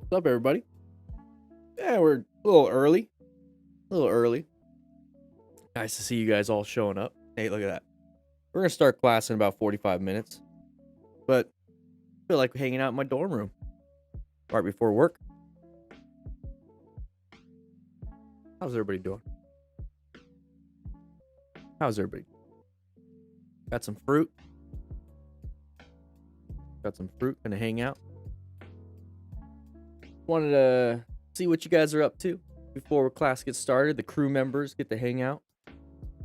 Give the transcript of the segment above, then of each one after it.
What's up, everybody? Yeah, we're a little early. A little early. Nice to see you guys all showing up. Hey, look at that. We're going to start class in about 45 minutes. But I feel like hanging out in my dorm room right before work. How's everybody doing? How's everybody? Got some fruit? Gonna hang out. Wanted to see what you guys are up to before class gets started. The crew members get to hang out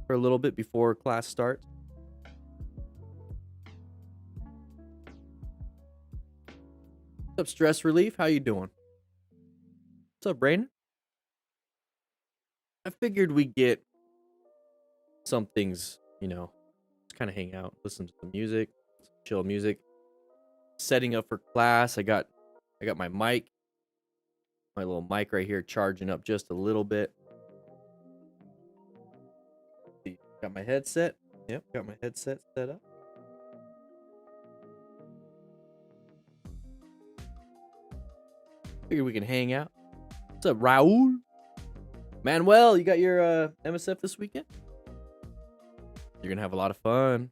for a little bit before class starts. What's up, Stress Relief? How you doing? What's up, Brandon? I figured we'd get some things, just kind of hang out, listen to some music, some chill music. Setting up for class. I got my mic, my little mic right here, charging up just a little bit. Got my headset. Yep, got my headset set up. Figured we can hang out. What's up, Raul? Manuel, you got your MSF this weekend? You're gonna have a lot of fun.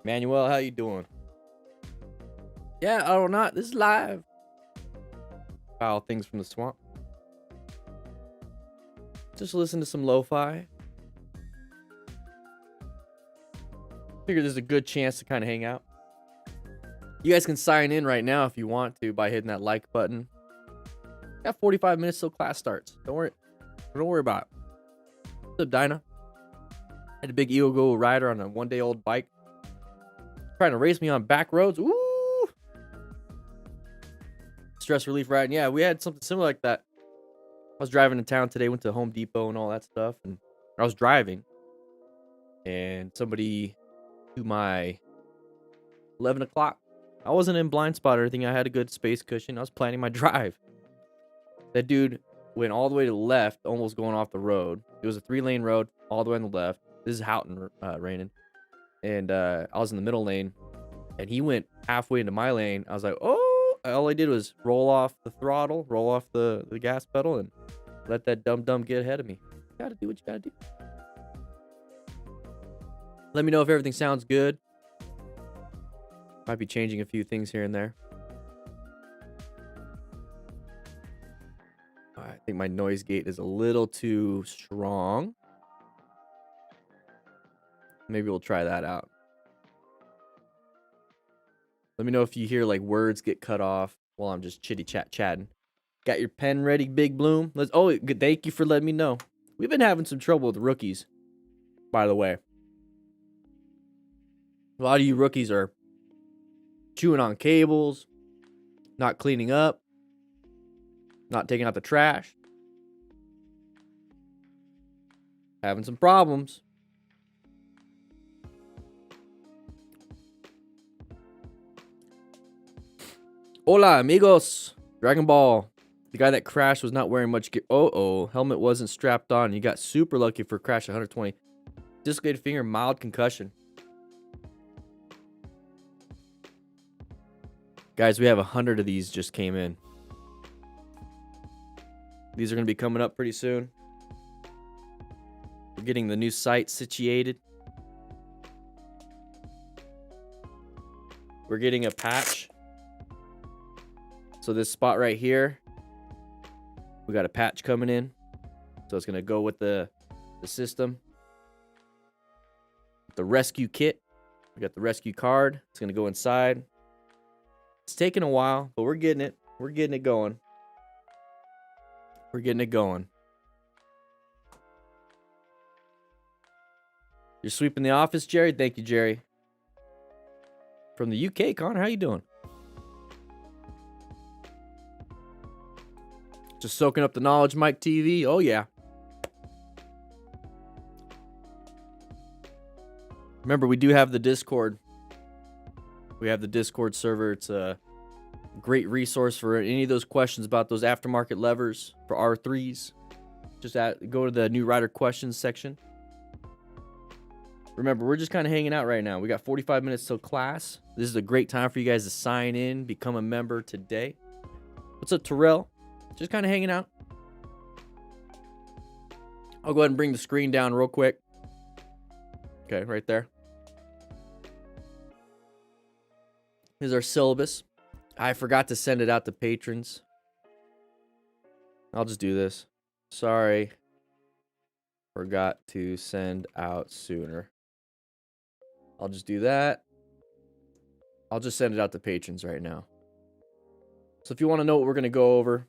Manuel, how you doing? Yeah, or not. This is live. Foul things from the swamp. Just listen to some lo-fi. Figure there's a good chance to kind of hang out. You guys can sign in right now if you want to by hitting that like button. Got 45 minutes till class starts. Don't worry about it. What's up, Dinah? Had a big ego rider on a one-day-old bike. Trying to race me on back roads. Ooh! Stress relief riding. Yeah, we had something similar like that. I was driving to town today, went to Home Depot and all that stuff, and I was driving. And somebody to my 11 o'clock. I wasn't in blind spot or anything. I had a good space cushion. I was planning my drive. That dude went all the way to the left, almost going off the road. It was a 3-lane road, all the way on the left. This is Houghton raining. And I was in the middle lane, and he went halfway into my lane. I was like, oh! All I did was roll off the throttle, roll off the gas pedal, and let that dumb get ahead of me. You gotta do what you gotta do. Let me know if everything sounds good. Might be changing a few things here and there. I think my noise gate is a little too strong. Maybe we'll try that out. Let me know if you hear like words get cut off while I'm just chatting. Got your pen ready, Big Bloom? Thank you for letting me know. We've been having some trouble with rookies, by the way. A lot of you rookies are chewing on cables, not cleaning up, not taking out the trash. Having some problems. Hola, amigos. Dragon Ball. The guy that crashed was not wearing much gear. Helmet wasn't strapped on. You got super lucky for crash 120. Dislocated finger, mild concussion. Guys, we have 100 of these just came in. These are going to be coming up pretty soon. We're getting the new site situated. We're getting a patch. So this spot right here, we got a patch coming in. So it's going to go with the system. The rescue kit. We got the rescue card. It's going to go inside. It's taking a while, but we're getting it. We're getting it going. We're getting it going. You're sweeping the office, Jerry? Thank you, Jerry. From the UK, Connor, how you doing? Just soaking up the knowledge, Mike TV. Oh, yeah. Remember, we do have the Discord. We have the Discord server. It's a great resource for any of those questions about those aftermarket levers for R3s. Just go to the new rider questions section. Remember, we're just kind of hanging out right now. We got 45 minutes till class. This is a great time for you guys to sign in, become a member today. What's up, Terrell? Just kind of hanging out. I'll go ahead and bring the screen down real quick. Okay, right there. Here's our syllabus. I forgot to send it out to patrons. I'll just do this. Sorry. Forgot to send out sooner. I'll just do that. I'll just send it out to patrons right now. So if you want to know what we're going to go over,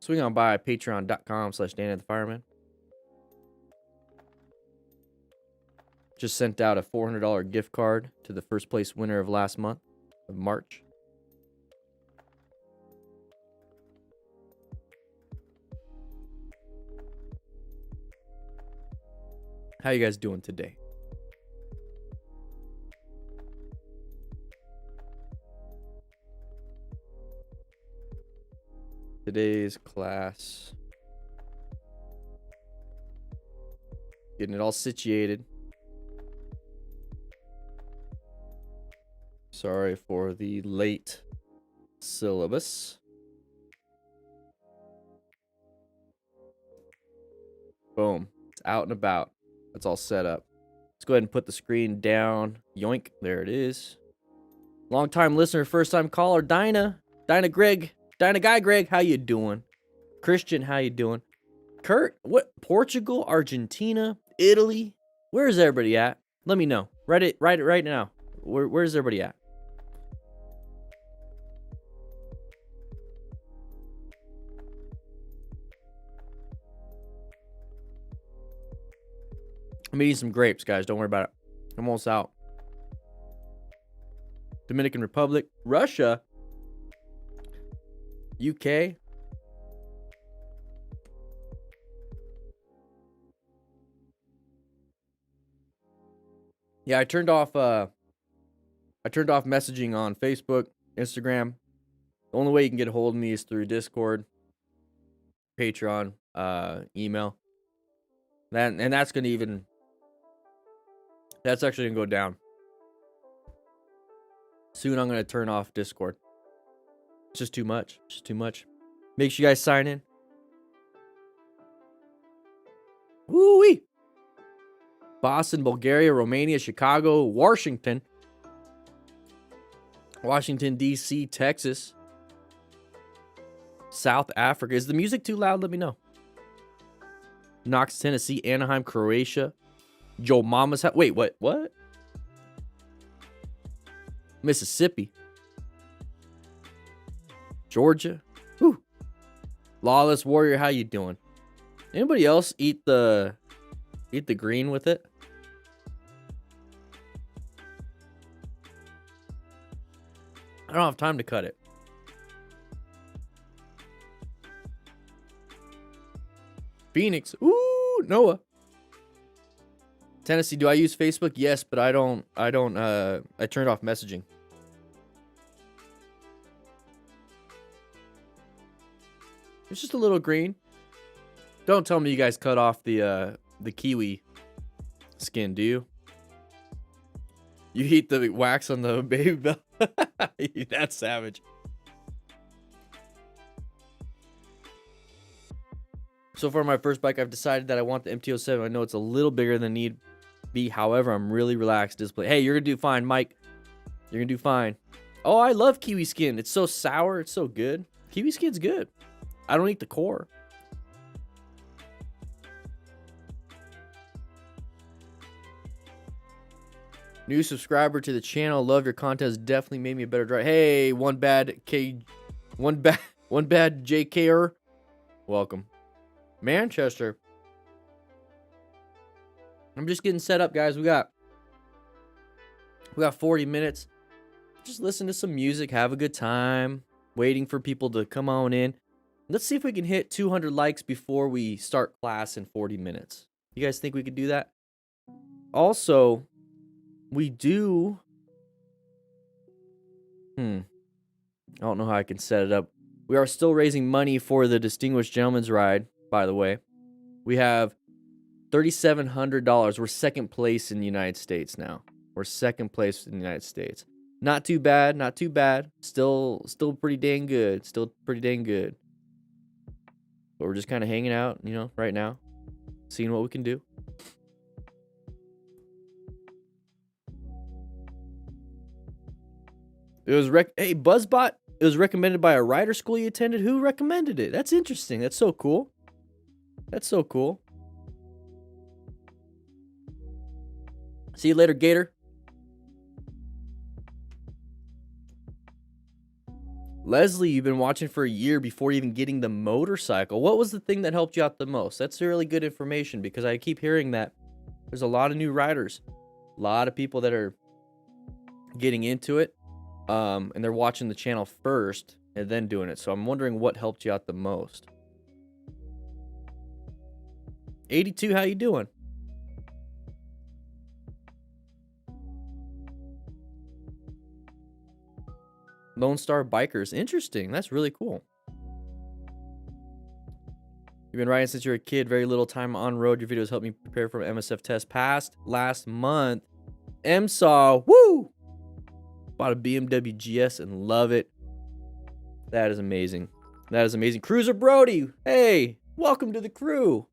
swing on by patreon.com/DanDanTheFireman. Just sent out a $400 gift card to the first place winner of last month of March. How you guys doing today? Today's class. Getting it all situated. Sorry for the late syllabus. Boom. It's out and about. That's all set up. Let's go ahead and put the screen down. Yoink. There it is. Long-time listener, first-time caller, Dinah. Dinah Greg. Dinah Guy Greg. How you doing? Christian, how you doing? Kurt, what? Portugal, Argentina, Italy? Where is everybody at? Let me know. Write it right now. Where's everybody at? I'm eating some grapes, guys. Don't worry about it. I'm almost out. Dominican Republic, Russia, UK. Yeah, I turned off messaging on Facebook, Instagram. The only way you can get a hold of me is through Discord, Patreon, email. That's actually gonna go down. Soon I'm gonna turn off Discord. It's just too much. It's just too much. Make sure you guys sign in. Woo-wee! Boston, Bulgaria, Romania, Chicago, Washington, D.C., Texas, South Africa. Is the music too loud? Let me know. Knox, Tennessee, Anaheim, Croatia, Joe Mama's house. Wait, what? Mississippi, Georgia. Whew. Lawless Warrior, how you doing? Anybody else eat the green with it? I don't have time to cut it. Phoenix. Ooh, Noah. Tennessee, do I use Facebook? Yes, but I turned off messaging. It's just a little green. Don't tell me you guys cut off the kiwi skin, do you? You heat the wax on the baby bell? That's savage. So for my first bike, I've decided that I want the MT-07. I know it's a little bigger than need be. However, I'm really relaxed display. Hey, you're going to do fine, Mike. You're going to do fine. Oh, I love kiwi skin. It's so sour. It's so good. Kiwi skin's good. I don't eat the core. New subscriber to the channel. Love your content. Has definitely made me a better driver. Hey, one bad JKer. Welcome. Manchester. I'm just getting set up, guys. We got 40 minutes. Just listen to some music, have a good time, waiting for people to come on in. Let's see if we can hit 200 likes before we start class in 40 minutes. You guys think we could do that? Also, we do... I don't know how I can set it up. We are still raising money for the Distinguished Gentleman's Ride, by the way. We have $3,700. We're second place in the United States now. We're second place in the United States. Not too bad, not too bad. Still pretty dang good. Still pretty dang good. But we're just kind of hanging out, you know, right now, seeing what we can do. It was hey, Buzzbot, it was recommended by a writer school you attended. Who recommended it? That's interesting. That's so cool. That's so cool. See you later, Gator. Leslie, you've been watching for a year before even getting the motorcycle. What was the thing that helped you out the most? That's really good information because I keep hearing that there's a lot of new riders, a lot of people that are getting into it, and they're watching the channel first and then doing it. So I'm wondering what helped you out the most. 82, how you doing? Lone Star Bikers. Interesting. That's really cool. You've been riding since you were a kid. Very little time on road. Your videos helped me prepare for an MSF test. Passed last month. M.S.A.R.T. Woo! Bought a BMW GS and love it. That is amazing. That is amazing. Cruiser Brody. Hey, welcome to the crew.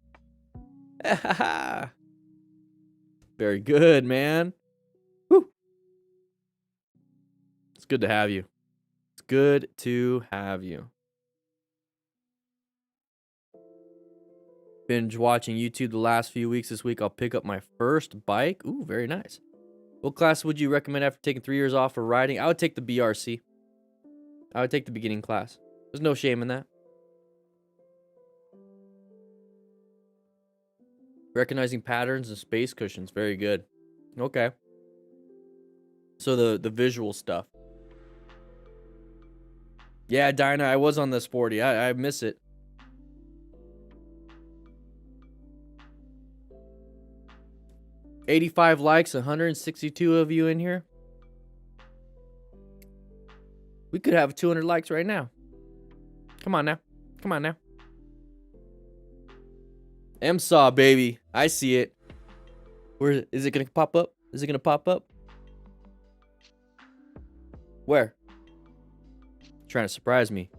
Very good, man. Woo. It's good to have you. It's good to have you. Binge watching YouTube the last few weeks. This week I'll pick up my first bike. Ooh, very nice. What class would you recommend after taking 3 years off for riding? I would take the BRC. I would take the beginning class. There's no shame in that. Recognizing patterns and space cushions. Very good. Okay. So the visual stuff. Yeah, Dinah, I was on the Sporty. I miss it. $85 likes, 162 of you in here. We could have 200 likes right now. Come on now. Come on now. M.S.A.R.T, baby. I see it. Where is it gonna pop up? Is it gonna pop up? Where? Trying to surprise me.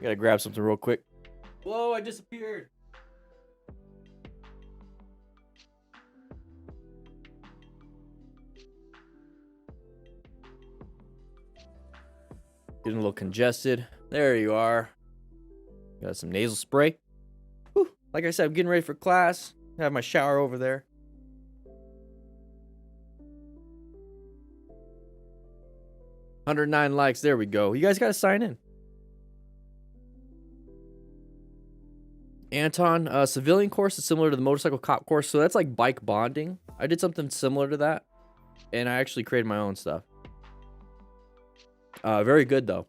Gotta grab something real quick. Whoa, I disappeared. Getting a little congested. There you are. Got some nasal spray. Whew. Like I said, I'm getting ready for class. I have my shower over there. $109 likes. There we go. You guys got to sign in. Anton, civilian course is similar to the motorcycle cop course. So that's like bike bonding. I did something similar to that. And I actually created my own stuff. Very good, though.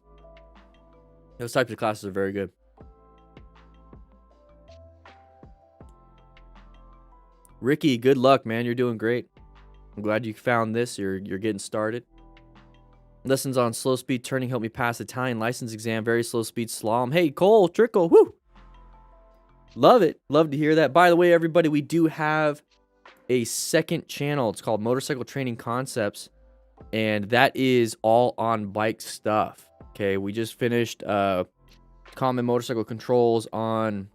Those types of classes are very good. Ricky, good luck, man. You're doing great. I'm glad you found this. You're getting started. Lessons on slow speed turning helped me pass Italian license exam. Very slow speed slalom. Hey, Cole, Trickle, woo! Love it. Love to hear that. By the way, everybody, we do have a second channel. It's called Motorcycle Training Concepts. And that is all on bike stuff. Okay, we just finished common motorcycle controls on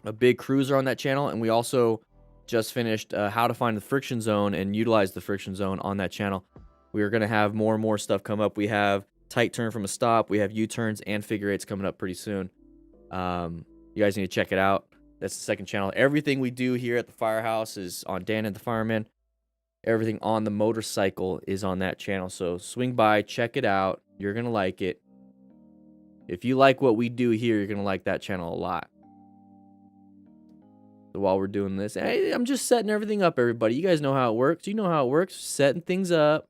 a big cruiser on that channel. And we also just finished how to find the friction zone and utilize the friction zone on that channel. We are going to have more and more stuff come up. We have tight turn from a stop. We have U-turns and figure eights coming up pretty soon. You guys need to check it out. That's the second channel. Everything we do here at the Firehouse is on DanDanTheFireman. Everything on the motorcycle is on that channel. So swing by, check it out. You're going to like it. If you like what we do here, you're going to like that channel a lot. So while we're doing this, hey, I'm just setting everything up, everybody. You guys know how it works. You know how it works. Setting things up.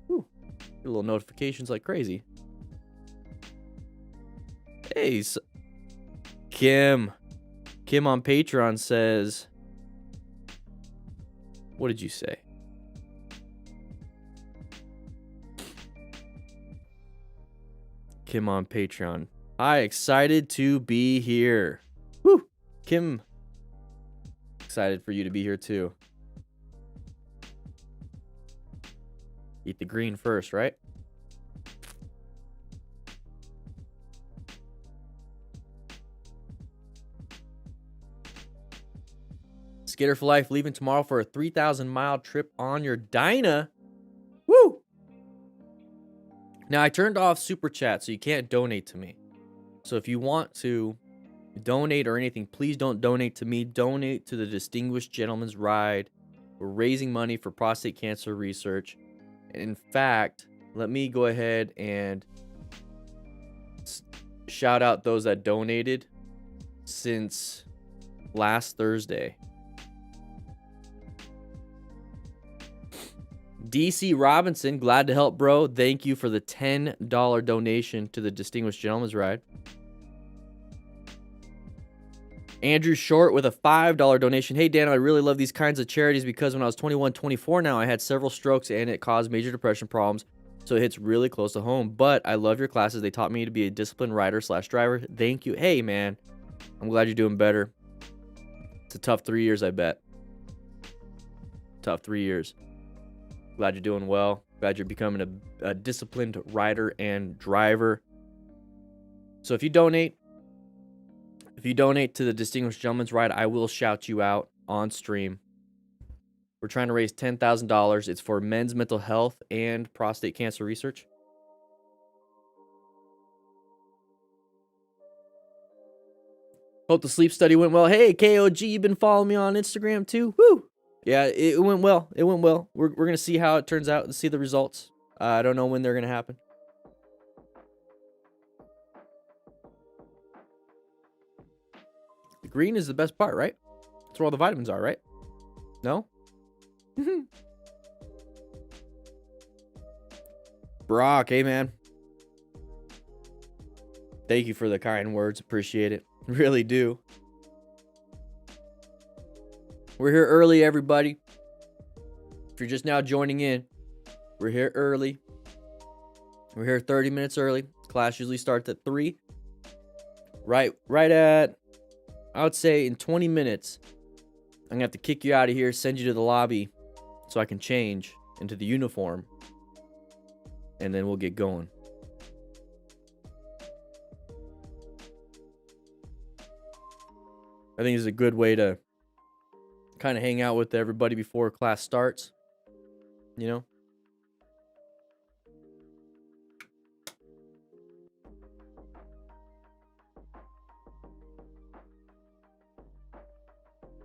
Whew. Get little notifications like crazy. Hey, Kim on Patreon says, what did you say? Kim on Patreon. Hi, excited to be here. Woo! Kim, excited for you to be here too. Eat the green first, right? Skater for Life leaving tomorrow for a 3,000-mile trip on your Dyna. Woo! Now, I turned off Super Chat, so you can't donate to me. So if you want to donate or anything, please don't donate to me. Donate to the Distinguished Gentleman's Ride. We're raising money for prostate cancer research. And in fact, let me go ahead and shout out those that donated since last Thursday. DC Robinson, glad to help, bro. Thank you for the $10 donation to the Distinguished Gentleman's Ride. Andrew Short with a $5 donation. Hey, Dan, I really love these kinds of charities because when I was 21, 24 now, I had several strokes and it caused major depression problems. So it hits really close to home. But I love your classes. They taught me to be a disciplined rider/driver. Thank you. Hey, man, I'm glad you're doing better. It's a tough 3 years, I bet. Tough 3 years. Glad you're doing well. Glad you're becoming a disciplined rider and driver. So if you donate to the Distinguished Gentleman's Ride, I will shout you out on stream. We're trying to raise $10,000. It's for men's mental health and prostate cancer research. Hope the sleep study went well. Hey, KOG, you've been following me on Instagram too? Woo! Yeah, it went well. It went well. We're going to see how it turns out and see the results. I don't know when they're going to happen. The green is the best part, right? That's where all the vitamins are, right? No? Brock, hey, man. Thank you for the kind words. Appreciate it. Really do. We're here early, everybody. If you're just now joining in, we're here early. We're here 30 minutes early. Class usually starts at 3. Right at, I would say in 20 minutes, I'm going to have to kick you out of here, send you to the lobby so I can change into the uniform. And then we'll get going. I think it's a good way to kind of hang out with everybody before class starts, you know?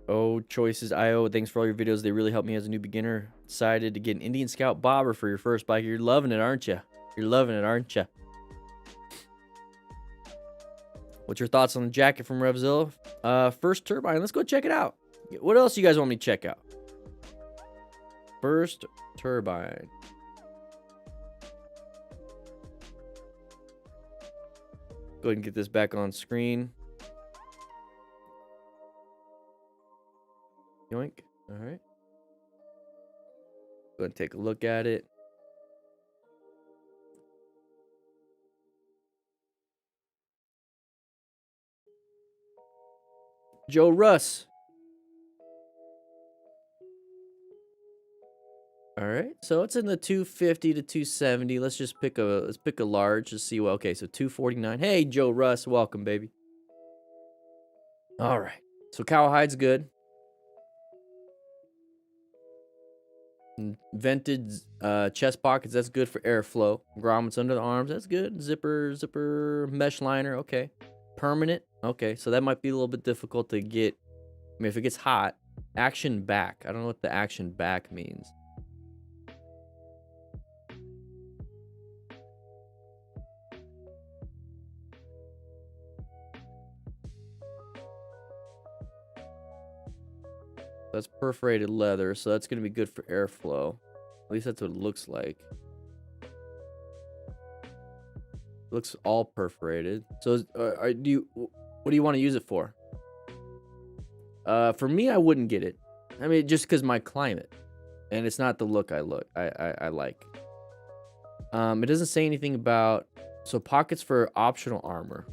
Oh, Choices IO, thanks for all your videos. They really helped me as a new beginner. Decided to get an Indian Scout bobber for your first bike. You're loving it, aren't you? You're loving it, aren't you? What's your thoughts on the jacket from Revzilla? First Turbine. Let's go check it out. What else you guys want me to check out? First Turbine. Go ahead and get this back on screen. Yoink. All right. Go ahead and take a look at it. Joe Russ. All right, so it's in the 250 to 270. Let's just pick a large to see. Well, okay, so 249. Hey, Joe Russ, welcome, baby. All right, so cowhide's good. Vented chest pockets, that's good for airflow. Grommets under the arms, that's good. Zipper mesh liner, okay. Permanent, okay, so that might be a little bit difficult to get. I mean, if it gets hot. Action back, I don't know what the action back means. That's perforated leather, so that's going to be good for airflow. At least that's what it looks like. Looks all perforated. So, what do you want to use it for? For me, I wouldn't get it. I mean, just because my climate, and it's not the look I like. It doesn't say anything about pockets for optional armor.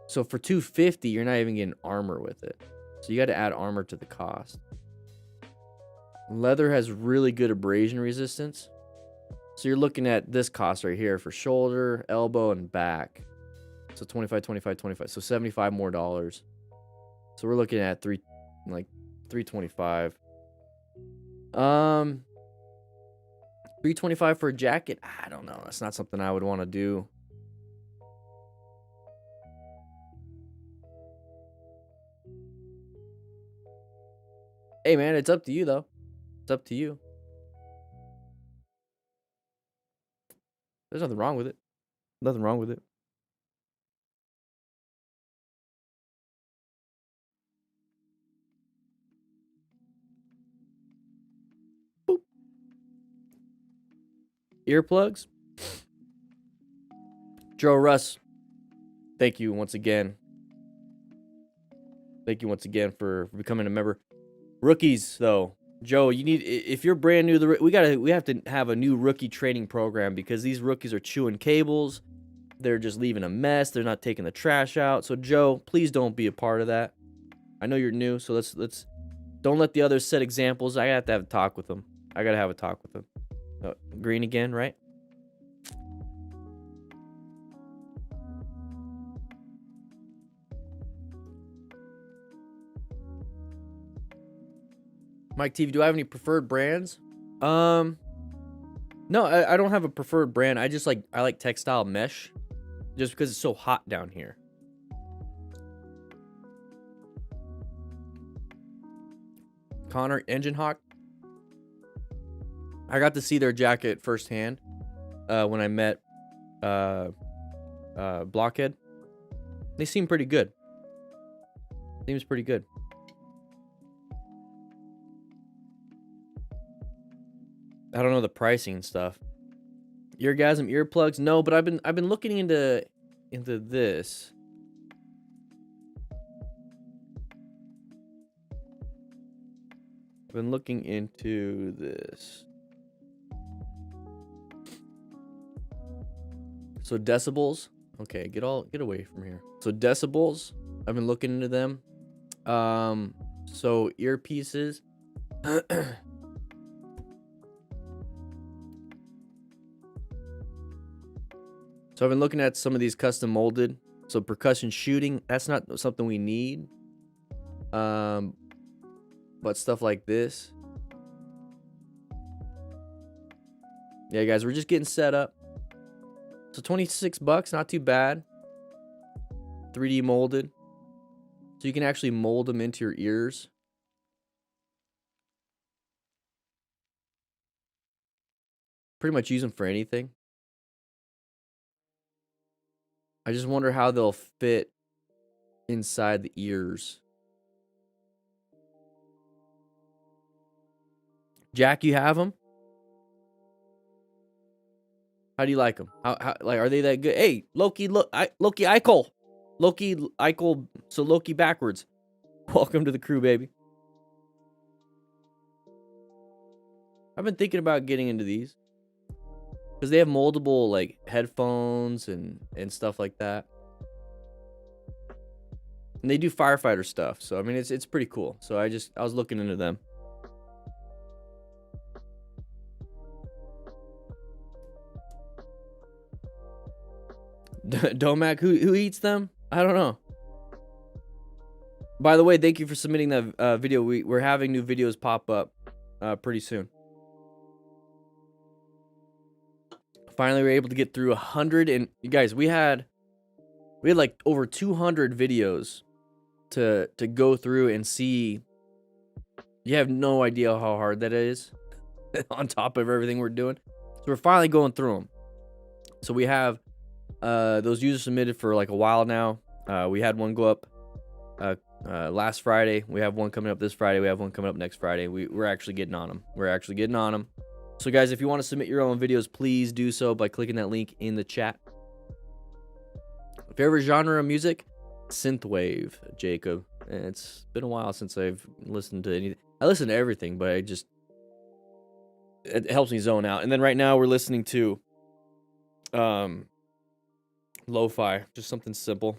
So for 250, you're not even getting armor with it. So you got to add armor to the cost. Leather has really good abrasion resistance. So you're looking at this cost right here for shoulder, elbow, and back. So 25, 25, 25. So $75 more. So we're looking at like 325. 325 for a jacket? I don't know. That's not something I would want to do. Hey man, it's up to you though. It's up to you. There's nothing wrong with it. Nothing wrong with it. Boop. Earplugs? Joe Russ, thank you once again. Thank you once again for becoming a member. Rookies, though, Joe, you need, if you're brand new, we have to have a new rookie training program because these rookies are chewing cables. They're just leaving a mess. They're not taking the trash out. So Joe, please don't be a part of that. I know you're new, so let's don't let the others set examples. I have to have a talk with them. I gotta have a talk with them. Green again, right? Mike TV, do I have any preferred brands? No, I don't have a preferred brand. I like textile mesh, just because it's so hot down here. Connor, Engine Hawk. I got to see their jacket firsthand when I met Blockhead. They seem pretty good. Seems pretty good. I don't know the pricing and stuff. Eargasm earplugs? No, but I've been looking into this. I've been looking into this. So decibels. Okay, get away from here. So decibels. I've been looking into them. So earpieces. So I've been looking at some of these custom molded. So percussion shooting, that's not something we need. But stuff like this. Yeah, guys, we're just getting set up. So $26, not too bad. 3D molded. So you can actually mold them into your ears. Pretty much use them for anything. I just wonder how they'll fit inside the ears. Jack, you have them? How do you like them? How like, are they that good? Hey, Loki, Loki Eichel. Loki Eichel, so Loki backwards. Welcome to the crew, baby. I've been thinking about getting into these. Because they have moldable like headphones and stuff like that. And they do firefighter stuff. So I mean it's pretty cool. So I was looking into them. Domac, who eats them? I don't know. By the way, thank you for submitting that video. We're having new videos pop up pretty soon. Finally, we were able to get through 100, and you guys, we had like over 200 videos to go through and see. You have no idea how hard that is on top of everything we're doing. So we're finally going through them. So we have those users submitted for like a while now. We had one go up last Friday. We have one coming up this Friday. We have one coming up next Friday. We're actually getting on them. We're actually getting on them. So guys, if you want to submit your own videos, please do so by clicking that link in the chat. Favorite genre of music? Synthwave, Jacob. It's been a while since I've listened to anything. I listen to everything, but it helps me zone out. And then right now we're listening to lo-fi, just something simple.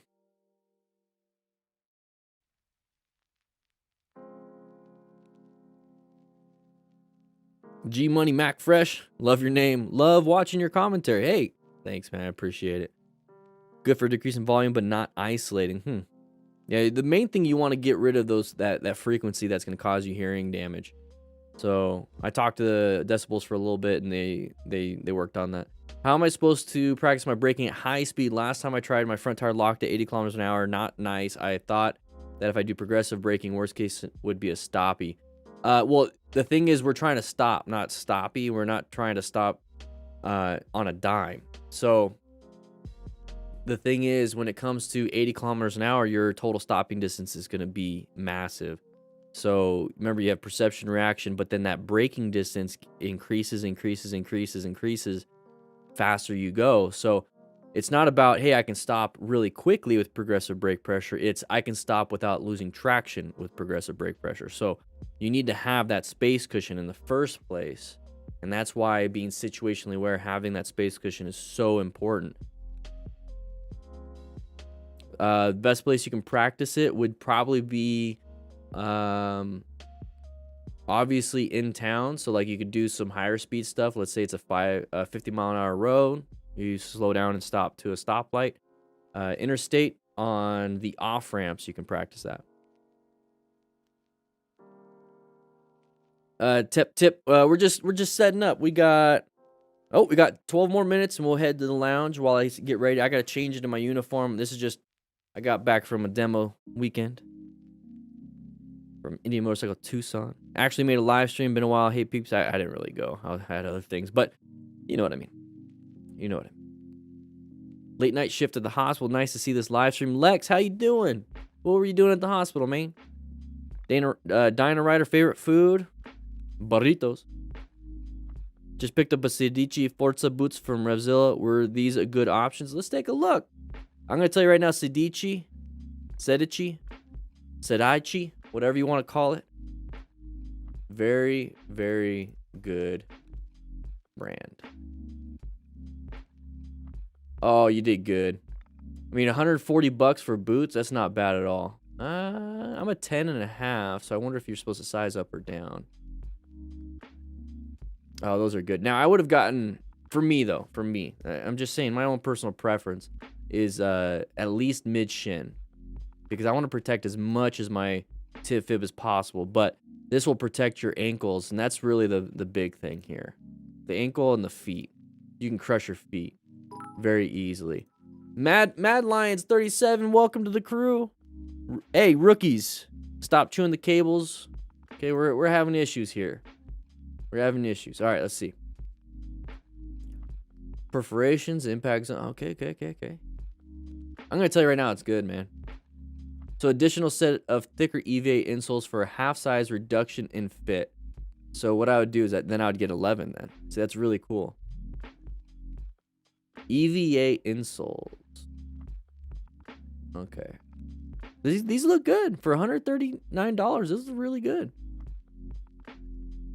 G Money Mac Fresh, love your name. Love watching your commentary. Hey, thanks, man. I appreciate it. Good for decreasing volume, but not isolating. Yeah, the main thing you want to get rid of that frequency that's going to cause you hearing damage. So I talked to the decibels for a little bit, and they worked on that. How am I supposed to practice my braking at high speed? Last time I tried, my front tire locked at 80 kilometers an hour. Not nice. I thought that if I do progressive braking, worst case would be a stoppie. Well, the thing is, we're trying to stop, not stoppie. We're not trying to stop on a dime. So the thing is, when it comes to 80 kilometers an hour, your total stopping distance is going to be massive. So remember, you have perception reaction, but then that braking distance increases faster you go. So it's not about, hey, I can stop really quickly with progressive brake pressure. It's I can stop without losing traction with progressive brake pressure. So you need to have that space cushion in the first place. And that's why being situationally aware, having that space cushion is so important. The best place you can practice it would probably be obviously in town. So like you could do some higher speed stuff. Let's say it's a 50 mile an hour road. You slow down and stop to a stoplight. Interstate on the off ramps, you can practice that. Tip. We're just setting up. We got 12 more minutes and we'll head to the lounge while I get ready. I gotta change into my uniform. This is just, I got back from a demo weekend from Indian Motorcycle Tucson. Actually made a live stream, been a while. Hey peeps, I didn't really go. I had other things, but you know what I mean. Late night shift at the hospital. Nice to see this live stream. Lex, how you doing? What were you doing at the hospital, man? Dino Rider, favorite food? Burritos. Just picked up a Sedici Forza boots from Revzilla. Were these a good options? Let's take a look. I'm going to tell you right now, Sedici, whatever you want to call it. Very, very good brand. Oh, you did good. I mean, 140 bucks for boots, that's not bad at all. I'm a 10.5, so I wonder if you're supposed to size up or down. Oh, those are good. Now, I would have gotten, for me, I'm just saying, my own personal preference is at least mid-shin. Because I want to protect as much as my tib fib as possible, but this will protect your ankles, and that's really the big thing here. The ankle and the feet. You can crush your feet very easily. Mad Lions 37, welcome to the crew. Hey, rookies, stop chewing the cables. Okay, we're having issues here. All right, let's see. Perforations, impacts. Okay. I'm gonna tell you right now, it's good, man. So additional set of thicker EVA insoles for a half size reduction in fit. So what I would do is then I would get 11 then. So that's really cool. EVA insoles. Okay. These look good for $139. This is really good.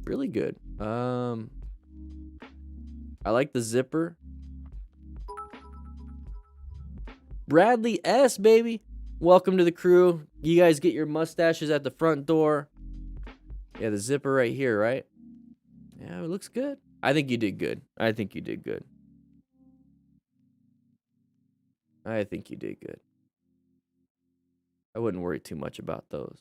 Really good. I like the zipper. Bradley S, baby. Welcome to the crew. You guys get your mustaches at the front door. Yeah, the zipper right here, right? Yeah, it looks good. I think you did good. I think you did good. I wouldn't worry too much about those.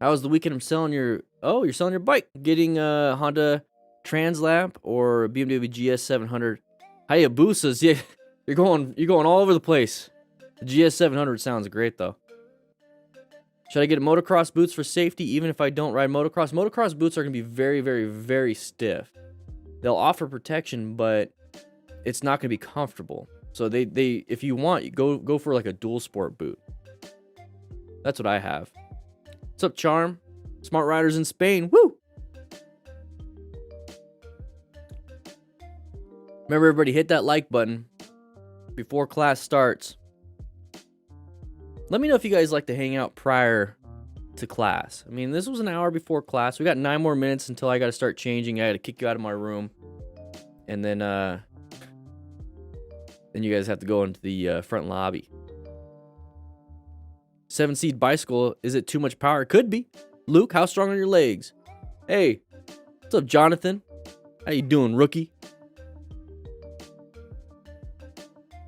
How was the weekend of selling your... Oh, you're selling your bike. Getting a Honda Translap or BMW GS 700. Hayabusas. Yeah, you're going all over the place. The GS 700 sounds great, though. Should I get motocross boots for safety even if I don't ride motocross? Motocross boots are going to be very, very, very stiff. They'll offer protection, but it's not going to be comfortable. So they if you want, you go for like a dual sport boot. That's what I have. What's up, Charm? Smart Riders in Spain. Woo! Remember, everybody, hit that like button before class starts. Let me know if you guys like to hang out prior to class. I mean, this was an hour before class. We got 9 more minutes until I got to start changing. I got to kick you out of my room. And then you guys have to go into the front lobby. 7-seat bicycle, is it too much power? It could be. Luke, how strong are your legs? Hey, what's up, Jonathan? How you doing, rookie?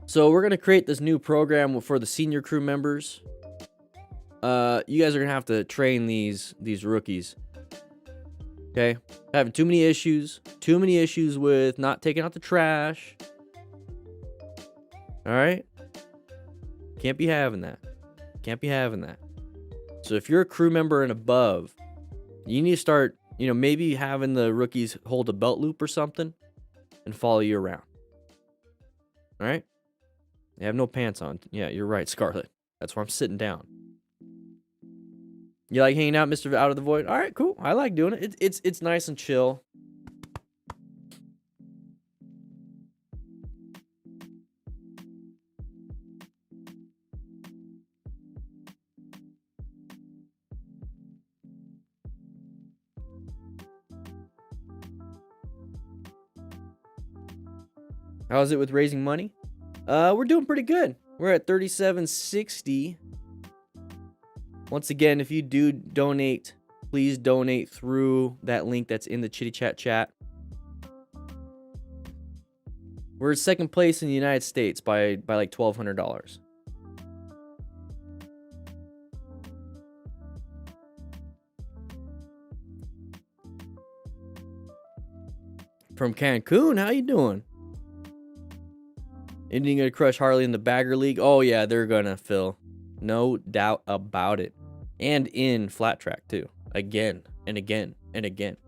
So we're going to create this new program for the senior crew members. You guys are going to have to train these rookies. Okay? Having too many issues with not taking out the trash. All right? Can't be having that. Can't be having that. So if you're a crew member and above, you need to start, maybe having the rookies hold a belt loop or something and follow you around. All right? They have no pants on. Yeah, you're right, Scarlett. That's why I'm sitting down. You like hanging out, Mr. Out of the Void? All right, cool. I like doing it. It's nice and chill. How's it with raising money? We're doing pretty good. We're at 3760. Once again, if you do donate, please donate through that link that's in the Chitty Chat. We're second place in the United States by like $1,200. From Cancun, how you doing? Indian gonna crush Harley in the Bagger League? Oh yeah, they're gonna, Phil. No doubt about it. And in flat track too. Again and again and again.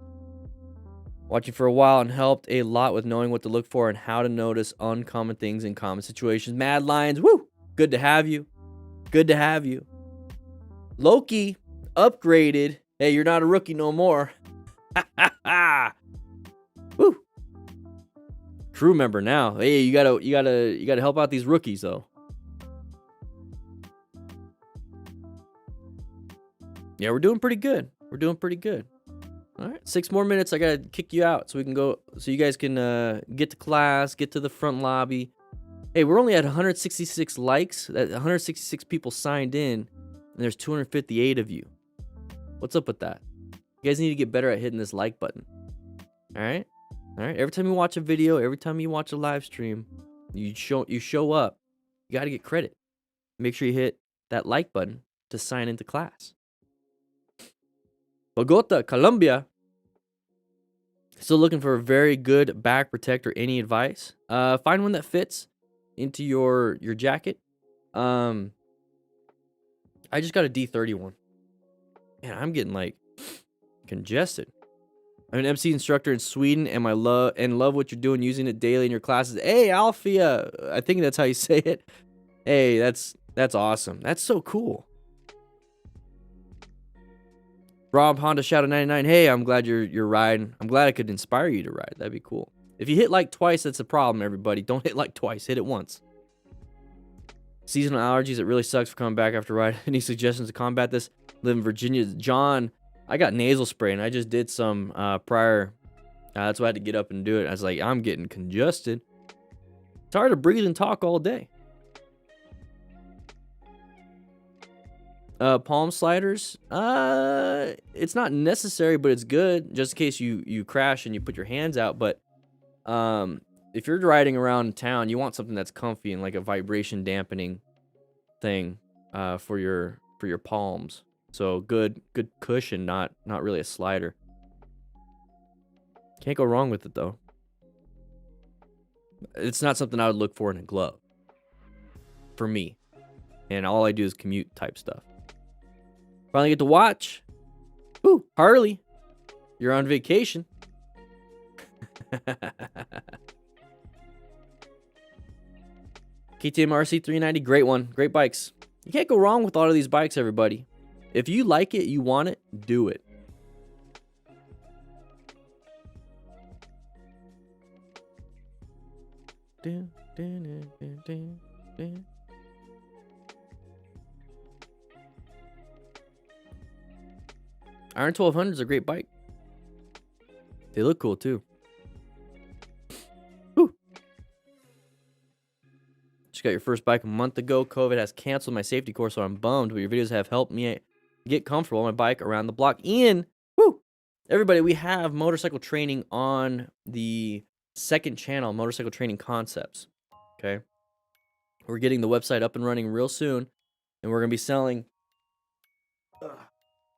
Watching for a while and helped a lot with knowing what to look for and how to notice uncommon things in common situations. Mad Lions, woo! Good to have you. Good to have you. Loki, upgraded. Hey, you're not a rookie no more. Ha ha ha! Woo! Crew member now. Hey, you gotta help out these rookies though. Yeah, we're doing pretty good. We're doing pretty good. All right, 6 more minutes. I gotta kick you out so we can go. So you guys can get to class, get to the front lobby. Hey, we're only at 166 likes. That 166 people signed in, and there's 258 of you. What's up with that? You guys need to get better at hitting this like button. All right. All right, every time you watch a video, every time you watch a live stream, you show up, you got to get credit. Make sure you hit that like button to sign into class. Bogota, Colombia. Still looking for a very good back protector. Any advice? Find one that fits into your jacket. I just got a D31. Man, I'm getting like congested. I'm an MC instructor in Sweden, and love what you're doing using it daily in your classes. Hey, Alfia, I think that's how you say it. Hey, that's awesome. That's so cool. Rob Honda Shadow 99. Hey, I'm glad you're riding. I'm glad I could inspire you to ride. That'd be cool. If you hit like twice, that's a problem, everybody. Don't hit like twice. Hit it once. Seasonal allergies. It really sucks for coming back after ride. Any suggestions to combat this? Live in Virginia. John. I got nasal spray, and I just did some prior. That's why I had to get up and do it. I was like, I'm getting congested. It's hard to breathe and talk all day. Palm sliders. It's not necessary, but it's good just in case you crash and you put your hands out. But if you're riding around town, you want something that's comfy and like a vibration dampening thing for your palms. So good cushion, not really a slider. Can't go wrong with it though. It's not something I would look for in a glove. For me. And all I do is commute type stuff. Finally get to watch. Ooh, Harley. You're on vacation. KTM RC 390, great one. Great bikes. You can't go wrong with all of these bikes, everybody. If you like it, you want it, do it. Iron 1200 is a great bike. They look cool too. Woo. Just got your first bike a month ago. COVID has canceled my safety course, so I'm bummed, but your videos have helped me get comfortable on my bike around the block. Ian, woo! Everybody, we have motorcycle training on the second channel, Motorcycle Training Concepts. Okay? We're getting the website up and running real soon, and we're going to be selling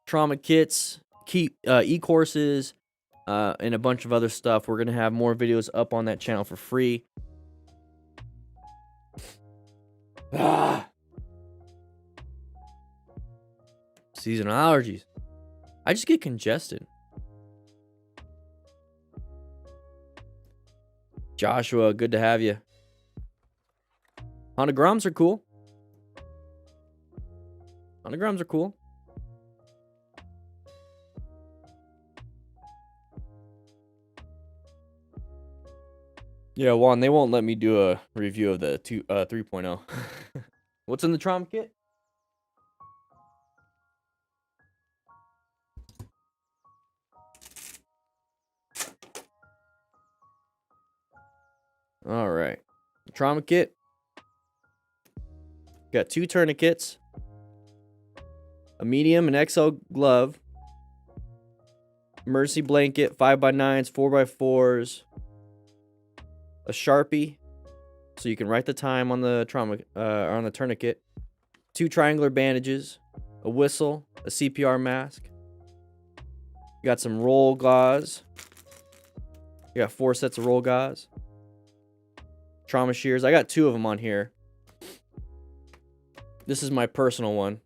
trauma kits, e-courses, and a bunch of other stuff. We're going to have more videos up on that channel for free. Seasonal allergies. I just get congested. Joshua, good to have you. Honda Groms are cool. Honda Groms are cool. Yeah, Juan, they won't let me do a review of the 3.0. What's in the trauma kit? All right. Trauma kit. Got 2 tourniquets, a medium and XL glove, emergency blanket, 5x9s, 4x4s, a Sharpie, so you can write the time on the on the tourniquet, 2 triangular bandages, a whistle, a CPR mask. You got some roll gauze. You got 4 sets of roll gauze. Trauma shears. I got 2 of them on here. This is my personal one,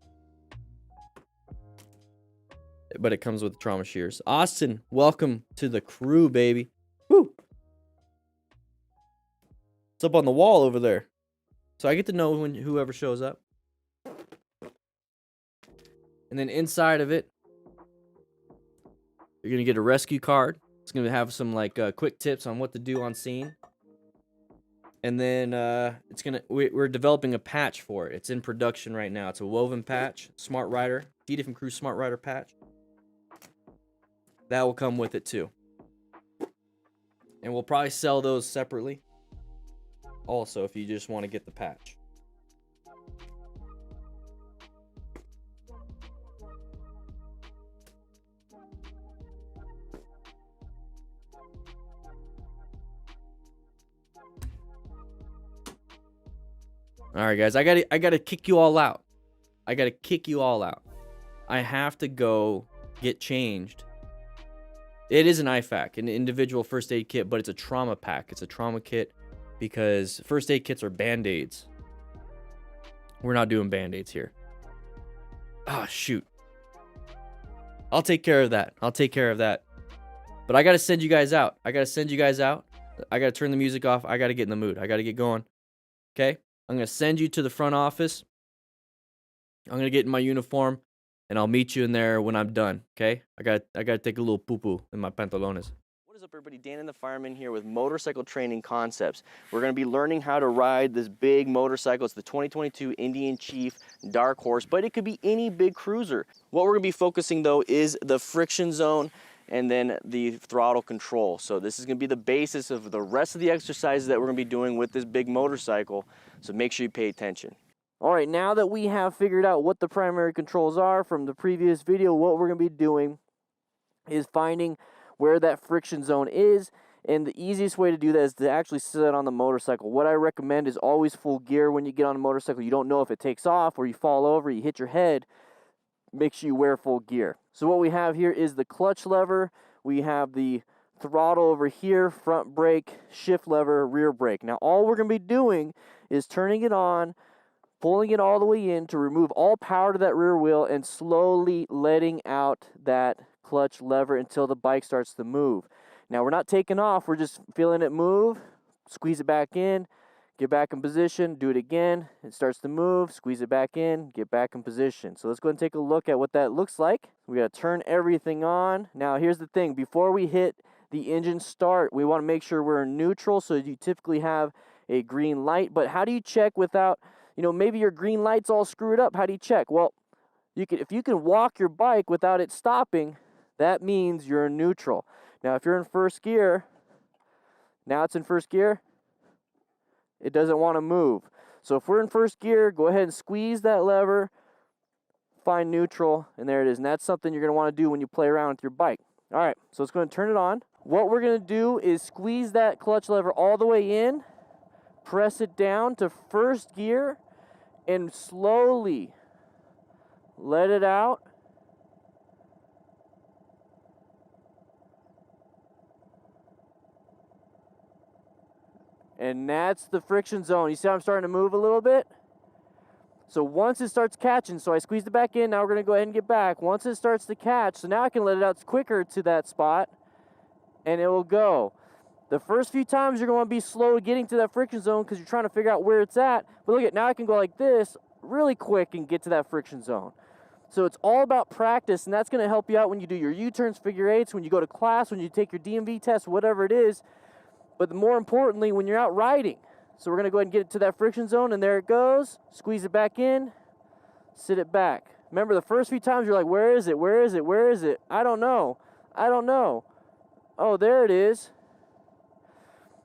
but it comes with trauma shears. Austin, welcome to the crew, baby. Woo! It's up on the wall over there, so I get to know when whoever shows up. And then inside of it, you're gonna get a rescue card. It's gonna have some like quick tips on what to do on scene. And then we're developing a patch for it. It's in production right now. It's a woven patch, Smart Rider, Dita from Crew Smart Rider patch. That will come with it too. And we'll probably sell those separately. Also, if you just want to get the patch. All right, guys, I gotta kick you all out. I gotta kick you all out. I have to go get changed. It is an IFAK, an individual first aid kit, but it's a trauma pack. It's a trauma kit because first aid kits are band-aids. We're not doing band-aids here. Ah, shoot. I'll take care of that. I'll take care of that. But I gotta send you guys out. I gotta send you guys out. I gotta turn the music off. I gotta get in the mood. I gotta get going. Okay? I'm gonna send you to the front office. I'm gonna get in my uniform, and I'll meet you in there when I'm done. Okay? I gotta take a little poo-poo in my pantalones. What is up, everybody? Dan and the Fireman here with Motorcycle Training Concepts. We're gonna be learning how to ride this big motorcycle. It's the 2022 Indian Chief Dark Horse, but it could be any big cruiser. What we're gonna be focusing though is the friction zone and then the throttle control. So this is gonna be the basis of the rest of the exercises that we're gonna be doing with this big motorcycle. So make sure you pay attention. All right, now that we have figured out what the primary controls are from the previous video, what we're gonna be doing is finding where that friction zone is. And the easiest way to do that is to actually sit on the motorcycle. What I recommend is always full gear when you get on a motorcycle. You don't know if it takes off or you fall over, you hit your head. Make sure you wear full gear. So what we have here is the clutch lever. We have the throttle over here, front brake, shift lever, rear brake. Now all we're going to be doing is turning it on, pulling it all the way in to remove all power to that rear wheel and slowly letting out that clutch lever until the bike starts to move. Now we're not taking off, we're just feeling it move, squeeze it back in, get back in position, do it again, it starts to move, squeeze it back in, get back in position. So let's go and take a look at what that looks like. We gotta turn everything on. Now here's the thing, before we hit the engine start, we wanna make sure we're in neutral, so you typically have a green light, but how do you check without, maybe your green light's all screwed up, how do you check? Well, if you can walk your bike without it stopping, that means you're in neutral. Now if you're in first gear, now it's in first gear, it doesn't want to move. So if we're in first gear, go ahead and squeeze that lever, find neutral, and there it is. And that's something you're going to want to do when you play around with your bike. All right, so it's going to turn it on. What we're going to do is squeeze that clutch lever all the way in, press it down to first gear, and slowly let it out. And that's the friction zone. You see how I'm starting to move a little bit? So once it starts catching, so I squeezed it back in, now we're going to go ahead and get back. Once it starts to catch, so now I can let it out quicker to that spot, and it will go. The first few times you're going to be slow getting to that friction zone because you're trying to figure out where it's at. But look at, now I can go like this really quick and get to that friction zone. So it's all about practice, and that's going to help you out when you do your U-turns, figure eights, when you go to class, when you take your DMV test, whatever it is. But more importantly, when you're out riding. So we're going to go ahead and get it to that friction zone, and there it goes. Squeeze it back in, sit it back. Remember, the first few times you're like, where is it, where is it, where is it? I don't know, I don't know. Oh, there it is.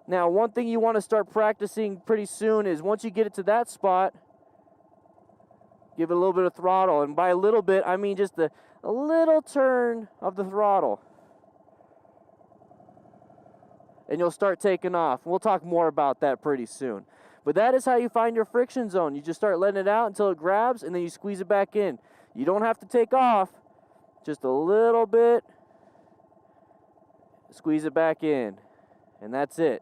Now, one thing you want to start practicing pretty soon is once you get it to that spot, give it a little bit of throttle. And by a little bit, I mean just a little turn of the throttle. And you'll start taking off. We'll talk more about that pretty soon. But that is how you find your friction zone. You just start letting it out until it grabs, and then you squeeze it back in. You don't have to take off, just a little bit. Squeeze it back in, and that's it.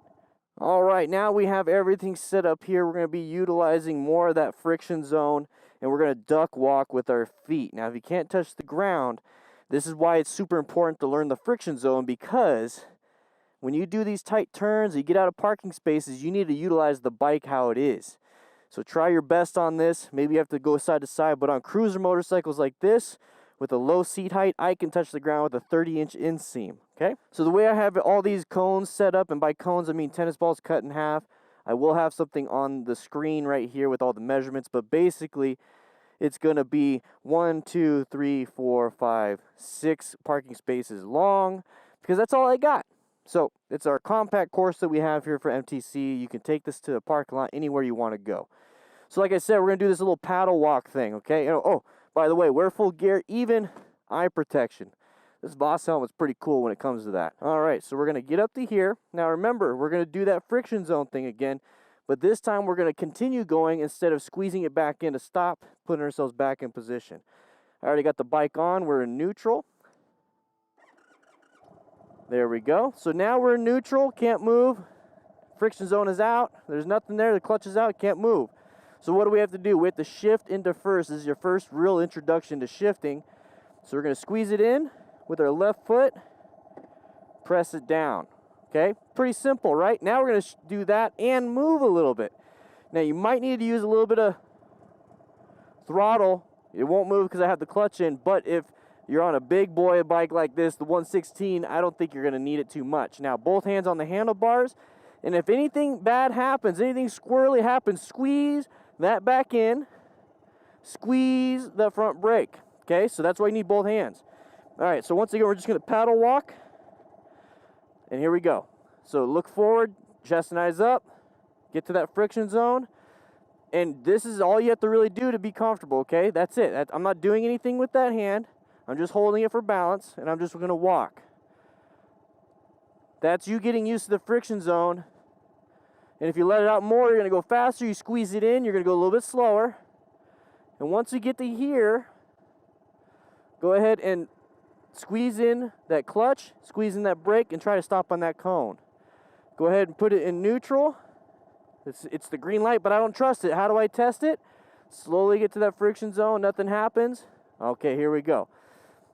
All right, now we have everything set up here. We're going to be utilizing more of that friction zone, and we're going to duck walk with our feet. Now, if you can't touch the ground, this is why it's super important to learn the friction zone, because when you do these tight turns, you get out of parking spaces, you need to utilize the bike how it is. So try your best on this. Maybe you have to go side to side, but on cruiser motorcycles like this, with a low seat height, I can touch the ground with a 30-inch inseam, okay? So the way I have all these cones set up, and by cones I mean tennis balls cut in half, I will have something on the screen right here with all the measurements, but basically it's going to be 1, 2, 3, 4, 5, 6 parking spaces long, because that's all I got. So it's our compact course that we have here for MTC. You can take this to the parking lot anywhere you want to go. So like I said, we're going to do this little paddle walk thing, okay? Oh, by the way, wear full gear, even eye protection. This Boss helmet's pretty cool when it comes to that. All right, so we're going to get up to here. Now remember, we're going to do that friction zone thing again, but this time we're going to continue going instead of squeezing it back in to stop, putting ourselves back in position. I already got the bike on. We're in neutral. There we go. So now we're in neutral, can't move. Friction zone is out. There's nothing there. The clutch is out, can't move. So what do we have to do? We have to shift into first. This is your first real introduction to shifting. So we're going to squeeze it in with our left foot, press it down. Okay? Pretty simple, right? Now we're going to do that and move a little bit. Now you might need to use a little bit of throttle. It won't move because I have the clutch in, but if you're on a big boy bike like this, the 116, I don't think you're going to need it too much. Now, both hands on the handlebars, and if anything bad happens, anything squirrely happens, squeeze that back in, squeeze the front brake. Okay, so that's why you need both hands. All right, so once again, we're just going to paddle walk, and here we go. So look forward, chest and eyes up, get to that friction zone, and this is all you have to really do to be comfortable, okay? That's it. I'm not doing anything with that hand. I'm just holding it for balance, and I'm just going to walk. That's you getting used to the friction zone. And if you let it out more, you're going to go faster. You squeeze it in, you're going to go a little bit slower. And once you get to here, go ahead and squeeze in that clutch, squeeze in that brake, and try to stop on that cone. Go ahead and put it in neutral. It's the green light, but I don't trust it. How do I test it? Slowly get to that friction zone, nothing happens. Okay, here we go.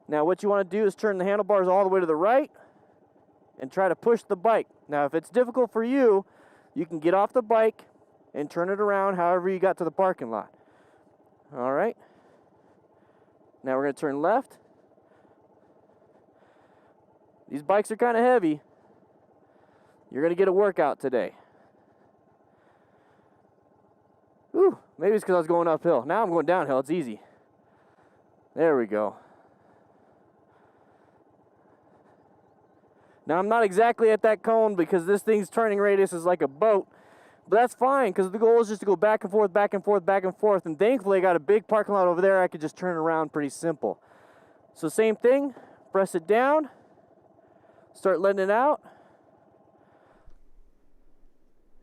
Now what you want to do is turn the handlebars all the way to the right and try to push the bike. Now if it's difficult for you, you can get off the bike and turn it around however you got to the parking lot. All right. Now we're going to turn left. These bikes are kind of heavy. You're going to get a workout today. Ooh, maybe it's because I was going uphill. Now I'm going downhill. It's easy. There we go. Now I'm not exactly at that cone because this thing's turning radius is like a boat, But that's fine, because the goal is just to go back and forth, back and forth, back and forth. And thankfully, I got a big parking lot over there. I could just turn around pretty simple. So same thing, press it down, start letting it out.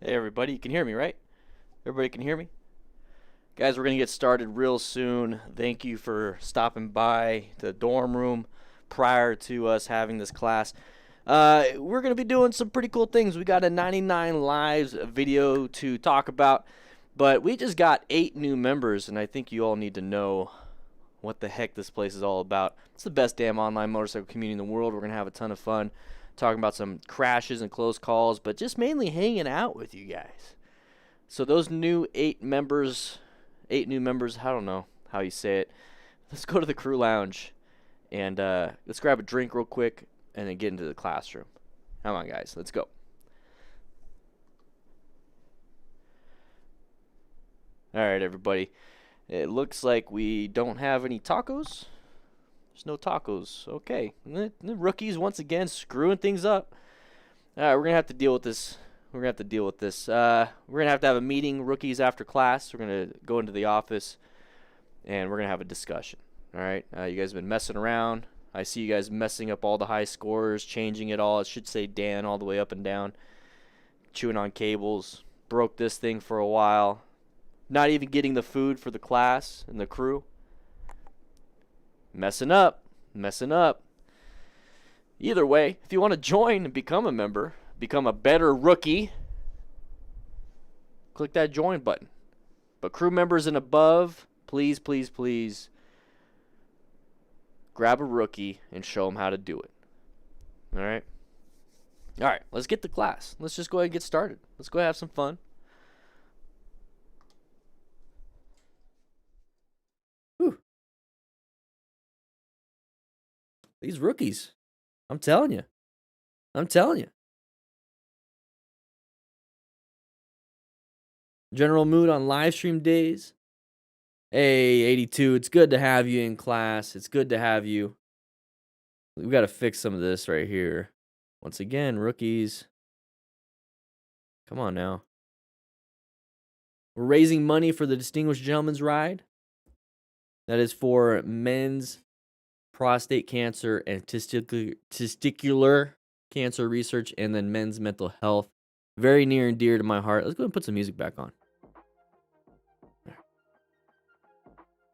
Hey everybody, you can hear me, right? Everybody can hear me? Guys, we're going to get started real soon. Thank you for stopping by the dorm room prior to us having this class. We're going to be doing some pretty cool things. We got a 99 Lives video to talk about, but we just got 8 new members, and I think you all need to know what the heck this place is all about. It's the best damn online motorcycle community in the world. We're going to have a ton of fun talking about some crashes and close calls, but just mainly hanging out with you guys. So those new 8 members, I don't know how you say it. Let's go to the crew lounge and let's grab a drink real quick and then get into the classroom. Come on, guys, let's go. All right, everybody. It looks like we don't have any tacos. There's no tacos. Okay. The rookies, once again, screwing things up. All right, we're going to have to deal with this. We're going to have a meeting, rookies, after class. We're going to go into the office, and we're going to have a discussion. All right? You guys have been messing around. I see you guys messing up all the high scores, changing it all. It should say Dan all the way up and down. Chewing on cables. Broke this thing for a while. Not even getting the food for the class and the crew. Messing up. Either way, if you want to join and become a member, become a better rookie, click that join button. But crew members and above, please, please, please, grab a rookie and show them how to do it. All right? All right, let's get to class. Let's just go ahead and get started. Let's go have some fun. Whew. These rookies, I'm telling you. General mood on live stream days. Hey, 82, it's good to have you in class. It's good to have you. We've got to fix some of this right here. Once again, rookies. Come on now. We're raising money for the Distinguished Gentleman's Ride. That is for men's prostate cancer and testicular cancer research, and then men's mental health. Very near and dear to my heart. Let's go ahead and put some music back on.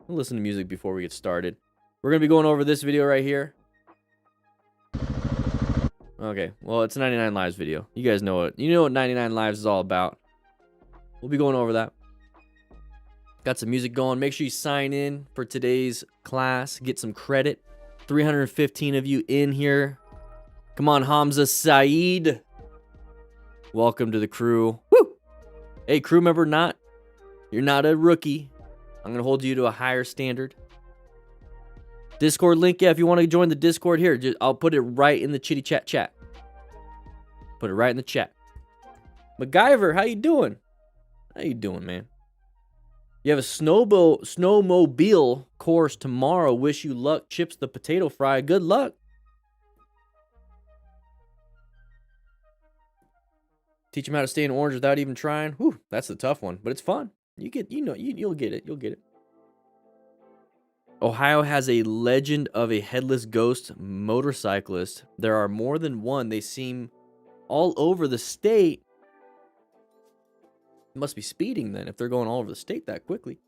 We'll listen to music before we get started. We're going to be going over this video right here. Okay, well, it's a 99 Lives video. You guys know it. You know what 99 Lives is all about. We'll be going over that. Got some music going. Make sure you sign in for today's class. Get some credit. 315 of you in here. Come on, Hamza Saeed. Welcome to the crew. Woo! Hey, crew member, you're not a rookie. I'm going to hold you to a higher standard. Discord link, yeah, if you want to join the Discord here, I'll put it right in the chitty chat. Put it right in the chat. MacGyver, how you doing? How you doing, man? You have a snowmobile course tomorrow. Wish you luck. Chips the potato fry. Good luck. Teach them how to stay in orange without even trying. Whew, that's the tough one, but it's fun. You'll get it. You'll get it. Ohio has a legend of a headless ghost motorcyclist. There are more than one. They seem all over the state. Must be speeding then if they're going all over the state that quickly.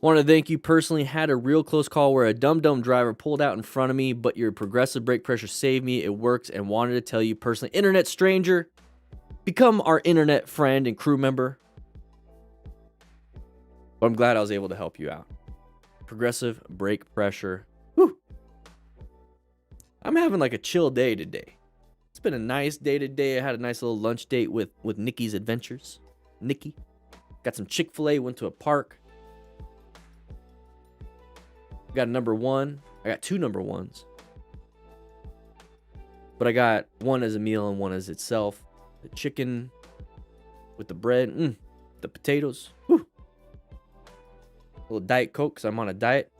Want to thank you personally. Had a real close call where a dumb driver pulled out in front of me, but your progressive brake pressure saved me. It works, and wanted to tell you personally. Internet stranger, become our internet friend and crew member. But I'm glad I was able to help you out. Progressive brake pressure. Whew. I'm having like a chill day today. It's been a nice day today. I had a nice little lunch date with Nikki's Adventures. Nikki. Got some Chick-fil-A, went to a park. Got a number 1. I got 2 number 1s. But I got one as a meal and one as itself. The chicken with the bread. The potatoes. Whew. A little Diet Coke because I'm on a diet.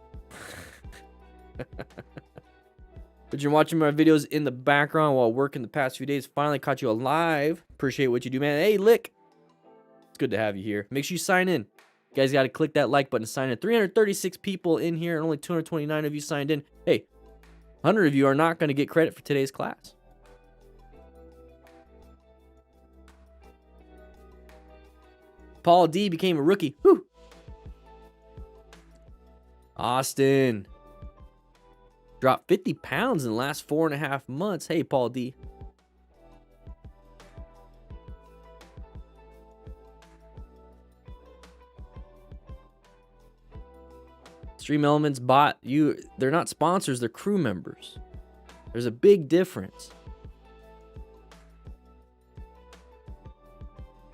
But you're watching my videos in the background while working the past few days. Finally caught you alive. Appreciate what you do, man. Hey, Lick. It's good to have you here. Make sure you sign in. You guys got to click that like button to sign in. 336 people in here and only 229 of you signed in. Hey, 100 of you are not going to get credit for today's class. Paul D became a rookie. Whew. Austin dropped 50 pounds in the last 4.5 months. Hey, Paul D. Stream Elements bot you. They're not sponsors, they're crew members. There's a big difference.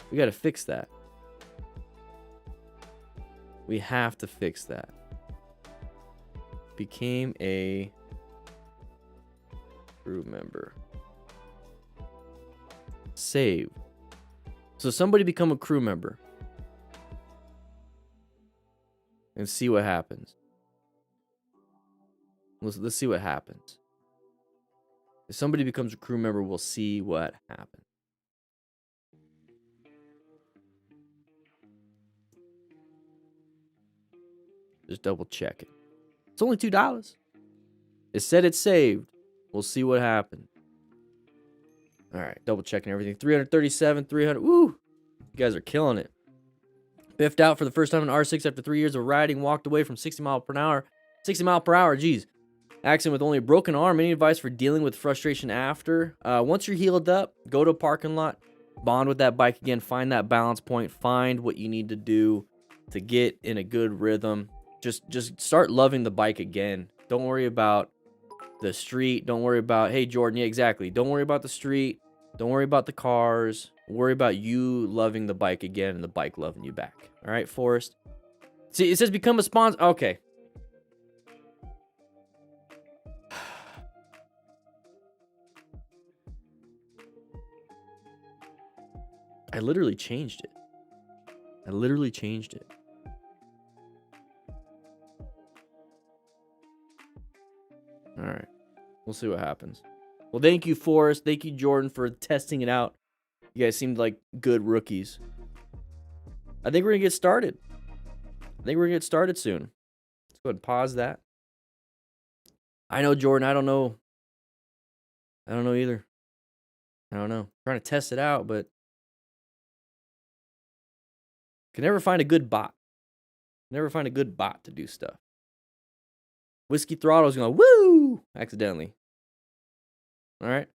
We got to fix that. We have to fix that. Became a crew member. Save. So somebody become a crew member. And see what happens. Let's see what happens. If somebody becomes a crew member, we'll see what happens. Just double check it. It's only $2. It said it's saved. We'll see what happens. All right, double checking everything. 337, 300. Woo! You guys are killing it. Biffed out for the first time in R6 after 3 years of riding. Walked away from 60 mile per hour. 60 mile per hour, geez. Accident with only a broken arm. Any advice for dealing with frustration after? Once you're healed up, go to a parking lot. Bond with that bike again. Find that balance point. Find what you need to do to get in a good rhythm. Just start loving the bike again. Don't worry about the street. Don't worry about, hey, Jordan, yeah, exactly. Don't worry about the street. Don't worry about the cars. Worry about you loving the bike again and the bike loving you back. All right, Forrest? See, it says become a sponsor. Okay. I literally changed it. All right. We'll see what happens. Well, thank you, Forrest. Thank you, Jordan, for testing it out. You guys seemed like good rookies. I think we're going to get started. Soon. Let's go ahead and pause that. I know, Jordan. I don't know either. I don't know. I'm trying to test it out, but can never find a good bot. To do stuff. Whiskey Throttle's going to woo accidentally. All right.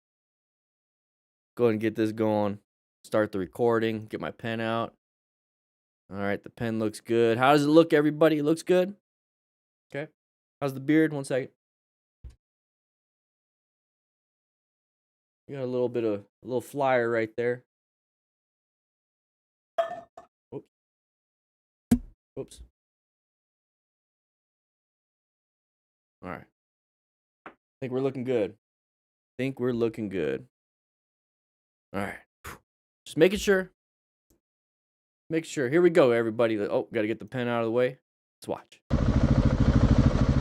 Go ahead and get this going. Start the recording. Get my pen out. All right. The pen looks good. How does it look, everybody? It looks good. Okay. How's the beard? 1 second. You got a little flyer right there. Oops. All right. I think we're looking good. All right. Just making sure. Here we go, everybody. Oh, got to get the pen out of the way. Let's watch.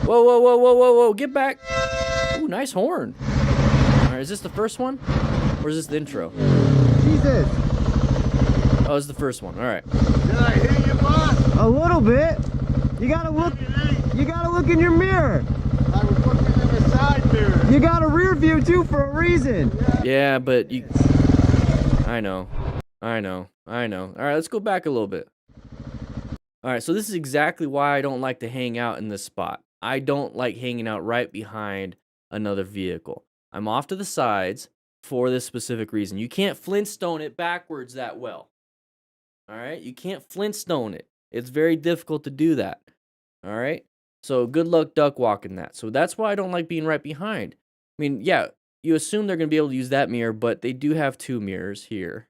Whoa. Get back. Ooh, nice horn. All right, is this the first one? Or is this the intro? Jesus. Oh, it's the first one. All right. Did I hit you, boss? A little bit. You gotta look in your mirror. I was looking in the side mirror. You got a rear view too for a reason. Yeah, but you... I know. All right, let's go back a little bit. All right, so this is exactly why I don't like to hang out in this spot. I don't like hanging out right behind another vehicle. I'm off to the sides for this specific reason. You can't Flintstone it backwards that well. All right? You can't Flintstone it. It's very difficult to do that. All right? So good luck duck walking that. So that's why I don't like being right behind. I mean, yeah, you assume they're going to be able to use that mirror, but they do have 2 mirrors here.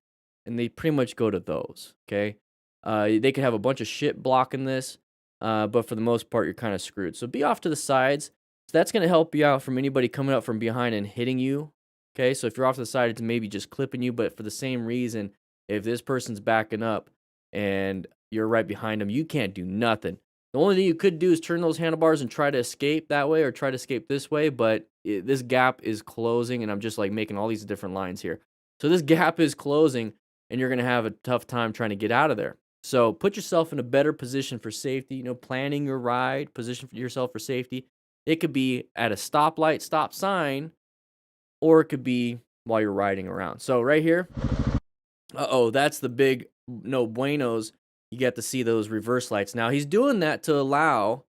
And they pretty much go to those, okay? They could have a bunch of shit blocking this, but for the most part, you're kind of screwed. So be off to the sides. So that's going to help you out from anybody coming up from behind and hitting you, okay? So if you're off to the side, it's maybe just clipping you, but for the same reason, if this person's backing up and you're right behind them, you can't do nothing. The only thing you could do is turn those handlebars and try to escape that way or try to escape this way, but this gap is closing, and I'm just like making all these different lines here. So this gap is closing, and you're going to have a tough time trying to get out of there. So put yourself in a better position for safety, planning your ride, position for yourself for safety. It could be at a stoplight, stop sign, or it could be while you're riding around. So right here, that's the big no buenos. You get to see those reverse lights. Now he's doing that to allow,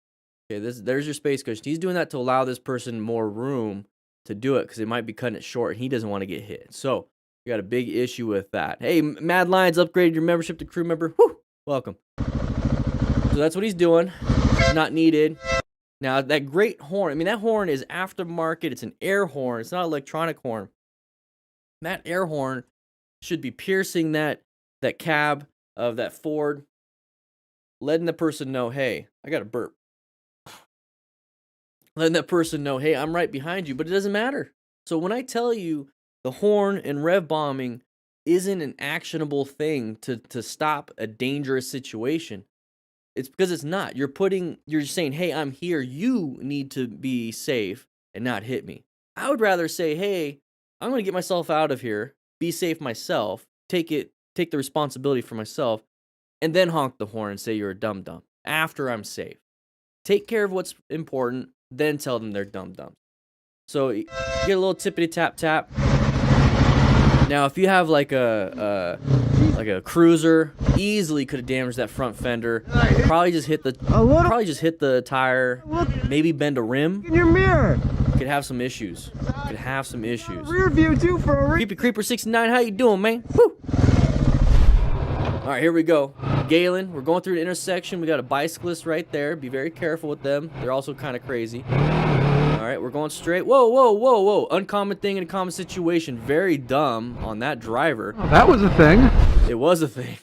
there's your space cushion. He's doing that to allow this person more room to do it because it might be cutting it short and he doesn't want to get hit. So you got a big issue with that. Hey, Mad Lions upgraded your membership to crew member. Whew, welcome. So that's what he's doing. Not needed. Now that great horn, that horn is aftermarket. It's an air horn. It's not an electronic horn. That air horn should be piercing that cab of that Ford, letting the person know, hey, I got a burp. Letting that person know, hey, I'm right behind you, but it doesn't matter. So when I tell you the horn and rev bombing isn't an actionable thing to stop a dangerous situation, it's because it's not. You're just saying, hey, I'm here. You need to be safe and not hit me. I would rather say, hey, I'm going to get myself out of here, be safe myself, take the responsibility for myself, and then honk the horn and say you're a dum-dum after I'm safe. Take care of what's important, then tell them they're dum-dums. So you get a little tippity tap tap. Now, if you have like a cruiser, easily could have damaged that front fender. Probably just hit the tire. Maybe bend a rim. In your mirror. Could have some issues. Rear view too for a Creeper 69. How you doing, man? Woo! All right, here we go. Galen, we're going through the intersection. We got a bicyclist right there. Be very careful with them. They're also kind of crazy. All right, we're going straight. Whoa. Uncommon thing in a common situation. Very dumb on that driver. Oh, that was a thing. It was a thing.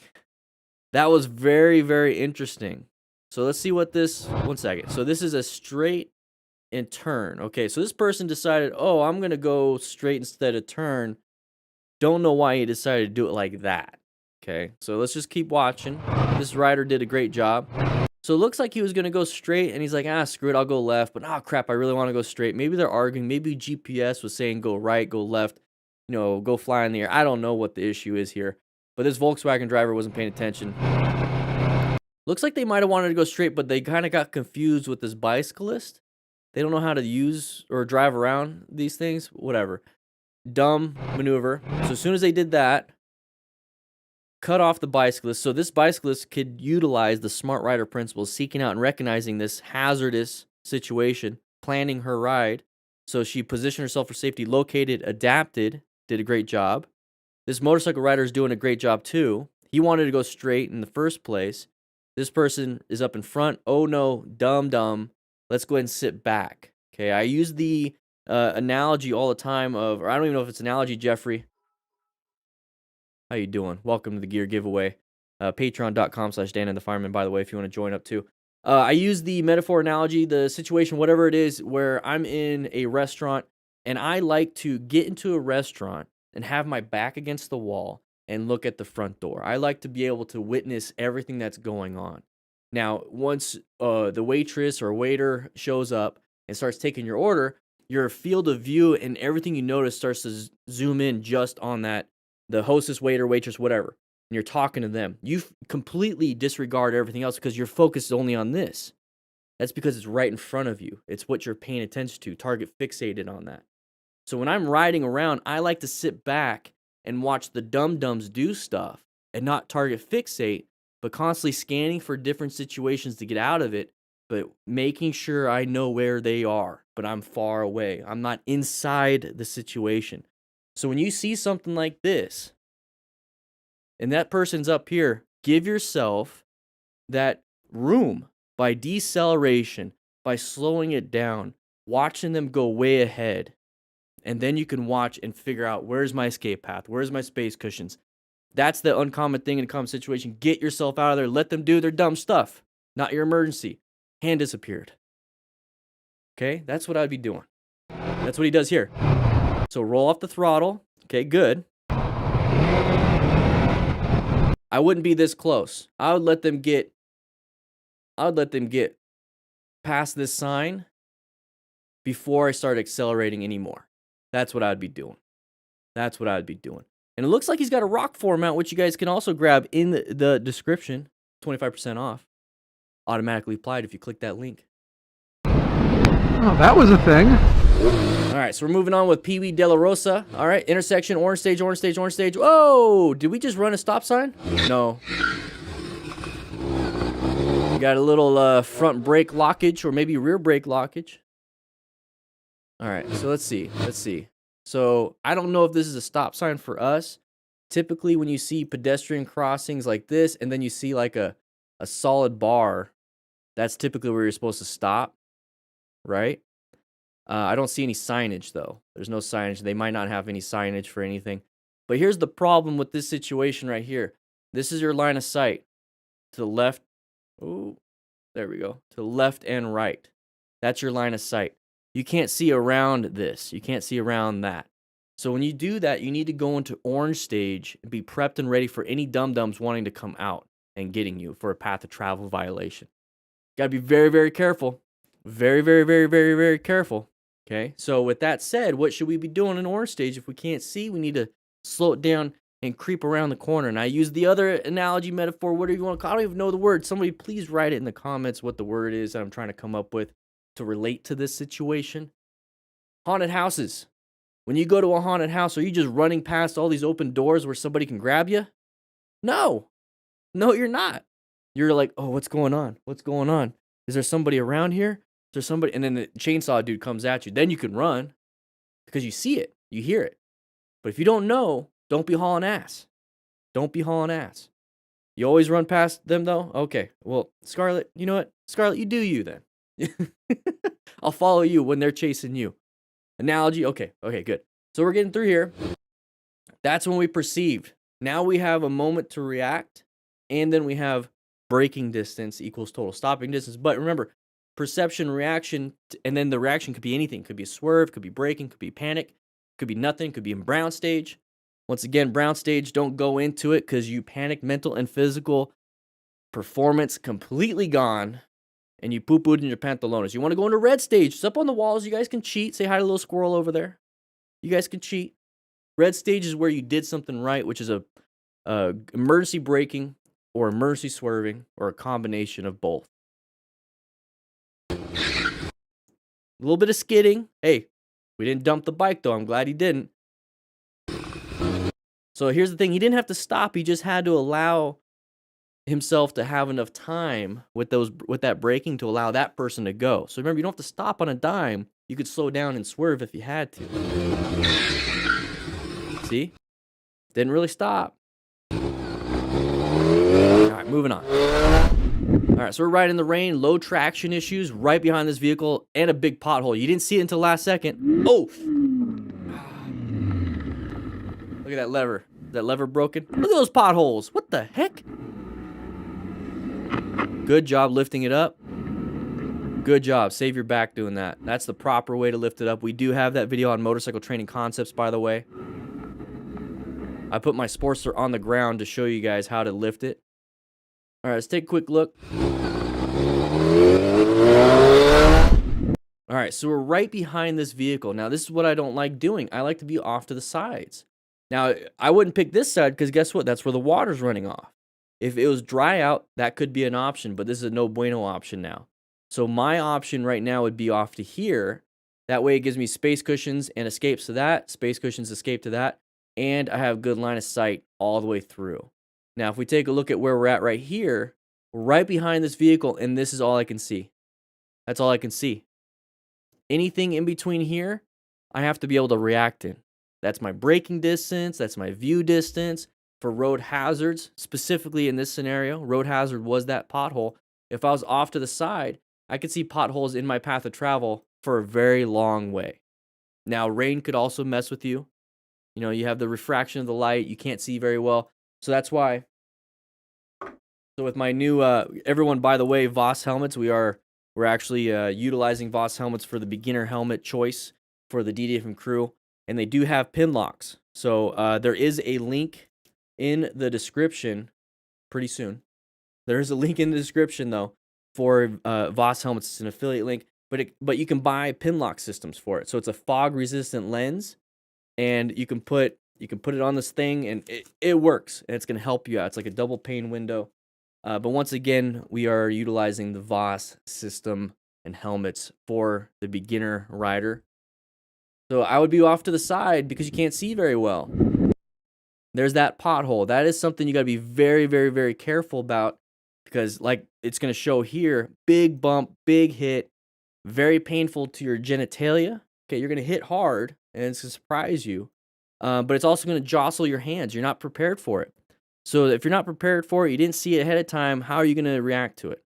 That was very, very interesting. So let's see what this, 1 second. So this is a straight and turn. Okay, so this person decided, I'm going to go straight instead of turn. Don't know why he decided to do it like that. Okay, so let's just keep watching. This rider did a great job. So it looks like he was going to go straight, and he's like, screw it, I'll go left. But, crap, I really want to go straight. Maybe they're arguing. Maybe GPS was saying go right, go left, go fly in the air. I don't know what the issue is here. But this Volkswagen driver wasn't paying attention. Looks like they might have wanted to go straight, but they kind of got confused with this bicyclist. They don't know how to use or drive around these things. Whatever. Dumb maneuver. So as soon as they did that, cut off the bicyclist. So this bicyclist could utilize the smart rider principles, seeking out and recognizing this hazardous situation, planning her ride. So she positioned herself for safety, located, adapted, did a great job. This motorcycle rider is doing a great job too. He wanted to go straight in the first place. This person is up in front. Oh no, dumb. Let's go ahead and sit back. Okay, I use the analogy all the time or I don't even know if it's an analogy, Jeffrey. How you doing? Welcome to the gear giveaway. Patreon.com/DanDanTheFireman, by the way, if you want to join up too. I use the metaphor analogy, the situation, whatever it is, where I'm in a restaurant and I like to get into a restaurant and have my back against the wall and look at the front door. I like to be able to witness everything that's going on. Now, once the waitress or waiter shows up and starts taking your order, your field of view and everything you notice starts to zoom in just on that, the hostess, waiter, waitress, whatever, and you're talking to them. You completely disregard everything else because your focus is only on this. That's because it's right in front of you. It's what you're paying attention to, target fixated on that. So when I'm riding around, I like to sit back and watch the dum-dums do stuff and not target fixate, but constantly scanning for different situations to get out of it, but making sure I know where they are, but I'm far away. I'm not inside the situation. So when you see something like this, and that person's up here, give yourself that room by deceleration, by slowing it down, watching them go way ahead. And then you can watch and figure out, where's my escape path? Where's my space cushions? That's the uncommon thing in a common situation. Get yourself out of there. Let them do their dumb stuff. Not your emergency. Hand disappeared. Okay? That's what I'd be doing. That's what he does here. So roll off the throttle. Okay, good. I wouldn't be this close. I would let them get I would let them get past this sign before I start accelerating anymore. That's what I'd be doing. That's what I'd be doing. And it looks like he's got a rock floor mount, which you guys can also grab in the description. 25% off. Automatically applied if you click that link. Oh, that was a thing. All right, so we're moving on with Pee Wee De La Rosa. All right, intersection, orange stage, orange stage, orange stage. Whoa, did we just run a stop sign? No. We got a little front brake lockage or maybe rear brake lockage. All right, so let's see. So I don't know if this is a stop sign for us. Typically, when you see pedestrian crossings like this, and then you see like a solid bar, that's typically where you're supposed to stop, right? I don't see any signage, though. There's no signage. They might not have any signage for anything. But here's the problem with this situation right here. This is your line of sight. To the left. Oh, there we go. To the left and right. That's your line of sight. You can't see around this. You can't see around that. So when you do that, you need to go into orange stage and be prepped and ready for any dum-dums wanting to come out and getting you for a path of travel violation. Got to be very, very careful. Very, very, very, very, very careful. Okay, so with that said, what should we be doing in orange stage? If we can't see, we need to slow it down and creep around the corner. And I use the other analogy, metaphor, whatever you want to call it. I don't even know the word. Somebody please write it in the comments what the word is that I'm trying to come up with to relate to this situation. Haunted houses. When you go to a haunted house, are you just running past all these open doors where somebody can grab you? No. No, you're not. You're like, oh, what's going on? What's going on? Is there somebody around here? Is there somebody? And then the chainsaw dude comes at you. Then you can run because you see it. You hear it. But if you don't know, don't be hauling ass. Don't be hauling ass. You always run past them, though? Okay. Well, Scarlett, you know what? Scarlett, you do you then. I'll follow you when they're chasing you. Analogy? Okay, good. So we're getting through here. That's when we perceived. Now we have a moment to react, and then we have braking distance equals total stopping distance. But remember, perception, reaction, and then the reaction could be anything. Could be a swerve, could be braking, could be panic, could be nothing, could be in brown stage. Once again, brown stage, don't go into it because you panic, mental and physical performance completely gone. And you poo-pooed in your pantalones. You want to go into red stage. It's up on the walls. You guys can cheat. Say hi to little squirrel over there. You guys can cheat. Red stage is where you did something right, which is a emergency braking or emergency swerving or a combination of both. A little bit of skidding. Hey, we didn't dump the bike, though. I'm glad he didn't. So here's the thing. He didn't have to stop. He just had to allow himself to have enough time with that braking to allow that person to go. So remember, you don't have to stop on a dime. You could slow down and swerve if you had to. See? Didn't really stop. All right, moving on. All right, so we're riding in the rain, low traction issues right behind this vehicle, and a big pothole. You didn't see it until last second. Oh! Look at that lever. Is that lever broken? Look at those potholes. What the heck? Good job lifting it up. Good job. Save your back doing that. That's the proper way to lift it up. We do have that video on Motorcycle Training Concepts, by the way. I put my Sportster on the ground to show you guys how to lift it. All right, let's take a quick look. All right, so we're right behind this vehicle. Now, this is what I don't like doing. I like to be off to the sides. Now, I wouldn't pick this side because guess what? That's where the water's running off. If it was dry out, that could be an option, but this is a no bueno option now. So my option right now would be off to here. That way it gives me space cushions and escapes to that, space cushions, escape to that, and I have good line of sight all the way through. Now, if we take a look at where we're at right here, we're right behind this vehicle, and this is all I can see. That's all I can see. Anything in between here, I have to be able to react in. That's my braking distance, that's my view distance. For road hazards, specifically in this scenario, road hazard was that pothole. If I was off to the side, I could see potholes in my path of travel for a very long way. Now, rain could also mess with you. You know, you have the refraction of the light. You can't see very well. So that's why. So with my new, everyone, by the way, Voss helmets, we're actually utilizing Voss helmets for the beginner helmet choice for the DDFM crew. And they do have pin locks. So there is a link in the description pretty soon. There is a link in the description, though, for Voss helmets. It's an affiliate link, but you can buy pin lock systems for it. So it's a fog resistant lens, and you can put it on this thing, and it works, and it's going to help you out. It's like a double pane window. But once again, we are utilizing the Voss system and helmets for the beginner rider. So I would be off to the side because you can't see very well. There's that pothole. That is something you got to be very, very, very careful about, because like it's going to show here, big bump, big hit, very painful to your genitalia. Okay, you're going to hit hard, and it's going to surprise you. But it's also going to jostle your hands. You're not prepared for it. So if you're not prepared for it, you didn't see it ahead of time, how are you going to react to it?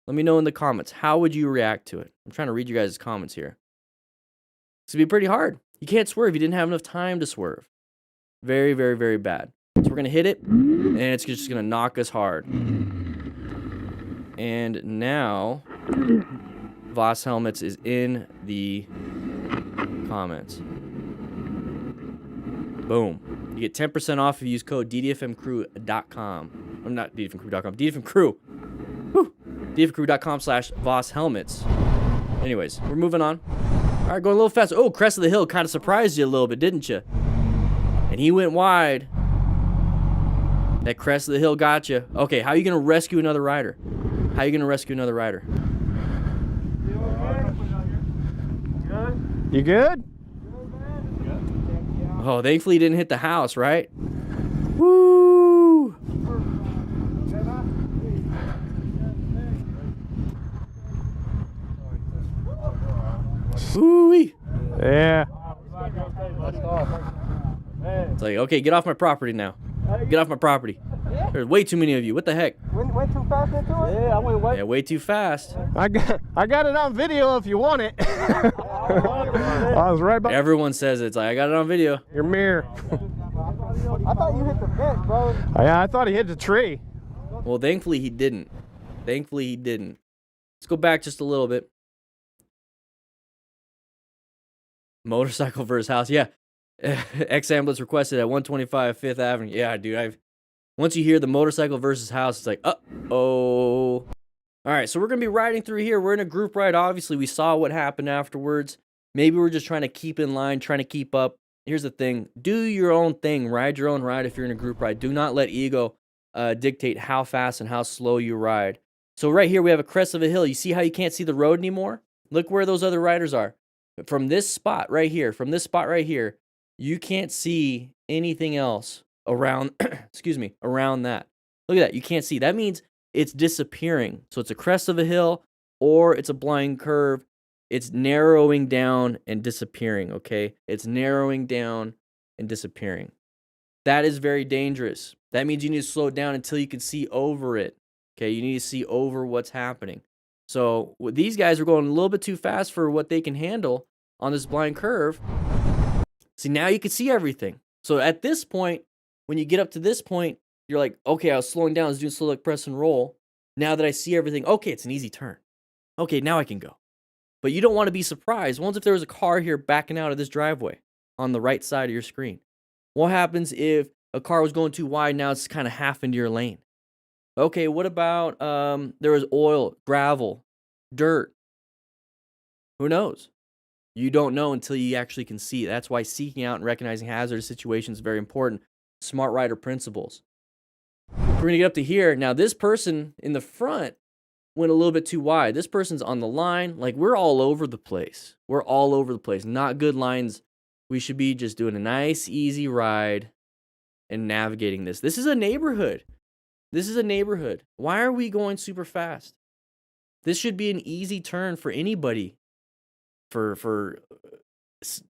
Let me know in the comments. How would you react to it? I'm trying to read you guys' comments here. It's going to be pretty hard. You can't swerve. You didn't have enough time to swerve. Very, very, very bad. So we're going to hit it, and it's just going to knock us hard. And now, Voss Helmets is in the comments. Boom. You get 10% off if you use code DDFMcrew.com. I'm not DDFMcrew.com, DDFMcrew. Woo. DDFMcrew.com/Voss Helmets. Anyways, we're moving on. All right, going a little fast. Oh, Crest of the Hill kind of surprised you a little bit, didn't you? And he went wide. That Crest of the Hill got you. Okay, how are you going to rescue another rider? How are you going to rescue another rider? You good? Oh, thankfully he didn't hit the house, right? Woo! Woo-wee! Yeah. It's like, okay, get off my property now. Get off my property. There's way too many of you. What the heck? Went too fast into it? Yeah, I went way. Yeah, way too fast. I got it on video if you want it. I was right by Everyone says it. It's like, I got it on video. your mirror. I thought you hit the fence, bro. Yeah, I thought he hit the tree. Well, thankfully he didn't. Thankfully he didn't. Let's go back just a little bit. Motorcycle versus house. Yeah. X-Ambulance requested at 125 5th Avenue. Yeah, dude. Once you hear the motorcycle versus house, it's like, uh-oh. All right, so we're going to be riding through here. We're in a group ride. Obviously, we saw what happened afterwards. Maybe we're just trying to keep in line, trying to keep up. Here's the thing. Do your own thing. Ride your own ride if you're in a group ride. Do not let ego dictate how fast and how slow you ride. So right here, we have a crest of a hill. You see how you can't see the road anymore? Look where those other riders are. From this spot right here, you can't see anything else around, excuse me, around that. Look at that. You can't see. That means it's disappearing. So it's a crest of a hill or it's a blind curve. It's narrowing down and disappearing, okay? It's narrowing down and disappearing. That is very dangerous. That means you need to slow it down until you can see over it, okay? You need to see over what's happening. So these guys are going a little bit too fast for what they can handle on this blind curve. See, now you can see everything. So at this point, when you get up to this point, you're like, okay, I was slowing down. I was doing slow like press and roll. Now that I see everything, okay, it's an easy turn. Okay, now I can go. But you don't want to be surprised. What if there was a car here backing out of this driveway on the right side of your screen? What happens if a car was going too wide, now it's kind of half into your lane? Okay, what about there was oil, gravel, dirt? Who knows? You don't know until you actually can see. That's why seeking out and recognizing hazardous situations is very important. Smart rider principles. We're going to get up to here. Now, this person in the front went a little bit too wide. This person's on the line. Like, we're all over the place. We're all over the place. Not good lines. We should be just doing a nice, easy ride and navigating this. This is a neighborhood. This is a neighborhood. Why are we going super fast? This should be an easy turn for anybody. For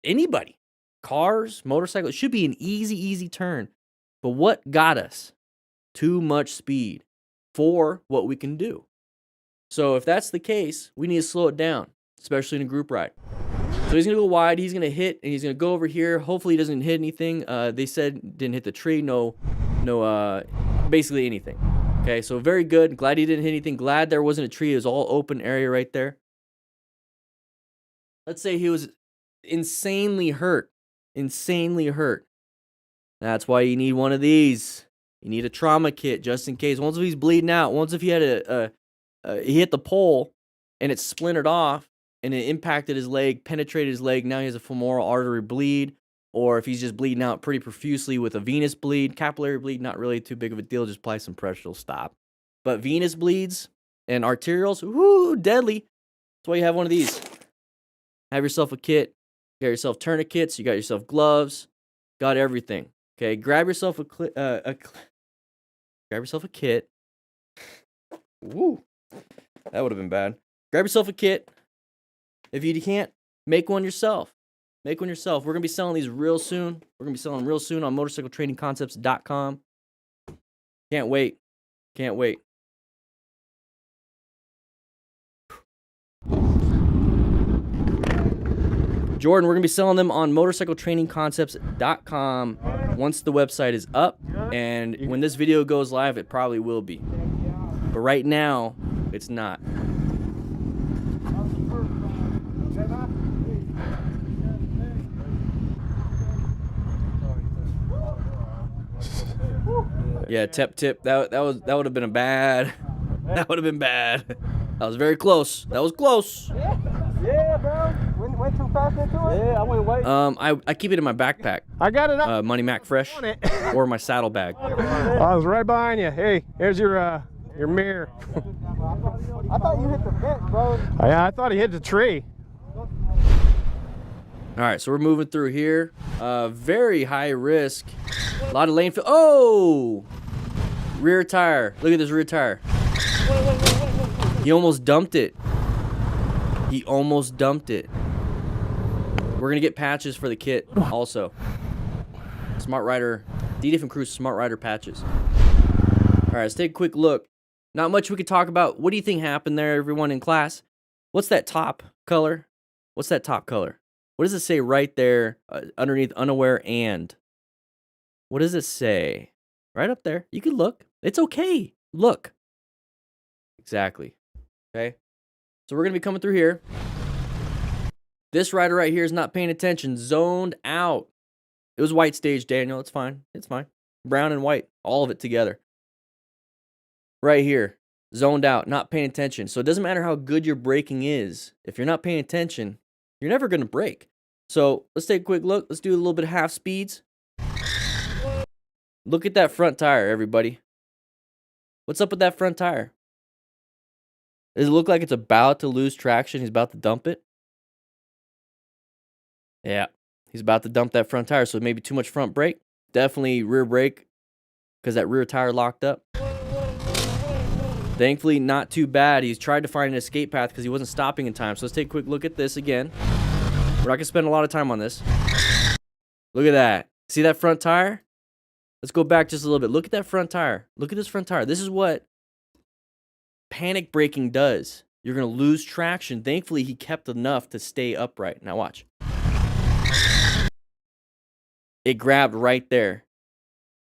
anybody. Cars, motorcycles. It should be an easy turn. But what got us? Too much speed for what we can do. So if that's the case, we need to slow it down, especially in a group ride. So he's going to go wide. He's going to hit, and he's going to go over here. Hopefully he doesn't hit anything. They said didn't hit the tree. No, basically anything. Okay, so very good. Glad he didn't hit anything. Glad there wasn't a tree. It was all open area right there. Let's say he was insanely hurt. Insanely hurt. That's why you need one of these. You need a trauma kit just in case. Once if he's bleeding out, once if he had a he hit the pole and it splintered off and it impacted his leg, penetrated his leg. Now he has a femoral artery bleed, or if he's just bleeding out pretty profusely with a venous bleed, capillary bleed, not really too big of a deal. Just apply some pressure, it'll stop. But venous bleeds and arterials, whoo, deadly. That's why you have one of these. Have yourself a kit. You got yourself tourniquets. You got yourself gloves. Got everything. Okay, grab yourself grab yourself a kit. Woo, that would have been bad. Grab yourself a kit. If you can't, make one yourself. Make one yourself. We're gonna be selling these real soon. We're gonna be selling real soon on motorcycletrainingconcepts.com. Can't wait. Can't wait. Jordan, we're going to be selling them on motorcycletrainingconcepts.com once the website is up. And when this video goes live, it probably will be. But right now, it's not. Yeah, tip. That would have been a bad. That would have been bad. That was very close. That was close. Yeah, bro. Went too fast into it? Yeah, I went way. I keep it in my backpack. I got it up. Money Mac Fresh or my saddlebag. I was right behind you. Hey, here's your mirror. I thought you hit the vent, bro. Yeah, I thought he hit the tree. All right, so we're moving through here. Very high risk. A lot of lane fill. Oh! Rear tire. Look at this rear tire. He almost dumped it. He almost dumped it. We're going to get patches for the kit also. Smart Rider, D-Diff and Cruise Smart Rider patches. All right, let's take a quick look. Not much we could talk about. What do you think happened there, everyone in class? What's that top color? What's that top color? What does it say right there underneath unaware and? What does it say? Right up there. You can look. It's okay. Look. Exactly. Okay. So we're going to be coming through here. This rider right here is not paying attention. Zoned out. It was white stage, Daniel. It's fine. It's fine. Brown and white. All of it together. Right here. Zoned out. Not paying attention. So it doesn't matter how good your braking is. If you're not paying attention, you're never going to brake. So let's take a quick look. Let's do a little bit of half speeds. Look at that front tire, everybody. What's up with that front tire? Does it look like it's about to lose traction? He's about to dump it? Yeah, he's about to dump that front tire, so maybe too much front brake. Definitely rear brake because that rear tire locked up. Thankfully, not too bad. He's tried to find an escape path because he wasn't stopping in time. So let's take a quick look at this again. We're not going to spend a lot of time on this. Look at that. See that front tire? Let's go back just a little bit. Look at that front tire. Look at this front tire. This is what panic braking does. You're going to lose traction. Thankfully, he kept enough to stay upright. Now watch. It grabbed right there.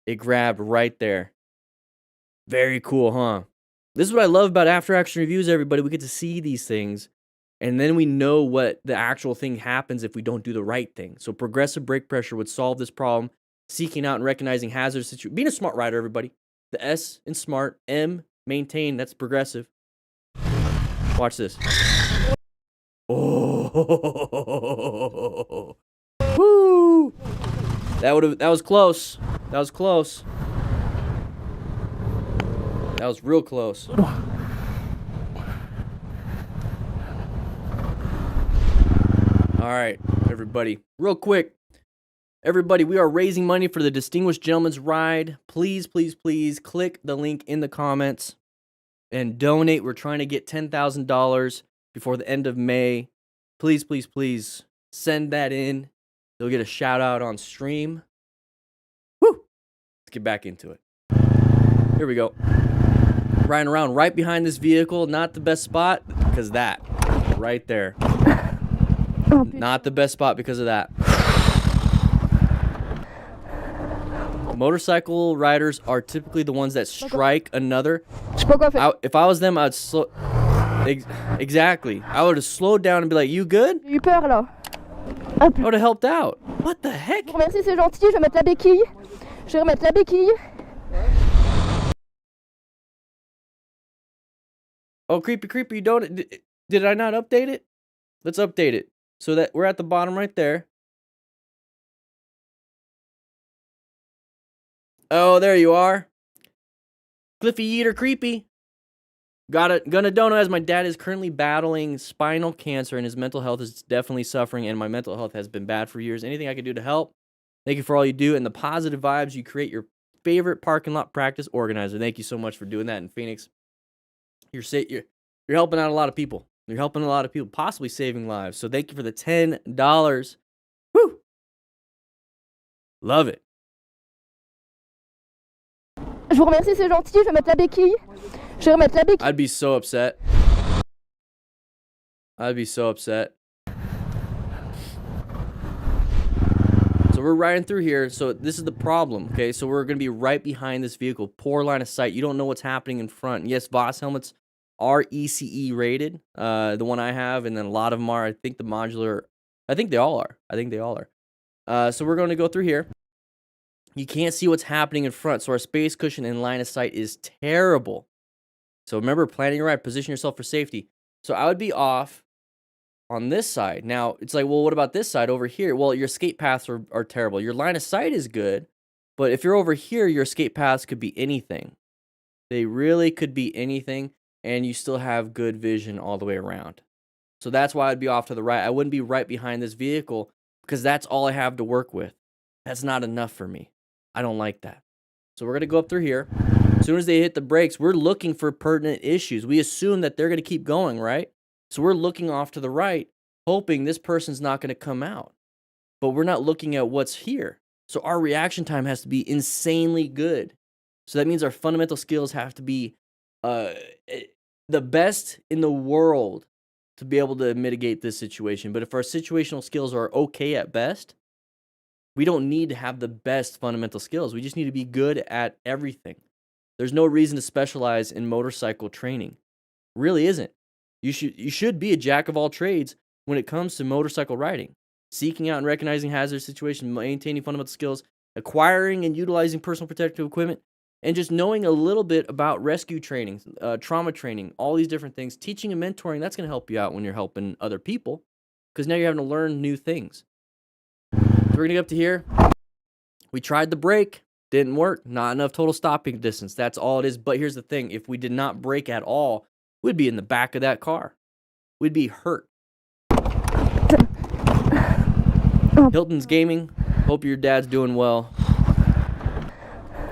It grabbed right there. Very cool, huh? This is what I love about after action reviews, everybody. We get to see these things, and then we know what the actual thing happens if we don't do the right thing. So progressive brake pressure would solve this problem. Seeking out and recognizing hazardous situations. Being a smart rider, everybody. The S in smart, M, maintain, that's progressive. Watch this. Oh. Woo! That was close. That was close. That was real close. All right, everybody. Real quick. Everybody, we are raising money for the Distinguished Gentleman's Ride. Please, please, please click the link in the comments and donate. We're trying to get $10,000 before the end of May. Please, please, please send that in. You'll get a shout out on stream. Woo! Let's get back into it. Here we go. Riding around right behind this vehicle. Not the best spot because that. Right there. Not the best spot because of that. Motorcycle riders are typically the ones that strike another. If I was them, I'd slow. Exactly. I would have slowed down and be like, "You good?" J'ai eu peur là. I would have helped out. What the heck? Merci, c'est gentil. Je vais mettre la béquille. Je vais remettre la béquille. Oh, creepy, you don't... Did I not update it? Let's update it. So that we're at the bottom right there. Oh, there you are. Cliffy Eater Creepy. Gonna don't know, as my dad is currently battling spinal cancer and his mental health is definitely suffering, and my mental health has been bad for years. Anything I can do to help? Thank you for all you do and the positive vibes you create. Your favorite parking lot practice organizer. Thank you so much for doing that in Phoenix. You're helping out a lot of people. You're helping a lot of people, possibly saving lives. So thank you for the $10. Woo! Love it. Je vous remercie, c'est gentil. Je vais mettre la béquille. Je vais remettre la béquille. I'd be so upset. I'd be so upset. So we're riding through here. So this is the problem, okay? So we're going to be right behind this vehicle. Poor line of sight. You don't know what's happening in front. Yes, Voss helmets are ECE rated, the one I have, and then a lot of them are. I think the modular, I think they all are. So we're going to go through here. You can't see what's happening in front, so our space cushion and line of sight is terrible. So remember, planning your ride, position yourself for safety. So I would be off on this side. Now, it's like, well, what about this side over here? Well, your escape paths are terrible. Your line of sight is good, but if you're over here, your escape paths could be anything. They really could be anything, and you still have good vision all the way around. So that's why I'd be off to the right. I wouldn't be right behind this vehicle because that's all I have to work with. That's not enough for me. I don't like that. So we're going to go up through here. As soon as they hit the brakes, we're looking for pertinent issues. We assume that they're going to keep going, right? So we're looking off to the right, hoping this person's not going to come out. But we're not looking at what's here. So our reaction time has to be insanely good. So that means our fundamental skills have to be the best in the world to be able to mitigate this situation. But if our situational skills are okay at best, we don't need to have the best fundamental skills. We just need to be good at everything. There's no reason to specialize in motorcycle training. Really isn't. You should be a jack of all trades when it comes to motorcycle riding. Seeking out and recognizing hazardous situations, maintaining fundamental skills, acquiring and utilizing personal protective equipment, and just knowing a little bit about rescue training, trauma training, all these different things. Teaching and mentoring, that's going to help you out when you're helping other people, because now you're having to learn new things. So we're going to get up to here. We tried the brake. Didn't work. Not enough total stopping distance. That's all it is. But here's the thing. If we did not brake at all, we'd be in the back of that car. We'd be hurt. Hilton's Gaming. Hope your dad's doing well.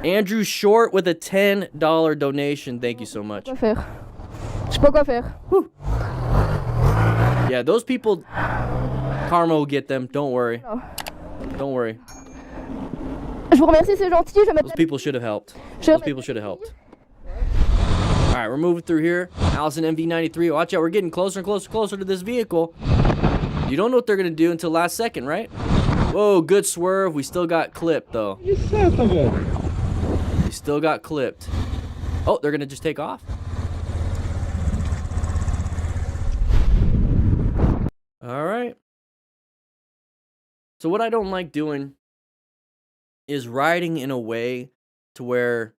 Andrew Short with a $10 donation. Thank you so much. Je sais pas quoi faire. Whew. Yeah, those people, karma will get them. Don't worry. No. Don't worry. Je vous remercie, c'est gentil. Je vais mettre Those people should have helped. Je Those people should have helped. All right, we're moving through here. Allison MV93. Watch out. We're getting closer and closer to this vehicle. You don't know what they're going to do until last second, right? Whoa, good swerve. We still got clipped, though. We still got clipped. Oh, they're going to just take off. All right. So what I don't like doing is riding in a way to where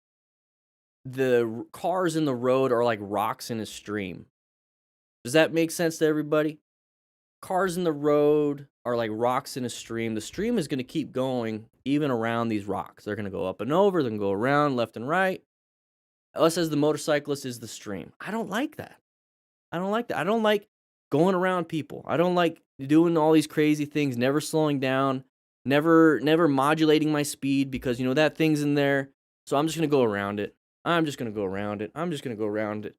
the cars in the road are like rocks in a stream. Does that make sense to everybody? Cars in the road are like rocks in a stream. The stream is going to keep going even around these rocks. They're going to go up and over. They're going to go around left and right. Us as the motorcyclist is the stream. I don't like that. I don't like that. I don't like going around people. I don't like doing all these crazy things, never slowing down, never modulating my speed because, you know, that thing's in there. So I'm just going to go around it. I'm just going to go around it. I'm just going to go around it.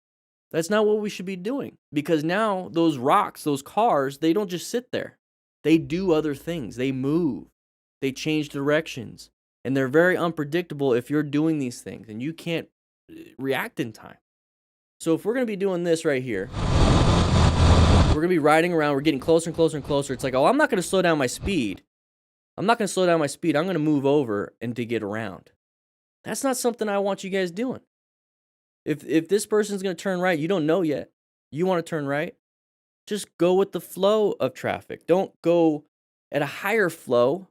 That's not what we should be doing, because now those rocks, those cars, they don't just sit there. They do other things. They move. They change directions. And they're very unpredictable if you're doing these things and you can't react in time. So if we're going to be doing this right here, we're going to be riding around. We're getting closer and closer and closer. It's like, oh, I'm not going to slow down my speed. I'm not going to slow down my speed. I'm going to move over and to get around. That's not something I want you guys doing. If this person's going to turn right, you don't know yet. You want to turn right? Just go with the flow of traffic. Don't go at a higher flow.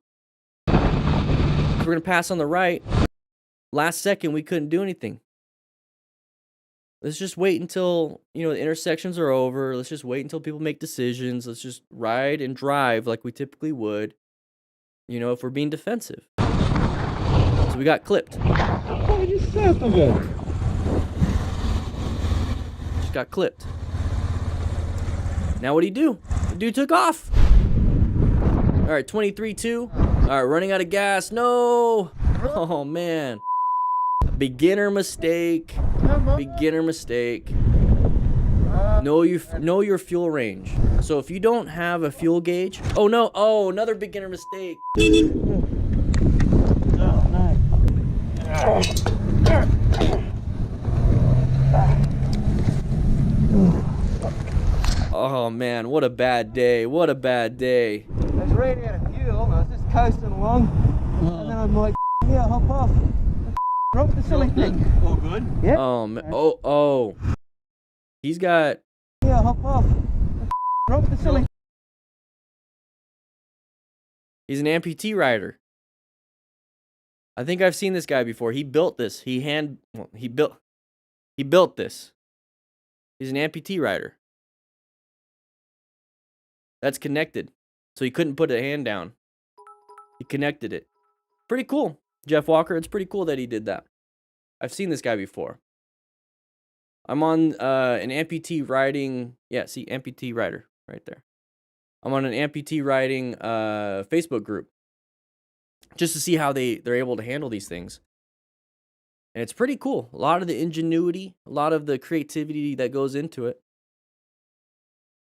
We're going to pass on the right. Last second, we couldn't do anything. Let's just wait until, the intersections are over. Let's just wait until people make decisions. Let's just ride and drive like we typically would, if we're being defensive. So we got clipped. Oh, just south of it. Just got clipped. Now what do you do? The dude took off. All right, 23-2. All right, running out of gas. No. Oh, man. Beginner mistake. Beginner mistake. Know your fuel range. So if you don't have a fuel gauge, oh no, oh, another beginner mistake. Oh man, what a bad day. What a bad day. I was right out of fuel. I was just coasting along, and then I'm like, yeah, hop off. Broke the silly thing. All good? Yeah. Oh. He's got. Yeah, hop off. Broke the silly. He's an amputee rider. I think I've seen this guy before. He built this. He built this. He's an amputee rider. That's connected. So he couldn't put a hand down. He connected it. Pretty cool, Jeff Walker. It's pretty cool that he did that. I've seen this guy before. I'm on an amputee riding. Yeah, see, amputee rider right there. I'm on an amputee riding Facebook group just to see how they're able to handle these things. And it's pretty cool. A lot of the ingenuity, a lot of the creativity that goes into it.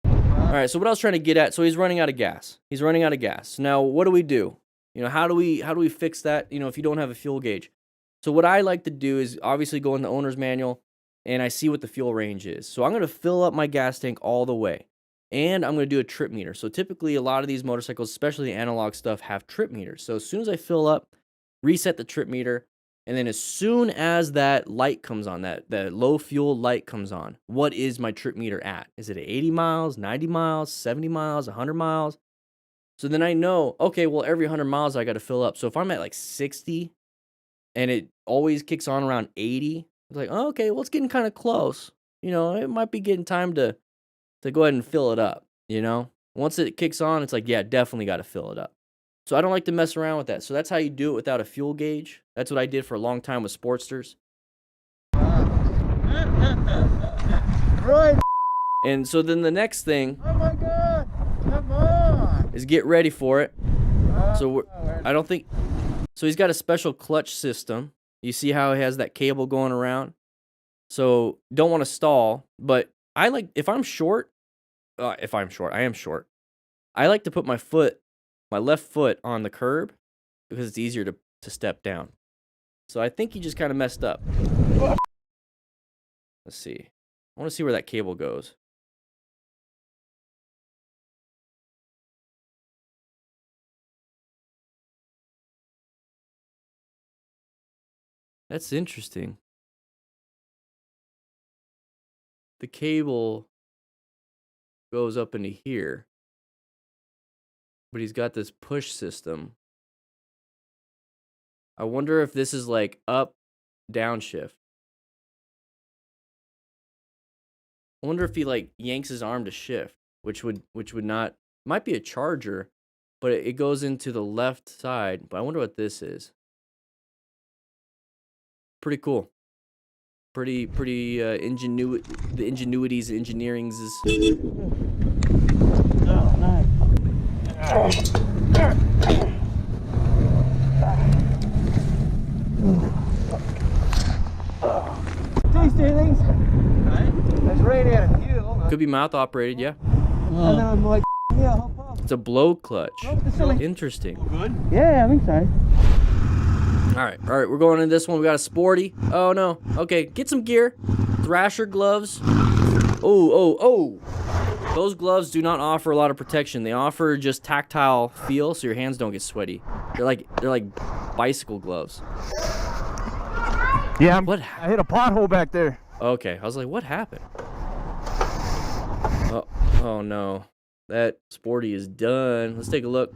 All right, so what I was trying to get at, so he's running out of gas. He's running out of gas. Now, what do we do? How do we fix that, if you don't have a fuel gauge? So what I like to do is obviously go in the owner's manual and I see what the fuel range is. So I'm going to fill up my gas tank all the way. And I'm going to do a trip meter. So typically a lot of these motorcycles, especially the analog stuff, have trip meters. So as soon as I fill up, reset the trip meter, and then as soon as that light comes on, that low fuel light comes on, what is my trip meter at? Is it at 80 miles, 90 miles, 70 miles, 100 miles? So then I know, okay, well, every 100 miles I got to fill up. So if I'm at like 60 and it always kicks on around 80, it's like, oh, okay, well, it's getting kind of close. It might be getting time to go ahead and fill it up, Once it kicks on, it's like, yeah, definitely got to fill it up. So I don't like to mess around with that. So that's how you do it without a fuel gauge. That's what I did for a long time with Sportsters. Right. And so then the next thing, Oh my God! Come on! is get ready for it. So so he's got a special clutch system. You see how he has that cable going around? So don't want to stall, but if I'm short, I am short. I like to put my left foot on the curb because it's easier to step down. So I think he just kind of messed up. Let's see. I want to see where that cable goes. That's interesting. The cable goes up into here. But he's got this push system. I wonder if this is like up, downshift. I wonder if he like yanks his arm to shift, which would not, might be a charger, but it goes into the left side. But I wonder what this is. Pretty cool. Pretty the ingenuities, engineerings is. Oh, nice. Tasty things. That's right out of fuel. Could be mouth operated, yeah. And then I'm like, yeah, hop off. It's a blow clutch. Broke the silly. Interesting. Good? Yeah, I think so. All right, we're going into this one. We got a sporty. Oh, no. Okay, get some gear. Thrasher gloves. Oh. Those gloves do not offer a lot of protection. They offer just tactile feel so your hands don't get sweaty. They're like bicycle gloves. Yeah, I hit a pothole back there. Okay, I was like, what happened? Oh no. That sporty is done. Let's take a look.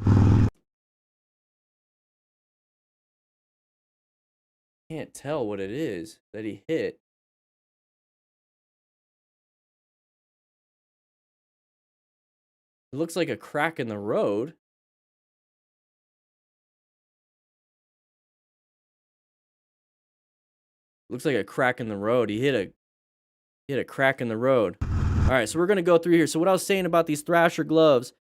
Can't tell what it is that he hit. It looks like a crack in the road. Looks like a crack in the road. He hit a crack in the road. All right, so we're gonna go through here. So what I was saying about these Thrasher gloves,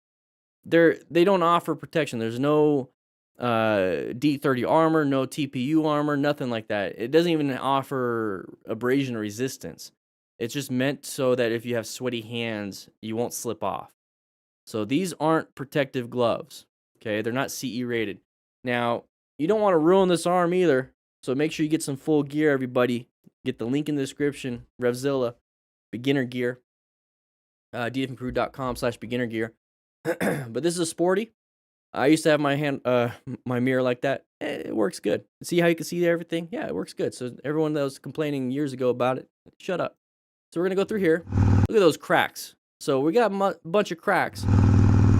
they don't offer protection. There's no D30 armor, no TPU armor, nothing like that. It doesn't even offer abrasion resistance. It's just meant so that if you have sweaty hands, you won't slip off. So these aren't protective gloves. Okay, they're not CE rated. Now, you don't want to ruin this arm either. So make sure you get some full gear, everybody. Get the link in the description. Revzilla, beginner gear. DanDanTheFireman.com/beginner gear. But this is a sporty. I used to have my mirror like that. It works good. See how you can see everything? Yeah, it works good. So everyone that was complaining years ago about it, shut up. So we're gonna go through here. Look at those cracks. So we got a bunch of cracks.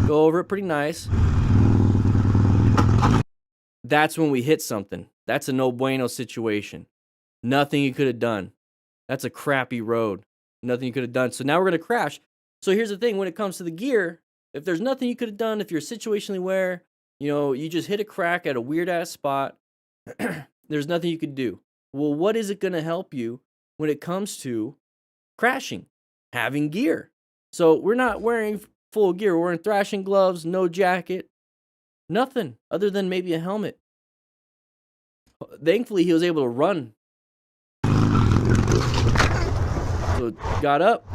Go over it pretty nice. That's when we hit something. That's a no bueno situation. Nothing you could have done. That's a crappy road. Nothing you could have done. So now we're gonna crash. So here's the thing: when it comes to the gear, if there's nothing you could have done, if you're situationally aware, you just hit a crack at a weird ass spot, there's nothing you could do. Well, what is it gonna help you when it comes to crashing? Having gear. So we're not wearing full gear. We're wearing thrashing gloves, no jacket, nothing other than maybe a helmet. Thankfully, he was able to run. So got up.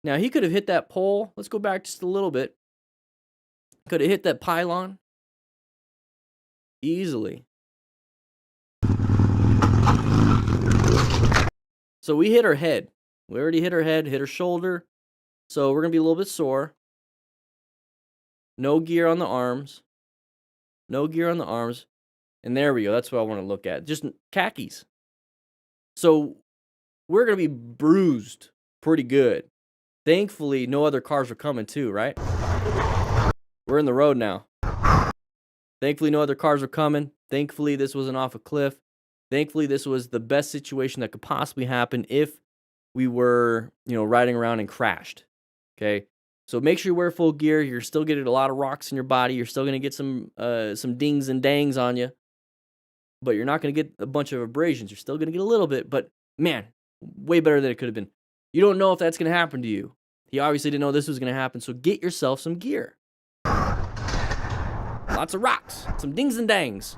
Now, he could have hit that pole. Let's go back just a little bit. Could have hit that pylon easily. So we hit her head. We already hit her head, hit her shoulder. So we're going to be a little bit sore. No gear on the arms. No gear on the arms. And there we go. That's what I want to look at. Just khakis. So we're going to be bruised pretty good. Thankfully, no other cars were coming too, right? We're in the road now. Thankfully, no other cars were coming. Thankfully, this wasn't off a cliff. Thankfully, this was the best situation that could possibly happen if we were, riding around and crashed. Okay? So make sure you wear full gear. You're still getting a lot of rocks in your body. You're still going to get some dings and dangs on you. But you're not going to get a bunch of abrasions. You're still going to get a little bit. But, man, way better than it could have been. You don't know if that's going to happen to you. He obviously didn't know this was going to happen. So get yourself some gear. Lots of rocks. Some dings and dangs.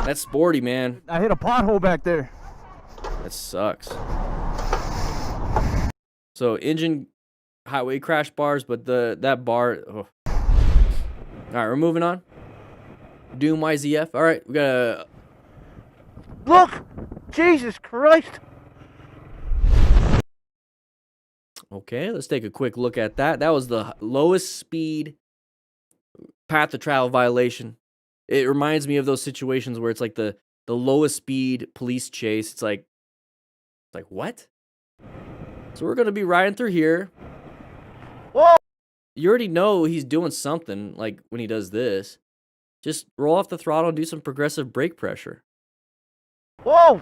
That's sporty, man. I hit a pothole back there. That sucks. So engine highway crash bars, but that bar. Oh. All right, we're moving on. Doom YZF. All right, we got a. Look, Jesus Christ. Okay, let's take a quick look at that. That was the lowest speed path of travel violation. It reminds me of those situations where it's like the lowest speed police chase. It's like what? So we're gonna be riding through here. Whoa! You already know he's doing something like when he does this. Just roll off the throttle and do some progressive brake pressure. Whoa!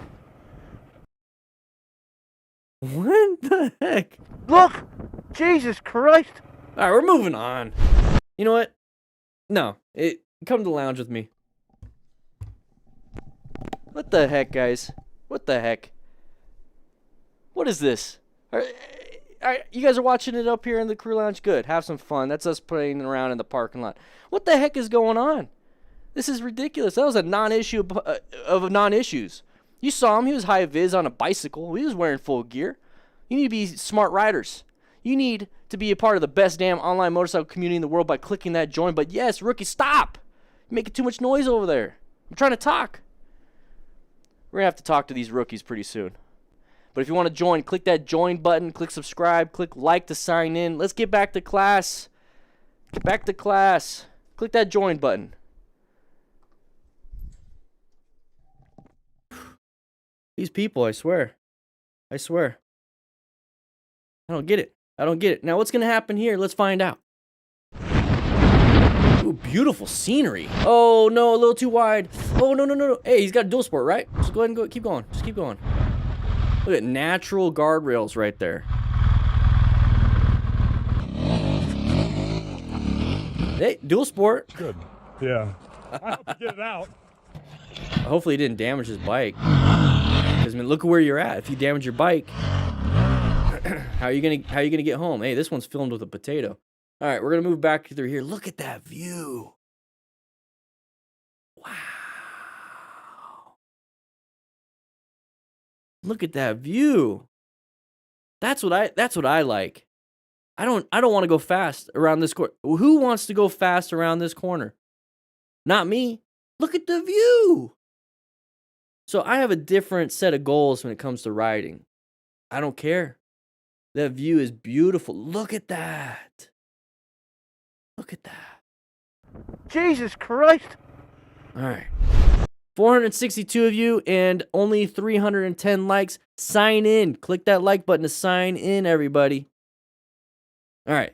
What the heck? Look! Jesus Christ! All right, we're moving on. You know what? No, come to the lounge with me. What the heck, guys? What the heck? What is this? You guys are watching it up here in the crew lounge? Good. Have some fun. That's us playing around in the parking lot. What the heck is going on? This is ridiculous. That was a non-issue of non-issues. You saw him. He was high-vis on a bicycle. He was wearing full gear. You need to be smart riders. You need to be a part of the best damn online motorcycle community in the world by clicking that join. But yes, rookie, stop. You're making too much noise over there. I'm trying to talk. We're going to have to talk to these rookies pretty soon. But if you want to join, click that join button. Click subscribe. Click like to sign in. Let's get back to class. Get back to class. Click that join button. These people, I swear. I swear. I don't get it. I don't get it. Now, what's going to happen here? Let's find out. Ooh, beautiful scenery. Oh, no, a little too wide. Oh, no. Hey, he's got a dual sport, right? Just go ahead and keep going. Just keep going. Look at natural guardrails right there. Hey, dual sport. Good. Yeah. I hope you get it out. Hopefully it didn't damage his bike. Because I mean, look at where you're at. If you damage your bike, how are you gonna get home? Hey, this one's filmed with a potato. All right, we're gonna move back through here. Look at that view. Wow. Look at that view. That's what I like. I don't want to go fast around this corner. Who wants to go fast around this corner? Not me. Look at the view. So I have a different set of goals when it comes to riding. I don't care. That view is beautiful. Look at that. Look at that. Jesus Christ. All right. 462 of you and only 310 likes. Sign in. Click that like button to sign in, everybody. All right.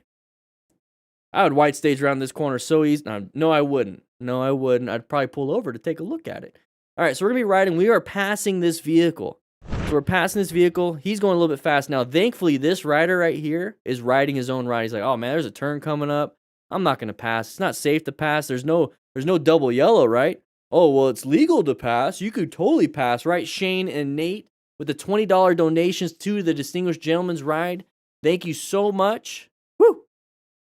I would white stage around this corner so easy. No, I wouldn't. No, I wouldn't. I'd probably pull over to take a look at it. All right, so we're going to be riding. We are passing this vehicle. So we're passing this vehicle. He's going a little bit fast. Now, thankfully, this rider right here is riding his own ride. He's like, oh, man, there's a turn coming up. I'm not going to pass. It's not safe to pass. There's no double yellow, right? Oh, well, it's legal to pass. You could totally pass, right? Shane and Nate with the $20 donations to the Distinguished Gentleman's Ride. Thank you so much. Woo!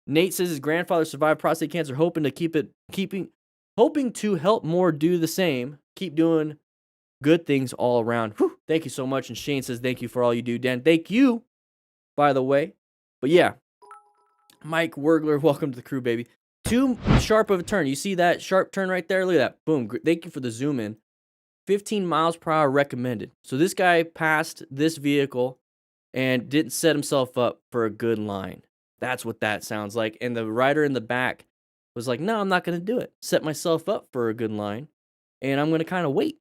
Nate says his grandfather survived prostate cancer, hoping to help more do the same. Keep doing good things all around. Whew, thank you so much. And Shane says thank you for all you do, Dan. Thank you, by the way. But yeah, Mike Wergler, welcome to the crew, baby. Too sharp of a turn. You see that sharp turn right there? Look at that. Boom. Thank you for the zoom in. 15 miles per hour recommended. So this guy passed this vehicle and didn't set himself up for a good line. That's what that sounds like. And the rider in the back was like, no, I'm not going to do it. Set myself up for a good line, and I'm going to kind of wait.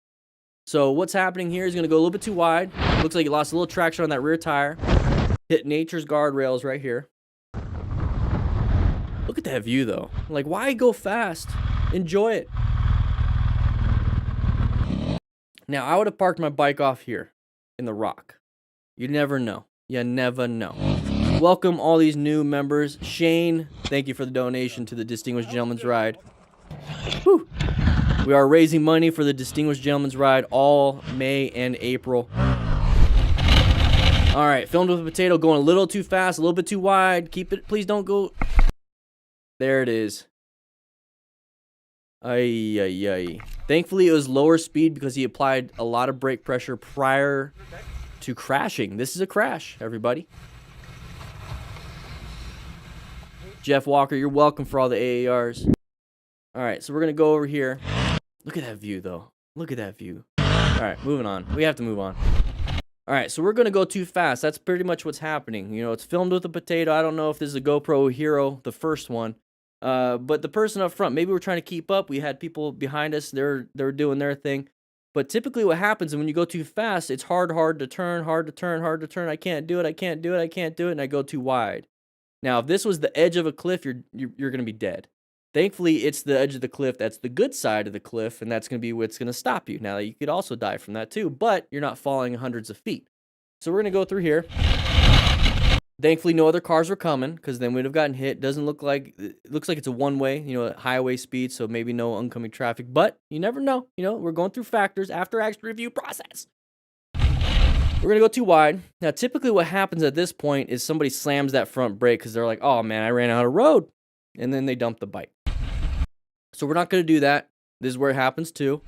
So what's happening here is going to go a little bit too wide. Looks like he lost a little traction on that rear tire. Hit nature's guardrails right here. Look at that view, though. Like, why go fast? Enjoy it. Now, I would have parked my bike off here in the rock. You never know. You never know. Welcome all these new members. Shane, thank you for the donation to the Distinguished Gentleman's Ride. Whew. We are raising money for the Distinguished Gentleman's Ride all May and April. All right, filmed with a potato, going a little too fast, a little bit too wide. Keep it, please don't go. There it is. Ay, ay, ay. Thankfully, it was lower speed because he applied a lot of brake pressure prior to crashing. This is a crash, everybody. Jeff Walker, you're welcome for all the AARs. All right, so we're going to go over here. Look at that view, though. Look at that view. All right, moving on. We have to move on. All right, so we're going to go too fast. That's pretty much what's happening. You know, it's filmed with a potato. I don't know if this is a GoPro Hero, the first one. But the person up front, maybe we're trying to keep up. We had people behind us. They're doing their thing. But typically what happens is when you go too fast, it's hard to turn. I can't do it. And I go too wide. Now, if this was the edge of a cliff, you're going to be dead. Thankfully, it's the edge of the cliff that's the good side of the cliff, and that's going to be what's going to stop you. Now, you could also die from that too, but you're not falling hundreds of feet. So we're going to go through here. Thankfully, no other cars were coming, because then we'd have gotten hit. Doesn't look like, it looks like it's a one-way, you know, highway speed, so maybe no oncoming traffic, but you never know. You know, we're going through factors, after-action review process. We're going to go too wide. Now, typically what happens at this point is somebody slams that front brake because they're like, oh, man, I ran out of road. And then they dump the bike. So we're not going to do that. This is where it happens too.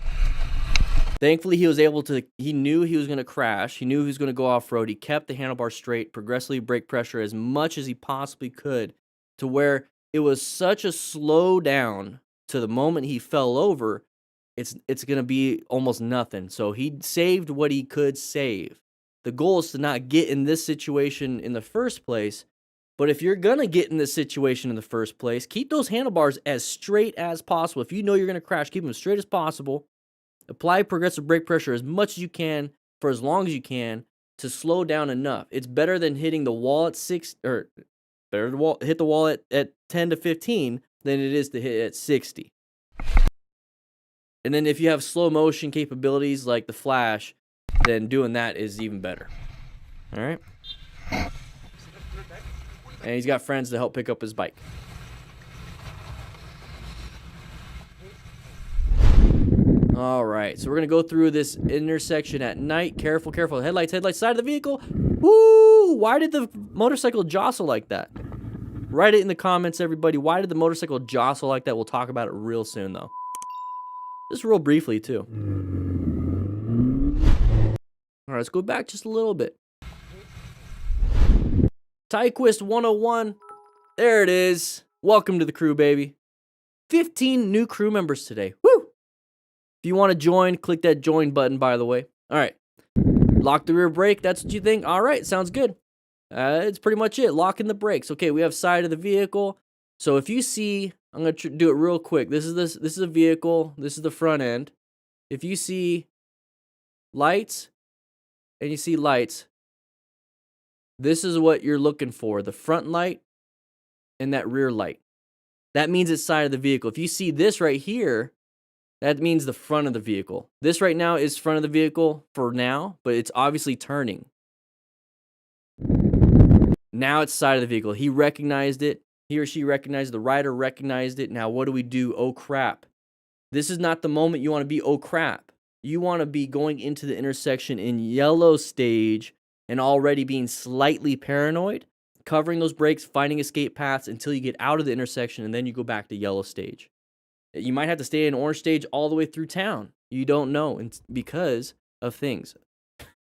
Thankfully, he knew he was going to crash. He knew he was going to go off-road. He kept the handlebar straight, progressively brake pressure as much as he possibly could to where it was such a slow down to the moment he fell over, it's going to be almost nothing. So he saved what he could save. The goal is to not get in this situation in the first place. But if you're going to get in this situation in the first place, keep those handlebars as straight as possible. If you know you're going to crash, keep them as straight as possible. Apply progressive brake pressure as much as you can for as long as you can to slow down enough. It's better than hitting the wall at hit the wall at 10 to 15 than it is to hit at 60. And then if you have slow motion capabilities like the Flash, then doing that is even better. All right. And he's got friends to help pick up his bike. All right, so we're gonna go through this intersection at night. Careful, careful. Headlights, headlights, side of the vehicle. Woo! Why did the motorcycle jostle like that? Write it in the comments, everybody. Why did the motorcycle jostle like that? We'll talk about it real soon, though. Just real briefly, too. All right, let's go back just a little bit. Tyquist 101. There it is. Welcome to the crew, baby. 15 new crew members today. Woo! If you want to join, click that join button, by the way. All right. Lock the rear brake. That's what you think? All right. Sounds good. It's pretty much it. Locking the brakes. Okay, we have side of the vehicle. So if you see, I'm going to do it real quick. This is a vehicle. This is the front end. If you see lights and you see lights, this is what you're looking for. The front light and that rear light. That means it's side of the vehicle. If you see this right here, that means the front of the vehicle. This right now is front of the vehicle for now, but it's obviously turning. Now it's side of the vehicle. He recognized it. He or she recognized it. The rider recognized it. Now what do we do? Oh, crap. This is not the moment you want to be, oh, crap. You want to be going into the intersection in yellow stage and already being slightly paranoid, covering those brakes, finding escape paths until you get out of the intersection, and then you go back to yellow stage. You might have to stay in orange stage all the way through town. You don't know, and because of things.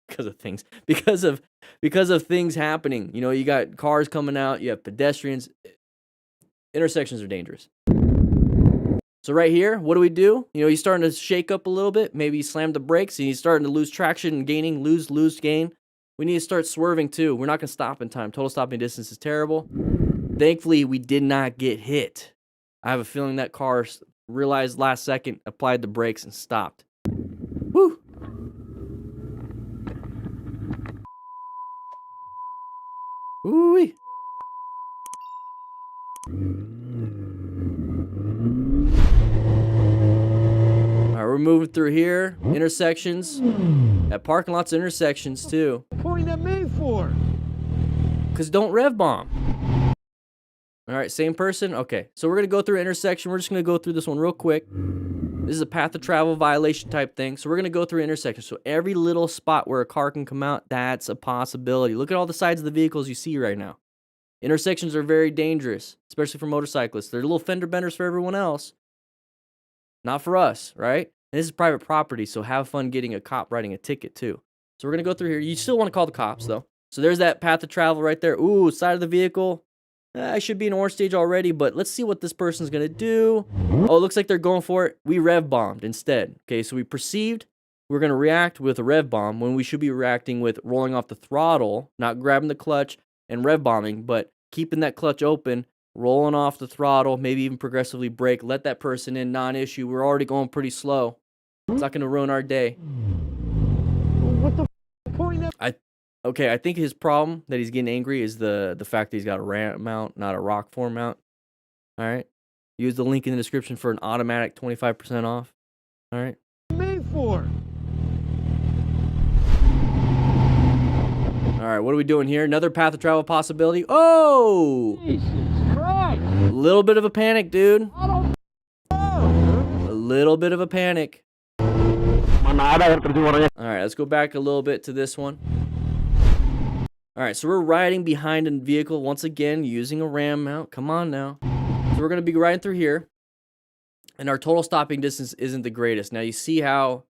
Because of things happening. You know, you got cars coming out, you have pedestrians. Intersections are dangerous. So right here, what do? You know, he's starting to shake up a little bit. Maybe he slammed the brakes and he's starting to lose traction and gaining, lose, gain. We need to start swerving too. We're not going to stop in time. Total stopping distance is terrible. Thankfully, we did not get hit. I have a feeling that car realized last second, applied the brakes, and stopped. Woo! Woo-wee. All right, we're moving through here. Intersections. At parking lots, intersections too. Pointing at me for? Because don't rev bomb. All right, same person? Okay, so we're going to go through intersection. We're just going to go through this one real quick. This is a path of travel violation type thing. So we're going to go through intersection. So every little spot where a car can come out, that's a possibility. Look at all the sides of the vehicles you see right now. Intersections are very dangerous, especially for motorcyclists. They're little fender benders for everyone else. Not for us, right? And this is private property, so have fun getting a cop writing a ticket too. So we're going to go through here. You still want to call the cops, though. So there's that path of travel right there. Ooh, side of the vehicle. I should be in orange stage already, but let's see what this person's going to do. Oh, it looks like they're going for it. We rev bombed instead. Okay, so we perceived we're going to react with a rev bomb when we should be reacting with rolling off the throttle, not grabbing the clutch and rev bombing, but keeping that clutch open, rolling off the throttle, maybe even progressively brake, let that person in, non-issue. We're already going pretty slow. It's not going to ruin our day. What the point at? Okay, I think his problem that he's getting angry is the fact that he's got a ram mount, not a rock form mount. All right. Use the link in the description for an automatic 25% off. All right. Me for? All right, what are we doing here? Another path of travel possibility. Oh! Jesus Christ! A little bit of a panic, dude. I don't know. A little bit of a panic. All right, let's go back a little bit to this one. All right, so we're riding behind a vehicle once again using a ram mount. Come on now. So we're going to be riding through here, and our total stopping distance isn't the greatest. Now, you see how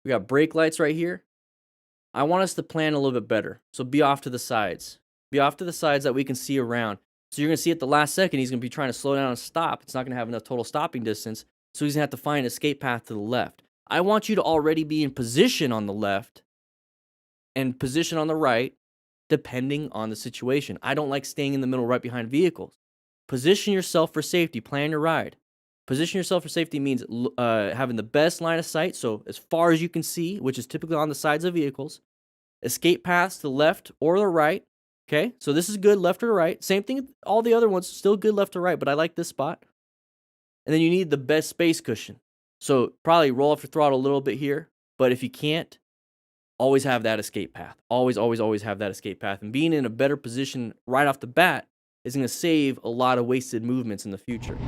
we got brake lights right here? I want us to plan a little bit better. So be off to the sides. Be off to the sides that we can see around. So you're going to see at the last second, he's going to be trying to slow down and stop. It's not going to have enough total stopping distance, so he's going to have to find an escape path to the left. I want you to already be in position on the left and position on the right, depending on the situation. I don't like staying in the middle right behind vehicles. Position yourself for safety. Plan your ride. Position yourself for safety means having the best line of sight, so as far as you can see, which is typically on the sides of vehicles. Escape paths to the left or the right. Okay, so this is good left or right. Same thing, all the other ones, still good left or right, but I like this spot. And then you need the best space cushion. So probably roll off your throttle a little bit here, but if you can't, always have that escape path. Always, always, always have that escape path. And being in a better position right off the bat is going to save a lot of wasted movements in the future.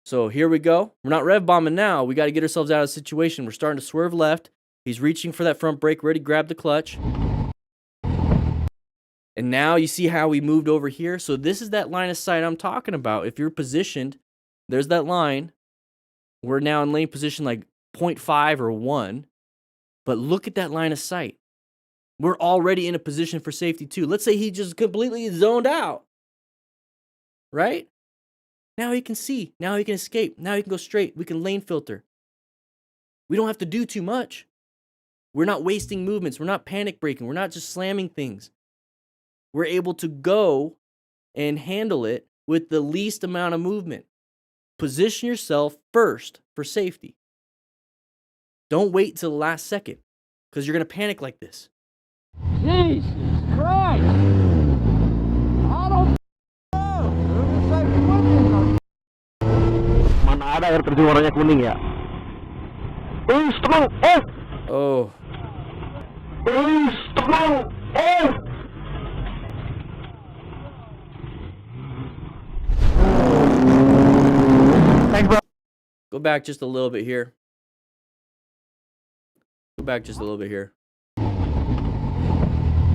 So here we go. We're not rev bombing now. We got to get ourselves out of the situation. We're starting to swerve left. He's reaching for that front brake, ready to grab the clutch. And now you see how we moved over here. So this is that line of sight I'm talking about. If you're positioned, there's that line. We're now in lane position like 0.5 or 1. But look at that line of sight. We're already in a position for safety too. Let's say he just completely zoned out. Right? Now he can see. Now he can escape. Now he can go straight. We can lane filter. We don't have to do too much. We're not wasting movements. We're not panic braking. We're not just slamming things. We're able to go and handle it with the least amount of movement. Position yourself first for safety. Don't wait till the last second because you're going to panic like this. Jesus Christ! I don't know. Mana ada air terjun warnanya kuning ya? Teman, Oh. teman, Thanks, bro. Go back just a little bit here. Go back just a little bit here.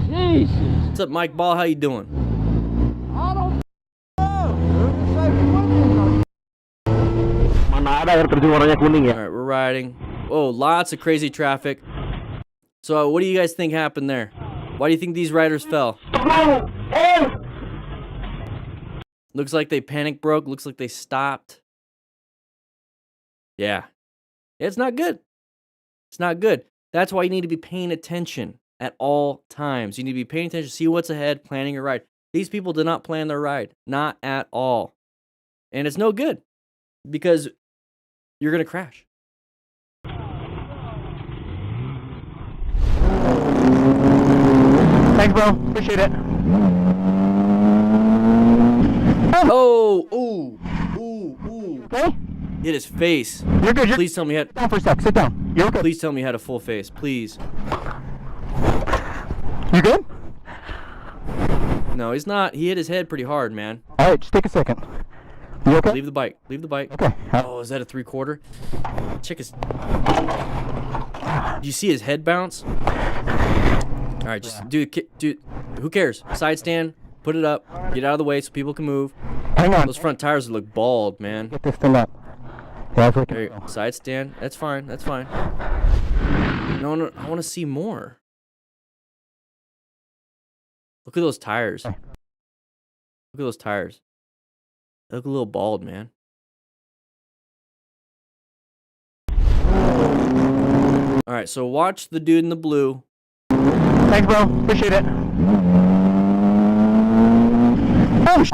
Jesus! What's up, Mike Ball? How you doing? I don't know. Mana ada air terjun warnanya kuning ya? All right, we're riding. Oh, lots of crazy traffic. So what do you guys think happened there? Why do you think these riders fell? Looks like they panic broke. Looks like they stopped. Yeah. It's not good. It's not good. That's why you need to be paying attention at all times. You need to be paying attention, see what's ahead, planning your ride. These people did not plan their ride. Not at all. And it's no good because you're going to crash. Thanks, bro. Appreciate it. Oh, ooh, ooh, ooh. Okay? Hit his face. You're good. Please tell me he had. Sit down for a sec. Sit down. You're okay. Please tell me he had a full face. Please. You good? No, he's not. He hit his head pretty hard, man. All right, just take a second. You okay? Leave the bike. Leave the bike. Okay. Oh, is that a 3/4? Check his. Do you see his head bounce? All right, just dude. Who cares? Side stand. Put it up. Get out of the way so people can move. Hang on. Those front tires look bald, man. Get this thing up. Yeah, that's There you go. Side stand. That's fine. That's fine. No, I want to see more. Look at those tires. Look at those tires. They look a little bald, man. All right, so watch the dude in the blue. Thanks, bro. Appreciate it. Oh,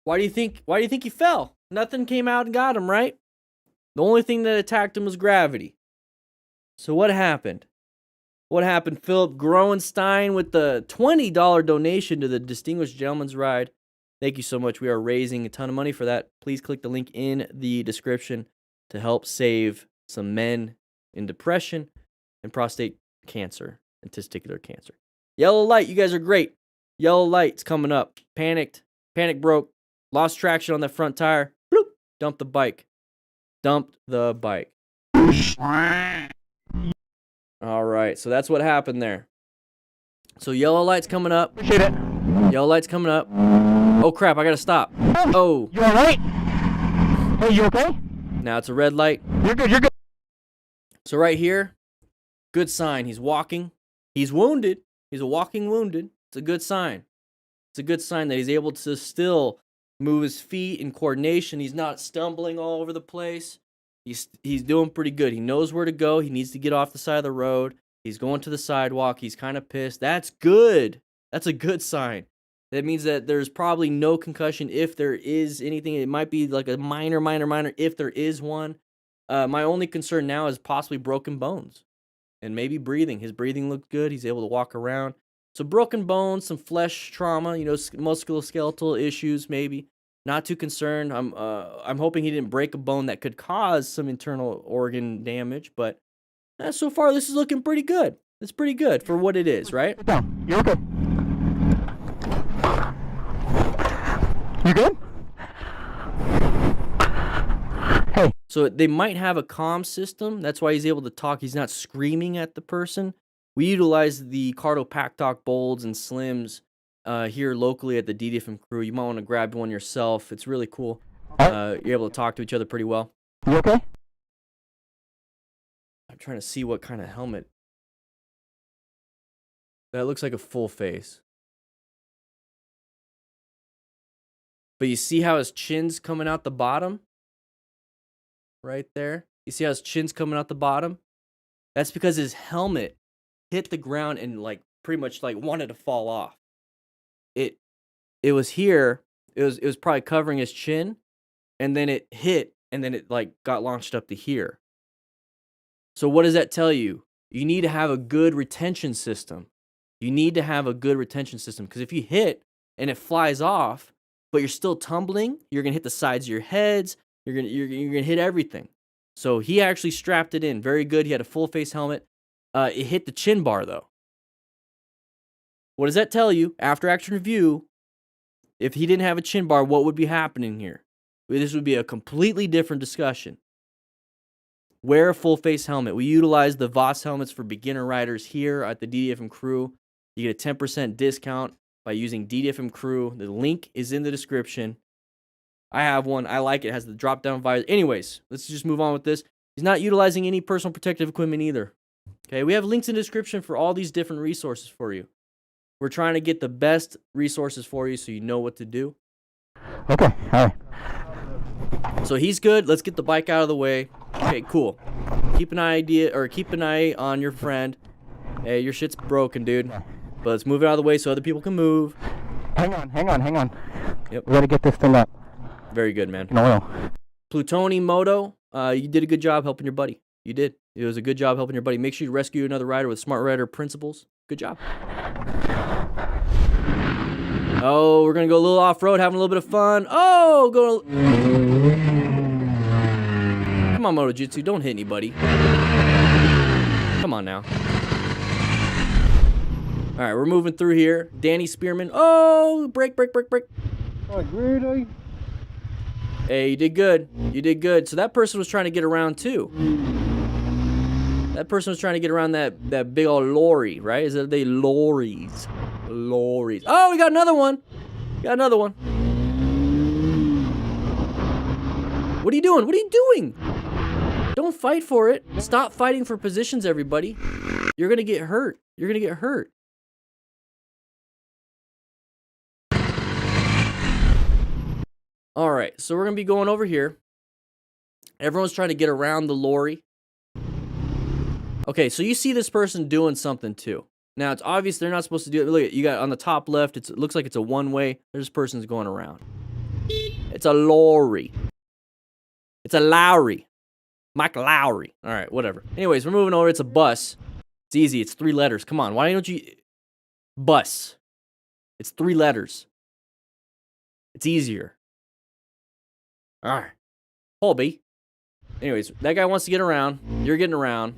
Why do you think he fell? Nothing came out and got him, right? The only thing that attacked him was gravity. So what happened? What happened? Philip Groenstein with the $20 donation to the Distinguished Gentleman's Ride. Thank you so much. We are raising a ton of money for that. Please click the link in the description to help save some men in depression and prostate cancer and testicular cancer. Yellow light, you guys are great. Yellow light's coming up. Panic broke, lost traction on that front tire. Bloop, dumped the bike. All right, so that's what happened there. So yellow light's coming up. appreciate it. Yellow light's coming up. Oh crap, I gotta stop. Oh, You all right? Hey, you okay? now it's a red light. You're good. You're good. So right here, good sign. He's walking. He's wounded. He's a walking wounded. It's a good sign. It's a good sign that he's able to still move his feet in coordination. He's not stumbling all over the place. He's doing pretty good. He knows where to go. He needs to get off the side of the road. He's going to the sidewalk. He's kind of pissed. That's good. That's a good sign. That means that there's probably no concussion. If there is anything, it might be like a minor, if there is one. My only concern now is possibly broken bones and maybe breathing. His breathing looked good. He's able to walk around. So broken bones, some flesh trauma, musculoskeletal issues maybe. Not too concerned. I'm hoping he didn't break a bone that could cause some internal organ damage, but so far this is looking pretty good. It's pretty good for what it is, right? Sit down. You're okay. You good? Hey. So they might have a comm system. That's why he's able to talk. He's not screaming at the person. We utilize the Cardo Pack Talk Bolds and Slims here locally at the DDFM crew. You might want to grab one yourself. It's really cool. You're able to talk to each other pretty well. You okay? I'm trying to see what kind of helmet. That looks like a full face. But you see how his chin's coming out the bottom? Right there. You see how his chin's coming out the bottom? That's because his helmet hit the ground and like pretty much like wanted to fall off. It was here. It was probably covering his chin, and then it hit, and then it like got launched up to here. So what does that tell you? You need to have a good retention system. You need to have a good retention system, because if you hit and it flies off, but you're still tumbling, you're gonna hit the sides of your heads. You're gonna hit everything. So he actually strapped it in. Very good. He had a full face helmet. It hit the chin bar though. What does that tell you? After action review, if he didn't have a chin bar, what would be happening here? This would be a completely different discussion. Wear a full face helmet. We utilize the Voss helmets for beginner riders here at the DDFM crew. You get a 10% discount by using DDFM crew. The link is in the description. I have one. I like it. It has the drop down visor. Anyways, let's just move on with this. He's not utilizing any personal protective equipment either. Okay, we have links in the description for all these different resources for you. We're trying to get the best resources for you so you know what to do. Okay, all right. So he's good. Let's get the bike out of the way. Okay, cool. Keep an eye on your friend. Hey, your shit's broken, dude. But let's move it out of the way so other people can move. Hang on. Yep. We gotta get this thing up. Very good, man. In oil. Plutoni Moto, you did a good job helping your buddy. You did. It was a good job helping your buddy. Make sure you rescue another rider with smart rider principles. Good job. Oh, we're going to go a little off-road, having a little bit of fun. Oh, come on, MotoJitsu. Don't hit anybody. Come on now. All right, we're moving through here. Danny Spearman. Oh, break. Oh, really? Hey, you did good. You did good. So that person was trying to get around too. That person was trying to get around that big old lorry, right? Is that they lorries? Lorries. Oh, we got another one. What are you doing? Don't fight for it. Stop fighting for positions, everybody. You're gonna get hurt. All right, so we're going to be going over here. Everyone's trying to get around the lorry. Okay, so you see this person doing something too. Now, it's obvious they're not supposed to do it. Look, you got on the top left, it looks like it's a one-way. This person's going around. It's a lorry. It's a Lowry. Mike Lowry. All right, whatever. Anyways, we're moving over. It's a bus. It's easy. It's 3 letters. Come on, why don't you... Bus. It's 3 letters. It's easier. All right. Holby. Anyways, that guy wants to get around. You're getting around.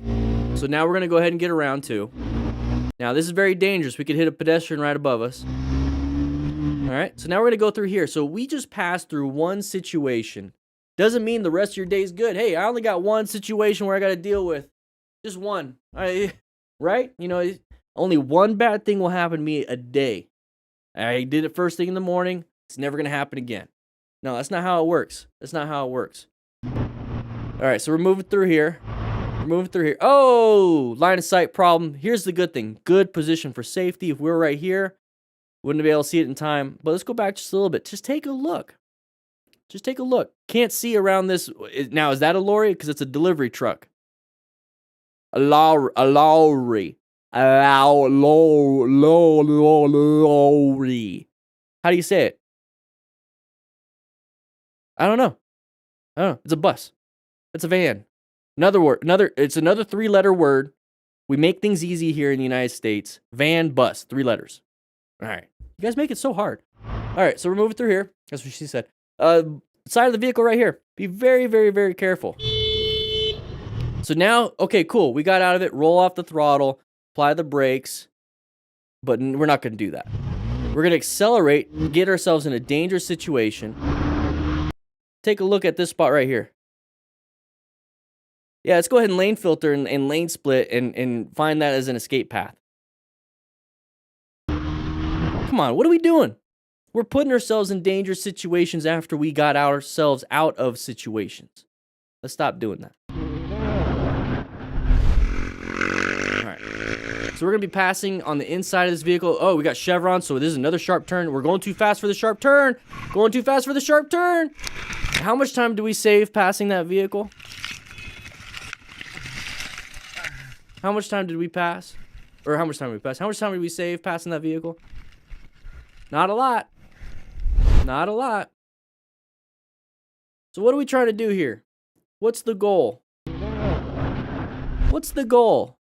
So now we're going to go ahead and get around too. Now, this is very dangerous. We could hit a pedestrian right above us. All right. So now we're going to go through here. So we just passed through one situation. Doesn't mean the rest of your day is good. Hey, I only got one situation where I got to deal with. Just one. Right? You know, only one bad thing will happen to me a day. I did it first thing in the morning. It's never going to happen again. No, that's not how it works. All right, so we're moving through here. Oh, line of sight problem. Here's the good thing. Good position for safety. If we were right here, wouldn't be able to see it in time. But let's go back just a little bit. Just take a look. Can't see around this. Now, is that a lorry? Because it's a delivery truck. A lorry. How do you say it? I don't know. It's a bus. It's a van. It's another 3-letter word. We make things easy here in the United States. Van, bus, 3 letters. All right. You guys make it so hard. All right, so we're moving through here. That's what she said. Side of the vehicle right here. Be very, very, very careful. So now, okay, cool. We got out of it. Roll off the throttle. Apply the brakes. But we're not going to do that. We're going to accelerate and get ourselves in a dangerous situation. Take a look at this spot right here. Yeah, let's go ahead and lane filter and lane split and find that as an escape path. Come on, what are we doing? We're putting ourselves in dangerous situations after we got ourselves out of situations. Let's stop doing that. All right. So we're going to be passing on the inside of this vehicle. Oh, we got chevrons, so this is another sharp turn. We're going too fast for the sharp turn. Going too fast for the sharp turn. How much time do we save passing that vehicle? How much time did we pass? Or how much time did we pass? How much time did we save passing that vehicle? Not a lot. Not a lot. So what are we trying to do here? What's the goal? What's the goal?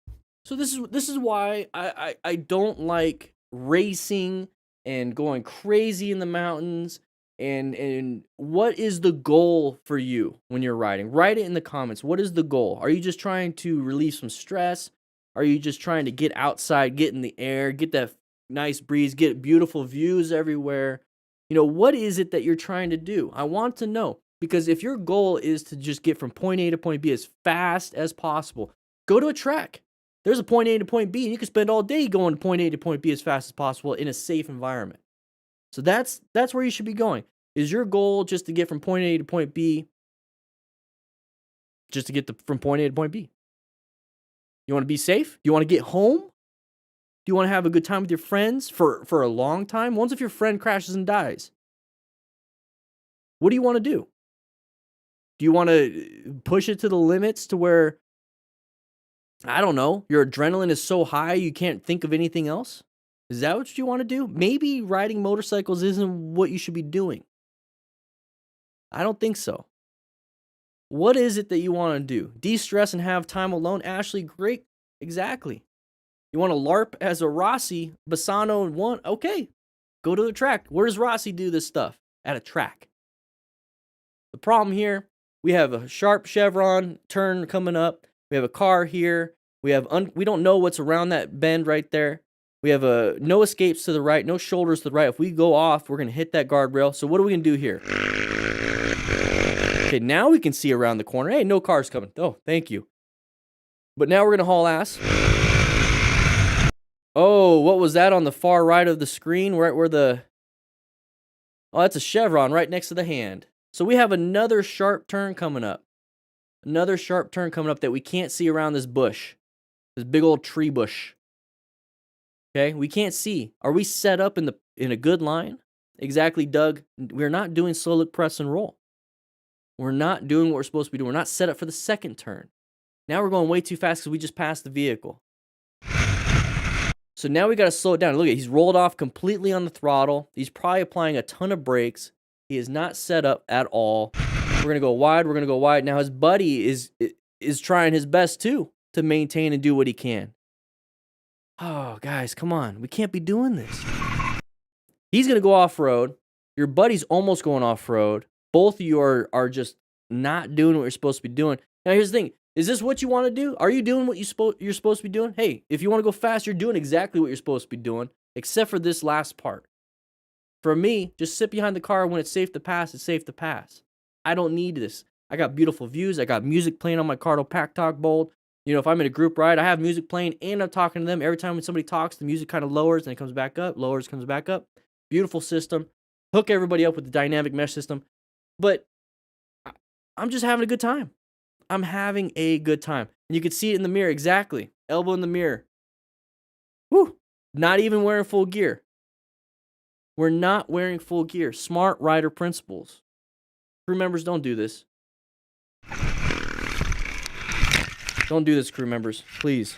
So this is why I don't like racing and going crazy in the mountains. And what is the goal for you when you're riding? Write it in the comments. What is the goal? Are you just trying to relieve some stress? Are you just trying to get outside, get in the air, get that nice breeze, get beautiful views everywhere? You know, what is it that you're trying to do? I want to know, because if your goal is to just get from point A to point B as fast as possible, go to a track. There's a point A to point B, and you can spend all day going to point A to point B as fast as possible in a safe environment. So that's where you should be going. Is your goal just to get from point A to point B? Just to get from point A to point B? You want to be safe? Do you want to get home? Do you want to have a good time with your friends for a long time? What if your friend crashes and dies? What do you want to do? Do you want to push it to the limits to where, I don't know, your adrenaline is so high you can't think of anything else? Is that what you want to do? Maybe riding motorcycles isn't what you should be doing. I don't think so. What is it that you want to do? De-stress and have time alone? Ashley, great. Exactly. You want to LARP as a Rossi, Bassano, and one? Okay. Go to the track. Where does Rossi do this stuff? At a track. The problem here, we have a sharp chevron turn coming up. We have a car here. We don't know what's around that bend right there. We have no escapes to the right, no shoulders to the right. If we go off, we're going to hit that guardrail. So what are we going to do here? Okay, now we can see around the corner. Hey, no cars coming. Oh, thank you. But now we're going to haul ass. Oh, what was that on the far right of the screen? Right where the... Oh, that's a chevron right next to the hand. So we have another sharp turn coming up. Another sharp turn coming up that we can't see around this bush. This big old tree bush. Okay, we can't see. Are we set up in a good line? Exactly, Doug. We're not doing slow look, press, and roll. We're not doing what we're supposed to be doing. We're not set up for the second turn. Now we're going way too fast because we just passed the vehicle. So now we got to slow it down. Look at, he's rolled off completely on the throttle. He's probably applying a ton of brakes. He is not set up at all. We're going to go wide. We're going to go wide. Now his buddy is trying his best too to maintain and do what he can. Oh, guys, come on. We can't be doing this. He's going to go off-road. Your buddy's almost going off-road. Both of you are just not doing what you're supposed to be doing. Now, here's the thing. Is this what you want to do? Are you doing what you're supposed to be doing? Hey, if you want to go fast, you're doing exactly what you're supposed to be doing, except for this last part. For me, just sit behind the car. When it's safe to pass, it's safe to pass. I don't need this. I got beautiful views. I got music playing on my Cardo Pack Talk Bold. You know, if I'm in a group ride, I have music playing and I'm talking to them. Every time when somebody talks, the music kind of lowers and it comes back up, lowers, comes back up. Beautiful system. Hook everybody up with the dynamic mesh system. But I'm just having a good time. I'm having a good time. And you can see it in the mirror, exactly. Elbow in the mirror. Whew. Not even wearing full gear. We're not wearing full gear. Smart rider principles. Crew members, don't do this. Don't do this, crew members. Please.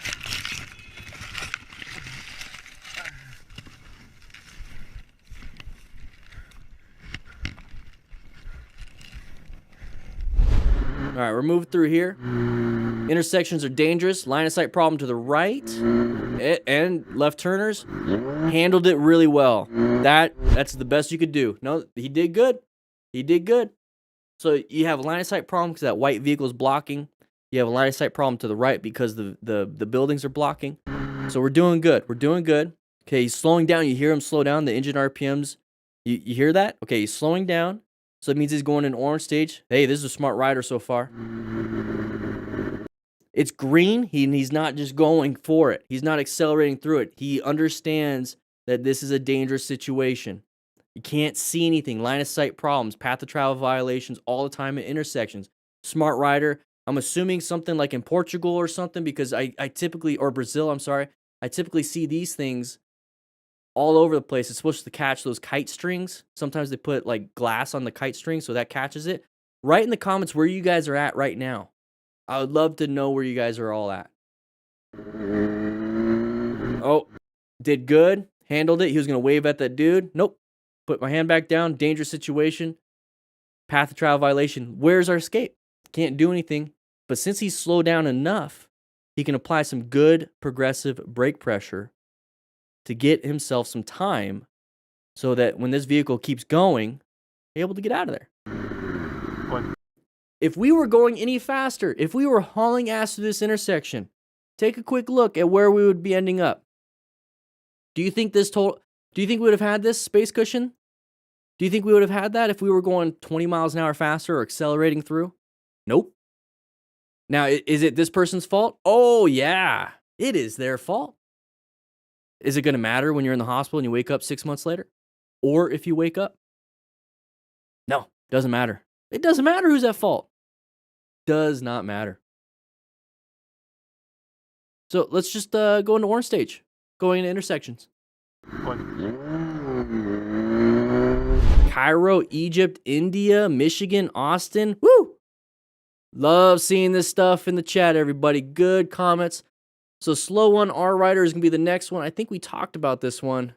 All right, we're moving through here. Intersections are dangerous. Line of sight problem to the right. And left turners. Handled it really well. That's the best you could do. No, he did good. He did good. So you have a line of sight problem because that white vehicle is blocking. You have a line of sight problem to the right because the buildings are blocking. So we're doing good. We're doing good. Okay, he's slowing down. You hear him slow down. The engine RPMs. You hear that? Okay, he's slowing down. So it means he's going in orange stage. Hey, this is a smart rider so far. It's green. He's not just going for it. He's not accelerating through it. He understands that this is a dangerous situation. You can't see anything. Line of sight problems, path of travel violations all the time at intersections. Smart rider. I'm assuming something like in Portugal or something because I typically, or Brazil, I'm sorry. I typically see these things all over the place. It's supposed to catch those kite strings. Sometimes they put like glass on the kite string so that catches it. Write in the comments where you guys are at right now. I would love to know where you guys are all at. Oh, did good. Handled it. He was going to wave at that dude. Nope. Put my hand back down. Dangerous situation. Path of travel violation. Where's our escape? Can't do anything. But since he's slowed down enough, he can apply some good progressive brake pressure to get himself some time so that when this vehicle keeps going, he's able to get out of there. If we were going any faster, if we were hauling ass through this intersection, take a quick look at where we would be ending up. Do you think we would have had this space cushion? Do you think we would have had that if we were going 20 miles an hour faster or accelerating through? Nope. Now, is it this person's fault? Oh, yeah. It is their fault. Is it going to matter when you're in the hospital and you wake up 6 months later? Or if you wake up? No, doesn't matter. It doesn't matter who's at fault. Does not matter. So let's just go into orange stage. Going into intersections. Cairo, Egypt, India, Michigan, Austin. Woo! Love seeing this stuff in the chat, everybody. Good comments. So slow one, R Rider is going to be the next one. I think we talked about this one.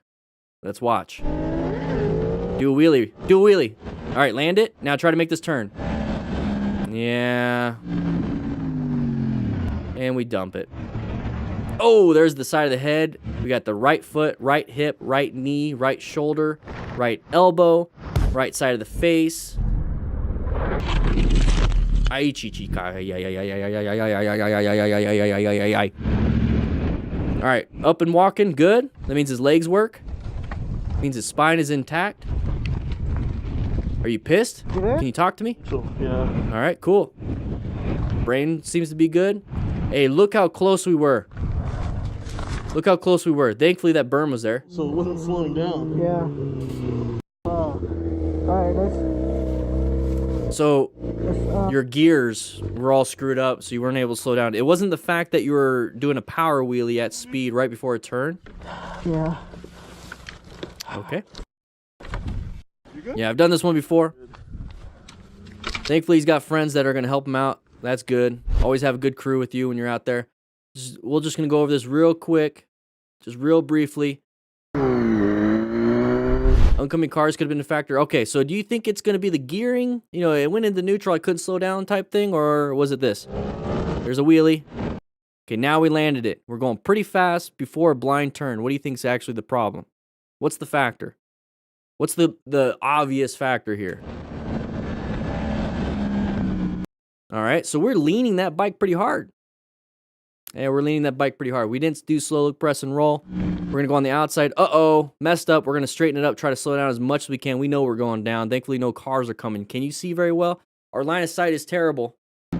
Let's watch. Do a wheelie. Do a wheelie. All right, land it. Now try to make this turn. Yeah. And we dump it. Oh, there's the side of the head. We got the right foot, right hip, right knee, right shoulder, right elbow, right side of the face. All right, up and walking, good. That means his legs work. Means his spine is intact. Are you pissed? Can you talk to me? Yeah. All right, cool. Brain seems to be good. Hey, look how close we were. Look how close we were. Thankfully, that berm was there. So it wasn't slowing down. Yeah. Alright, So your gears were all screwed up, so you weren't able to slow down. It wasn't the fact that you were doing a power wheelie at speed right before a turn. Yeah. Okay. Yeah, I've done this one before. Thankfully, he's got friends that are going to help him out. That's good. Always have a good crew with you when you're out there. We're just going to go over this real quick, just real briefly. Oncoming cars could have been a factor. Okay, so do you think it's going to be the gearing? You know, it went into neutral, I couldn't slow down type thing, or was it this? There's a wheelie. Okay, now we landed it. We're going pretty fast before a blind turn. What do you think is actually the problem? What's the factor? What's the obvious factor here? All right, so we're leaning that bike pretty hard. Yeah, we're leaning that bike pretty hard. We didn't do slow look, press, and roll. We're going to go on the outside. Uh-oh, messed up. We're going to straighten it up, try to slow down as much as we can. We know we're going down. Thankfully, no cars are coming. Can you see very well? Our line of sight is terrible. All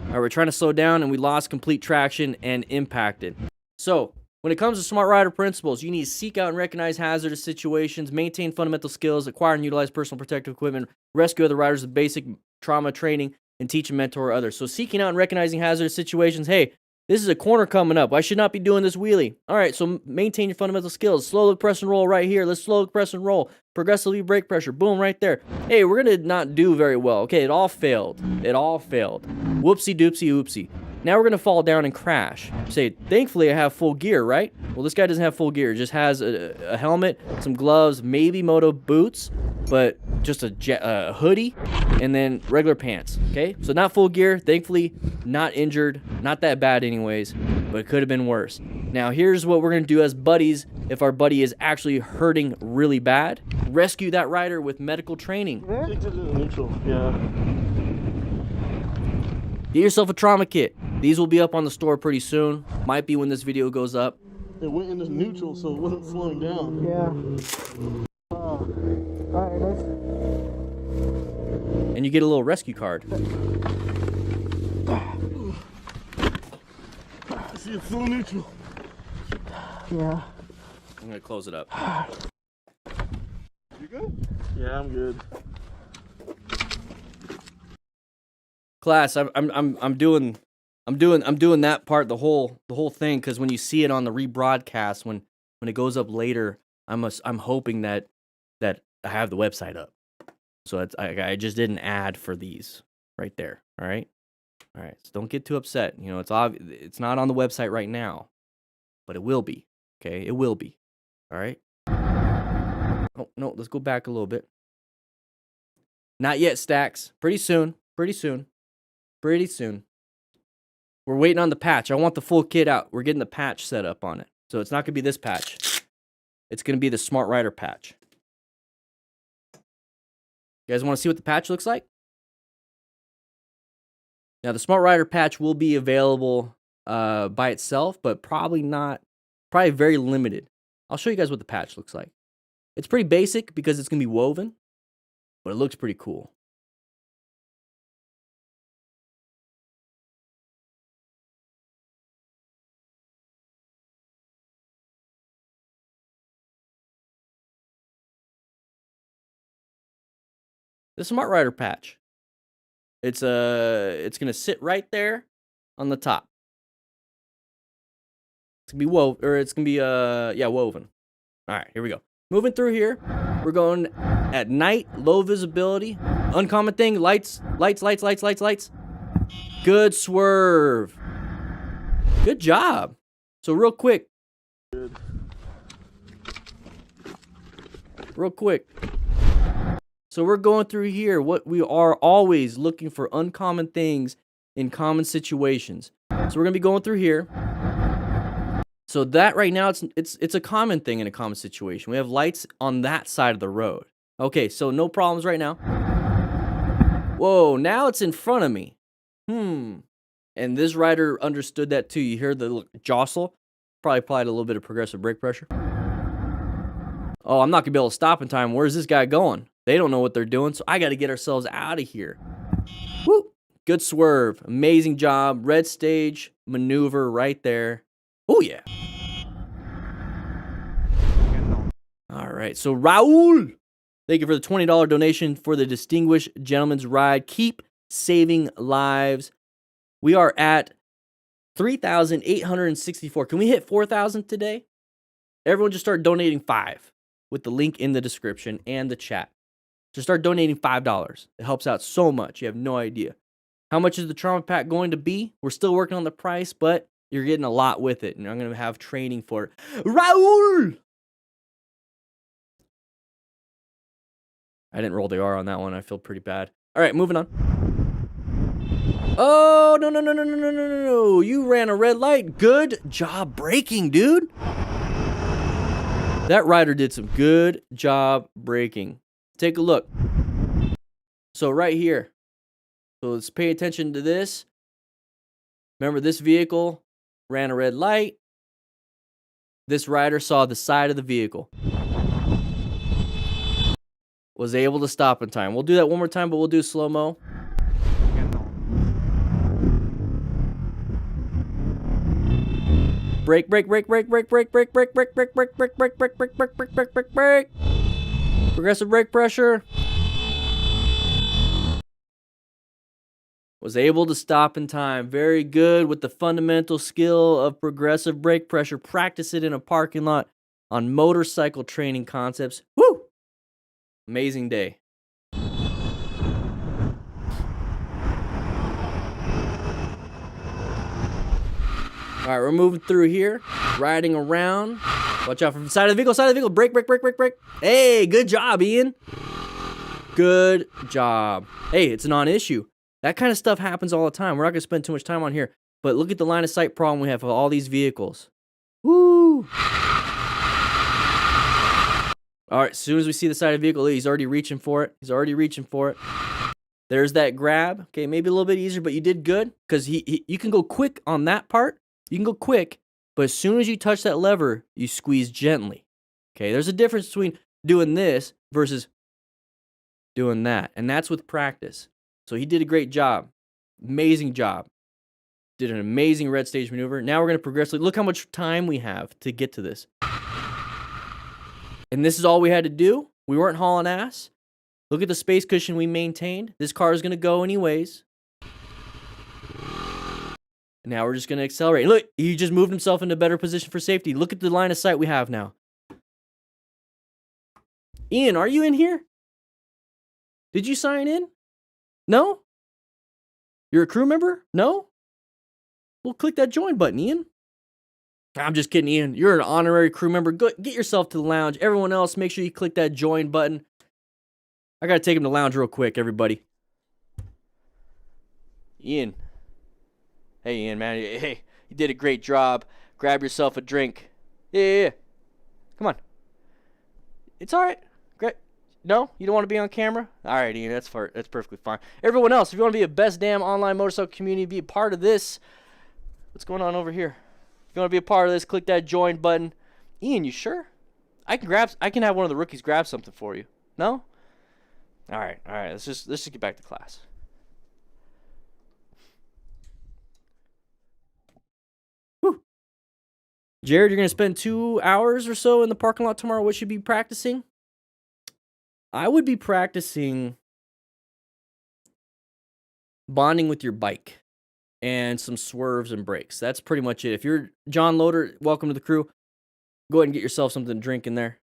right, we're trying to slow down, and we lost complete traction and impacted. So, when it comes to smart rider principles, you need to seek out and recognize hazardous situations, maintain fundamental skills, acquire and utilize personal protective equipment, rescue other riders with basic trauma training, and teach and mentor others. So seeking out and recognizing hazardous situations. Hey, this is a corner coming up. I should not be doing this wheelie. All right, so maintain your fundamental skills. Slow look, press, and roll right here. Let's slow look, press, and roll. Progressively brake pressure. Boom, right there. Hey, we're going to not do very well. Okay, it all failed. It all failed. Whoopsie doopsie oopsie. Now we're going to fall down and crash. Say, thankfully, I have full gear, right? Well, this guy doesn't have full gear. He just has a helmet, some gloves, maybe moto boots. but just a hoodie and then regular pants, okay? So not full gear, thankfully, not injured, not that bad anyways, but it could have been worse. Now, here's what we're gonna do as buddies if our buddy is actually hurting really bad. Rescue that rider with medical training. Neutral, yeah. Get yourself a trauma kit. These will be up on the store pretty soon. Might be when this video goes up. It went into neutral, so it wasn't slowing down. Yeah. Alright, let's... And you get a little rescue card. See, it's still neutral. Yeah. I'm gonna close it up. You good? Yeah, I'm good. Class, I'm doing that part, the whole thing, because when you see it on the rebroadcast, when it goes up later, I'm hoping that I have the website up. So I just did an ad for these right there. All right. So don't get too upset. You know, it's not on the website right now, but it will be. Okay, it will be. All right. Oh no, let's go back a little bit. Not yet, Stacks. Pretty soon. We're waiting on the patch. I want the full kit out. We're getting the patch set up on it. So it's not going to be this patch. It's going to be the Smart Rider patch. You guys want to see what the patch looks like? Now, the Smart Rider patch will be available by itself, but probably very limited. I'll show you guys what the patch looks like. It's pretty basic because it's going to be woven, but it looks pretty cool. The Smart Rider patch. It's gonna sit right there on the top. It's gonna be woven. All right, here we go. Moving through here, we're going at night, low visibility. Uncommon thing, lights. Good swerve. Good job. So real quick. So we're going through here. What we are always looking for uncommon things in common situations. So we're gonna be going through here. So that right now it's a common thing in a common situation. We have lights on that side of the road. Okay, so no problems right now. Whoa, now it's in front of me. And this rider understood that too. You hear the jostle? Probably applied a little bit of progressive brake pressure. Oh, I'm not gonna be able to stop in time. Where's this guy going? They don't know what they're doing, so I got to get ourselves out of here. Woo! Good swerve. Amazing job. Red stage maneuver right there. Oh, yeah. All right, so Raul, thank you for the $20 donation for the Distinguished Gentleman's Ride. Keep saving lives. We are at 3,864. Can we hit 4,000 today? Everyone just start donating $5 with the link in the description and the chat. Just start donating $5. It helps out so much. You have no idea. How much is the trauma pack going to be? We're still working on the price, but you're getting a lot with it. And I'm going to have training for it. Raul! I didn't roll the R on that one. I feel pretty bad. All right, moving on. Oh, no. You ran a red light. Good job braking, dude. That rider did some good job braking. Take a look. So right here. So let's pay attention to this. Remember, this vehicle ran a red light. This rider saw the side of the vehicle. Was able to stop in time. We'll do that one more time, but we'll do slow-mo. Brake. Progressive brake pressure. Was able to stop in time. Very good with the fundamental skill of progressive brake pressure. Practice it in a parking lot on motorcycle training concepts. Woo! Amazing day. All right, we're moving through here, riding around. Watch out from the side of the vehicle, Brake. Hey, good job, Ian. Good job. Hey, it's a non-issue. That kind of stuff happens all the time. We're not going to spend too much time on here. But look at the line of sight problem we have for all these vehicles. Woo! All right, as soon as we see the side of the vehicle, he's already reaching for it. He's already reaching for it. There's that grab. Okay, maybe a little bit easier, but you did good because you can go quick on that part. You can go quick, but as soon as you touch that lever, you squeeze gently. Okay, there's a difference between doing this versus doing that, and that's with practice. So he did a great job. Amazing job. Did an amazing red stage maneuver. Now we're going to progressively look how much time we have to get to this. And this is all we had to do. We weren't hauling ass. Look at the space cushion we maintained. This car is going to go anyways. And now we're just going to accelerate. Look, he just moved himself into a better position for safety. Look at the line of sight we have now. Ian, are you in here? Did you sign in? No? You're a crew member? No? Well, click that join button, Ian. I'm just kidding, Ian. You're an honorary crew member. Go, get yourself to the lounge. Everyone else, make sure you click that join button. I got to take him to the lounge real quick, everybody. Ian. Hey, Ian, man. Hey, you did a great job. Grab yourself a drink. Yeah. Come on. It's all right. Great. No? You don't want to be on camera? All right, Ian. That's perfectly fine. Everyone else, if you want to be a best damn online motorcycle community, be a part of this. What's going on over here? If you want to be a part of this, click that join button. Ian, you sure? I can have one of the rookies grab something for you. No? All right. Let's just get back to class. Whew. Jared, you're gonna spend 2 hours or so in the parking lot tomorrow. What should you be practicing? I would be practicing bonding with your bike and some swerves and brakes. That's pretty much it. If you're John Loader, welcome to the crew. Go ahead and get yourself something to drink in there.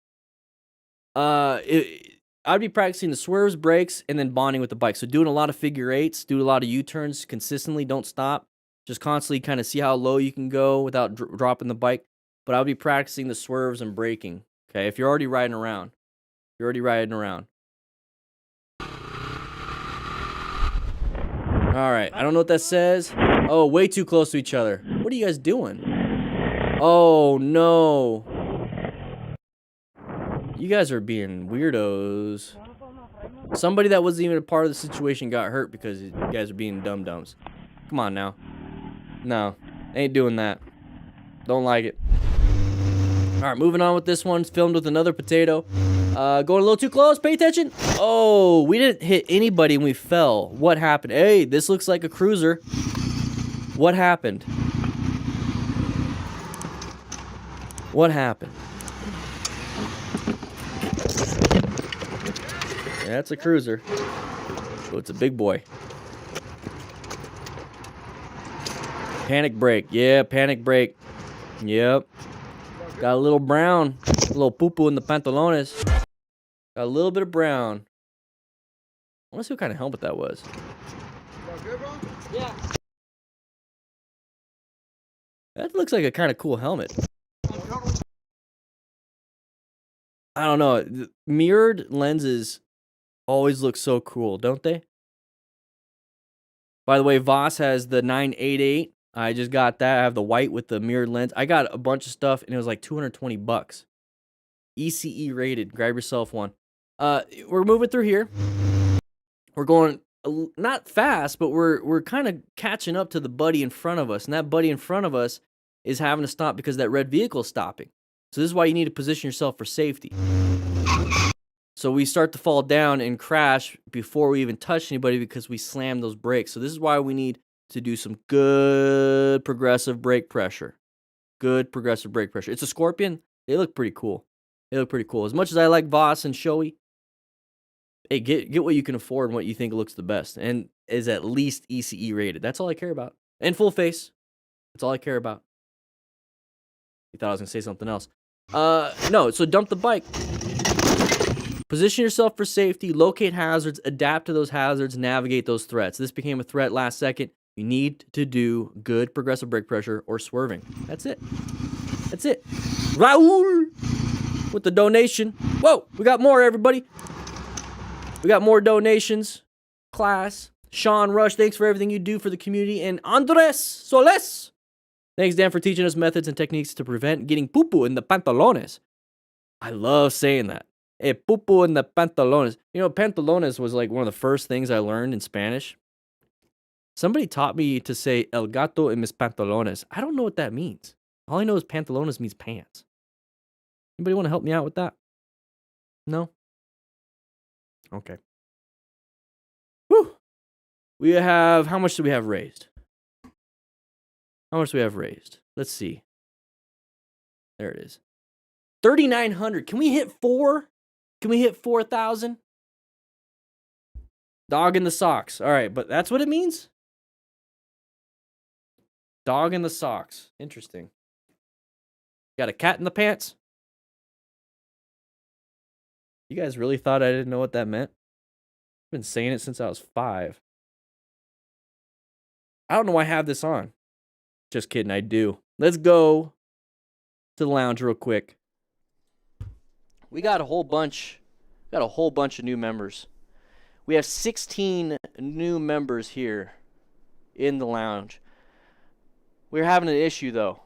I'd be practicing the swerves, brakes, and then bonding with the bike. So doing a lot of figure eights, do a lot of U-turns consistently. Don't stop. Just constantly kind of see how low you can go without dropping the bike. But I would be practicing the swerves and braking. Okay, if you're already riding around. All right, I don't know what that says. Oh, way too close to each other. What are you guys doing? Oh, no. You guys are being weirdos. Somebody that wasn't even a part of the situation got hurt because you guys are being dum-dums. Come on now. No, ain't doing that. Don't like it. All right, moving on with this one. It's filmed with another potato. Going a little too close. Pay attention. Oh, we didn't hit anybody and we fell. What happened? Hey, this looks like a cruiser. What happened? What happened? Yeah, that's a cruiser. Oh, it's a big boy. Panic brake. Yeah, panic brake. Yep. Got a little brown. A little poo-poo in the pantalones. Got a little bit of brown. I want to see what kind of helmet that was. Yeah. That looks like a kind of cool helmet. I don't know. The mirrored lenses always look so cool, don't they? By the way, Voss has the 988. I just got that. I have the white with the mirrored lens. I got a bunch of stuff, and it was like $220. ECE rated. Grab yourself one. We're moving through here. We're going not fast, but we're kind of catching up to the buddy in front of us, and that buddy in front of us is having to stop because that red vehicle is stopping. So this is why you need to position yourself for safety. So we start to fall down and crash before we even touch anybody because we slammed those brakes. So this is why we need to do some good progressive brake pressure. Good progressive brake pressure. It's a Scorpion. They look pretty cool. As much as I like Voss and Shoei, hey, get what you can afford and what you think looks the best. And is at least ECE rated. That's all I care about. And full face. That's all I care about. You thought I was going to say something else. No, so dump the bike. Position yourself for safety, locate hazards, adapt to those hazards, navigate those threats. This became a threat last second. You need to do good progressive brake pressure or swerving. That's it. Raul with the donation. Whoa, we got more, everybody. We got more donations. Class. Sean Rush, thanks for everything you do for the community. And Andres Soles. Thanks, Dan, for teaching us methods and techniques to prevent getting poo-poo in the pantalones. I love saying that. Eh, poo-poo in the pantalones. You know, pantalones was like one of the first things I learned in Spanish. Somebody taught me to say el gato en mis pantalones. I don't know what that means. All I know is pantalones means pants. Anybody want to help me out with that? No? Okay. Whew. We have, how much do we have raised? How much do we have raised? Let's see. There it is. 3,900. Can we hit 4? Can we hit 4,000? Dog in the socks. All right, but that's what it means? Dog in the socks. Interesting. Got a cat in the pants? You guys really thought I didn't know what that meant? I've been saying it since I was 5. I don't know why I have this on. Just kidding, I do. Let's go to the lounge real quick. We got a whole bunch of new members. We have 16 new members here in the lounge. We're having an issue though.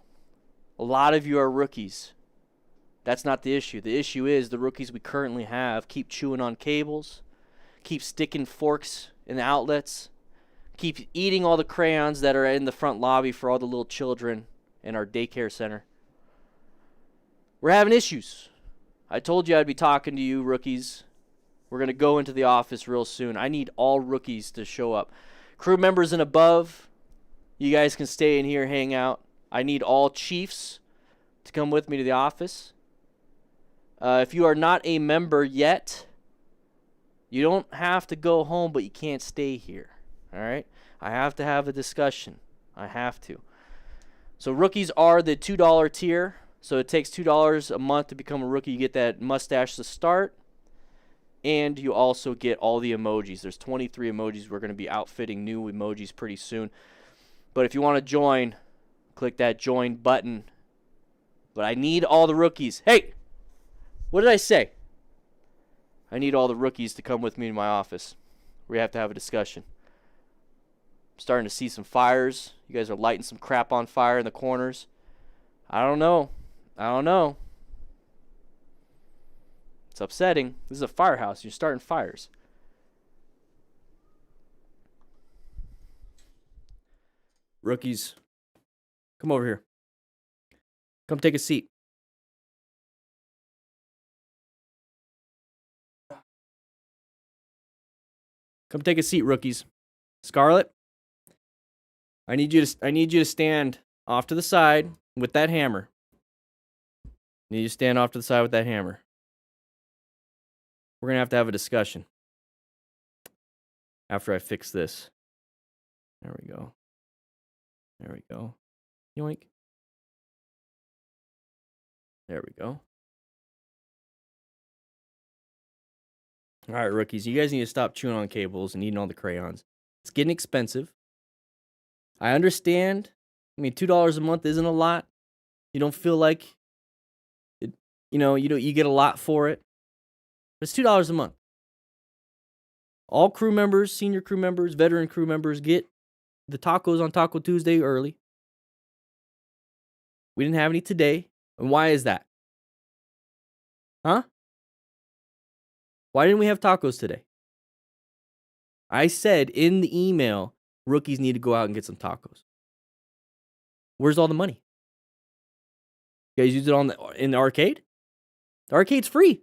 A lot of you are rookies. That's not the issue. The issue is the rookies we currently have keep chewing on cables, keep sticking forks in the outlets, keep eating all the crayons that are in the front lobby for all the little children in our daycare center. We're having issues. I told you I'd be talking to you, rookies. We're going to go into the office real soon. I need all rookies to show up. Crew members and above, you guys can stay in here, hang out. I need all chiefs to come with me to the office. If you are not a member yet, you don't have to go home, but you can't stay here. All right? I have to have a discussion. I have to. So rookies are the $2 tier. So it takes $2 a month to become a rookie. You get that mustache to start. And you also get all the emojis. There's 23 emojis. We're going to be outfitting new emojis pretty soon. But if you want to join, click that join button. But I need all the rookies. Hey, what did I say? I need all the rookies to come with me to my office. We have to have a discussion. I'm starting to see some fires. You guys are lighting some crap on fire in the corners. I don't know. It's upsetting. This is a firehouse. You're starting fires. Rookies, come over here. Come take a seat. Come take a seat, rookies. Scarlett, I need you to stand off to the side with that hammer. I need you to stand off to the side with that hammer. We're going to have a discussion after I fix this. There we go. There we go. Yoink. There we go. All right, rookies, you guys need to stop chewing on cables and eating all the crayons. It's getting expensive. I understand. I mean, $2 a month isn't a lot. You don't feel like it, you get a lot for it. But it's $2 a month. All crew members, senior crew members, veteran crew members get the tacos on Taco Tuesday early. We didn't have any today. And why is that? Huh? Why didn't we have tacos today? I said in the email, rookies need to go out and get some tacos. Where's all the money? You guys use it in the arcade? The arcade's free.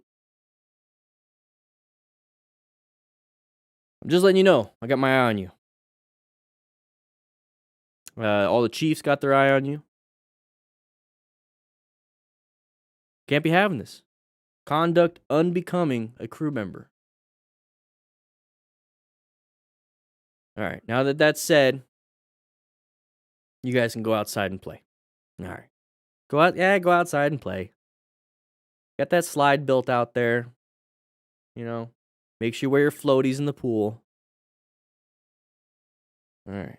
I'm just letting you know. I got my eye on you. All the chiefs got their eye on you. Can't be having this. Conduct unbecoming a crew member. All right. Now that that's said, you guys can go outside and play. All right. Go outside and play. Got that slide built out there. Make sure you wear your floaties in the pool. All right.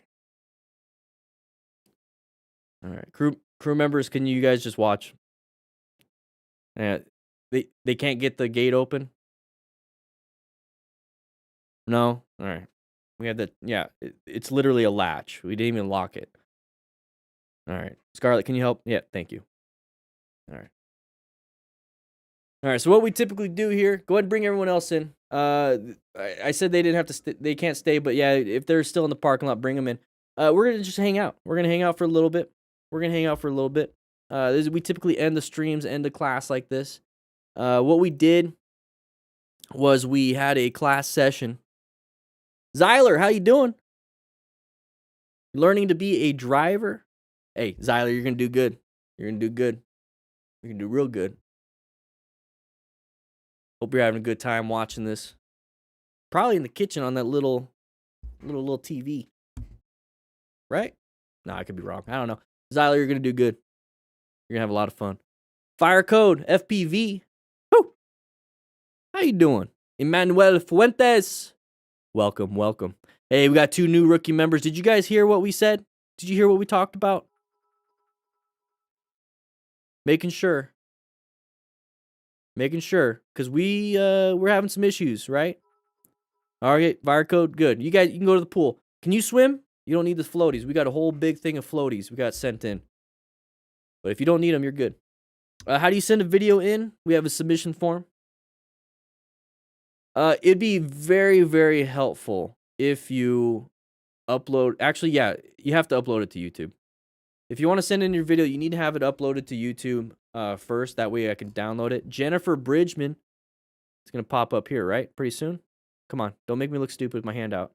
All right. Crew members, can you guys just watch? They can't get the gate open. No? All right. We had that. Yeah, it's literally a latch. We didn't even lock it. All right. Scarlett, can you help? Yeah, thank you. All right. All right, so what we typically do here, go ahead and bring everyone else in. I said they didn't have to, they can't stay, but yeah, if they're still in the parking lot, bring them in. We're gonna just hang out. We're gonna hang out for a little bit. We typically end the streams, end the class like this. What we did was we had a class session. Zyler, how you doing? Learning to be a driver. Hey, Zyler, you're gonna do good. You're gonna do good. You're gonna do real good. Hope you're having a good time watching this. Probably in the kitchen on that little TV. Right? No, I could be wrong. I don't know. Zyler, you're going to do good. You're going to have a lot of fun. Fire code, FPV. Woo! How you doing? Emmanuel Fuentes. Welcome, welcome. Hey, we got 2 new rookie members. Did you guys hear what we said? Did you hear what we talked about? Making sure. Because we're having some issues, right? All right, fire code, good. You guys, you can go to the pool. Can you swim? You don't need the floaties. We got a whole big thing of floaties we got sent in. But if you don't need them, you're good. How do you send a video in? We have a submission form. It'd be very, very helpful if you upload. Actually, yeah, you have to upload it to YouTube. If you want to send in your video, you need to have it uploaded to YouTube first. That way I can download it. Jennifer Bridgman. It's going to pop up here, right? Pretty soon. Come on. Don't make me look stupid with my hand out.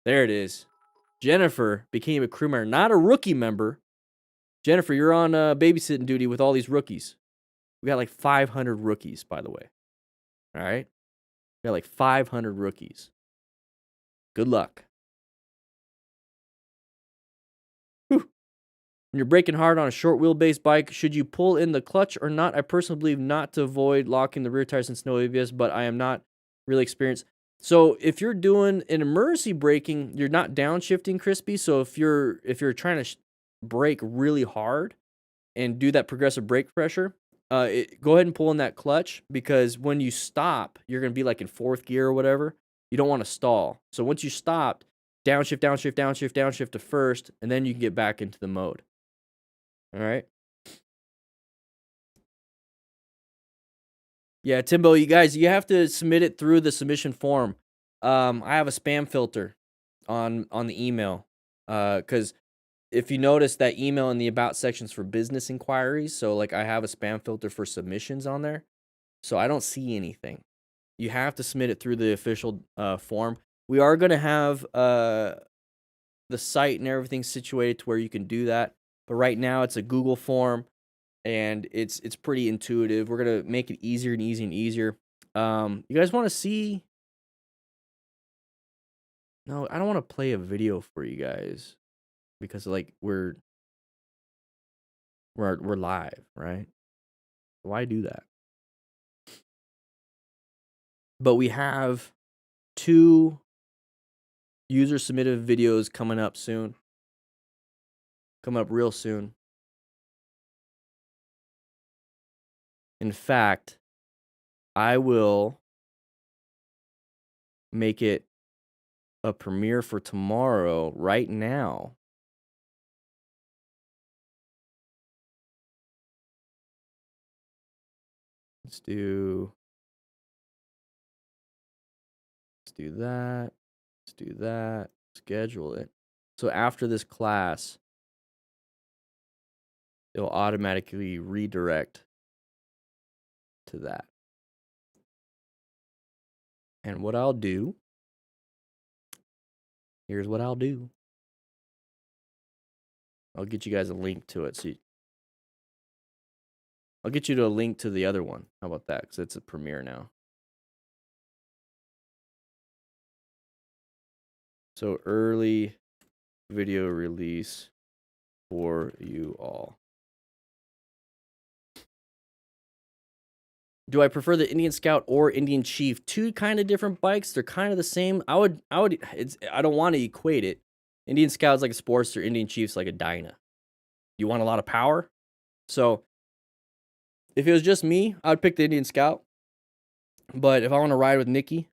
There it is. Jennifer became a crew member, not a rookie member. Jennifer, you're on babysitting duty with all these rookies. We got like 500 rookies, by the way. All right? We got like 500 rookies. Good luck. Whew. When you're braking hard on a short wheelbase bike, should you pull in the clutch or not? I personally believe not to avoid locking the rear tires since no ABS, but I am not really experienced. So if you're doing an emergency braking, you're not downshifting, Crispy. So if you're trying to brake really hard and do that progressive brake pressure, go ahead and pull in that clutch, because when you stop, you're going to be like in 4th gear or whatever. You don't want to stall. So once you stopped, downshift, downshift, downshift, downshift to first, and then you can get back into the mode. All right. Yeah, Timbo, you guys, you have to submit it through the submission form. I have a spam filter on the email, because if you notice that email in the about sections for business inquiries, so like I have a spam filter for submissions on there, so I don't see anything. You have to submit it through the official form. We are going to have the site and everything situated to where you can do that, but right now it's a Google form. And it's pretty intuitive. We're going to make it easier and easier and easier. You guys want to see? No, I don't want to play a video for you guys because like we're live, right? Why do that? But we have 2 user submitted videos coming up soon. Coming up real soon. In fact, I will make it a premiere for tomorrow right now. Let's do that. Let's do that. Schedule it. So after this class, it'll automatically redirect to that. And what I'll do, here's what I'll do. I'll get you guys a link to it. I'll get you to a link to the other one. How about that? Because it's a premiere now. So early video release for you all. Do I prefer the Indian Scout or Indian Chief? 2 kind of different bikes. They're kind of the same. I don't want to equate it. Indian Scout's like a Sportster. Indian Chief's like a Dyna. You want a lot of power? So if it was just me, I would pick the Indian Scout. But if I want to ride with Nikki,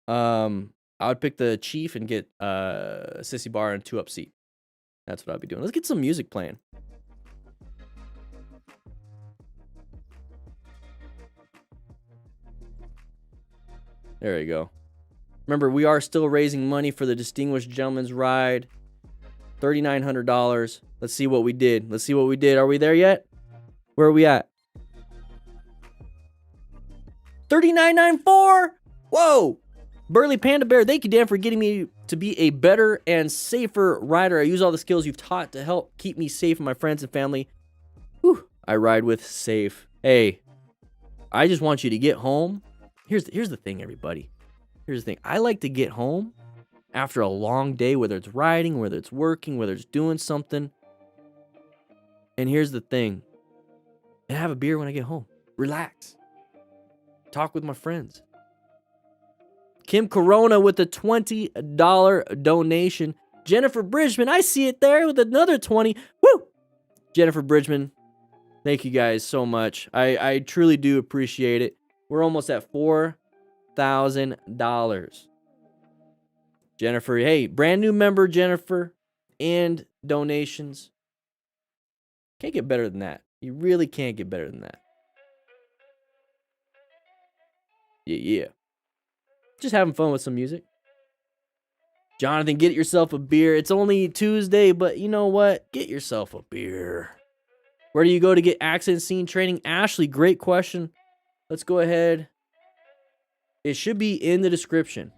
I would pick the Chief and get Sissy Bar and 2-up seat. That's what I'd be doing. Let's get some music playing. There you go. Remember, we are still raising money for the Distinguished Gentleman's Ride. $3,900. Let's see what we did. Let's see what we did. Are we there yet? Where are we at? 39.94. Whoa. Burly Panda Bear, thank you, Dan, for getting me to be a better and safer rider. I use all the skills you've taught to help keep me safe and my friends and family. Whew. I ride with safe. Hey, I just want you to get home. Here's the thing, everybody. Here's the thing. I like to get home after a long day, whether it's riding, whether it's working, whether it's doing something. And here's the thing. And have a beer when I get home. Relax. Talk with my friends. Kim Corona with a $20 donation. Jennifer Bridgman, I see it there with another 20. Woo! Jennifer Bridgman, thank you guys so much. I truly do appreciate it. We're almost at $4,000. Jennifer, hey, brand new member, Jennifer, and donations. Can't get better than that. You really can't get better than that. Yeah. Just having fun with some music. Jonathan, get yourself a beer. It's only Tuesday, but you know what? Get yourself a beer. Where do you go to get accident scene training? Ashley, great question. Let's go ahead. It should be in the description.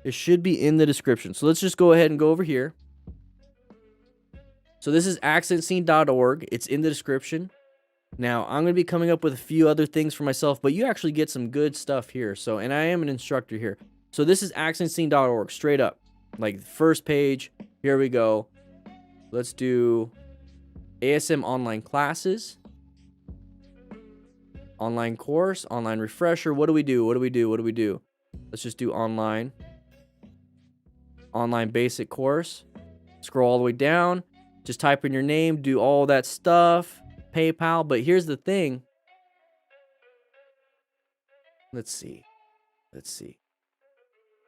It should be in the description. So let's just go ahead and go over here. So this is accidentscene.org. It's in the description. Now, I'm going to be coming up with a few other things for myself, but you actually get some good stuff here. So, and I am an instructor here. So this is accidentscene.org, straight up. Like, first page. Here we go. Let's do ASM online classes. Online course, online refresher. What do we do? Let's just do online. Online basic course. Scroll all the way down. Just type in your name, do all that stuff. PayPal. But here's the thing. Let's see.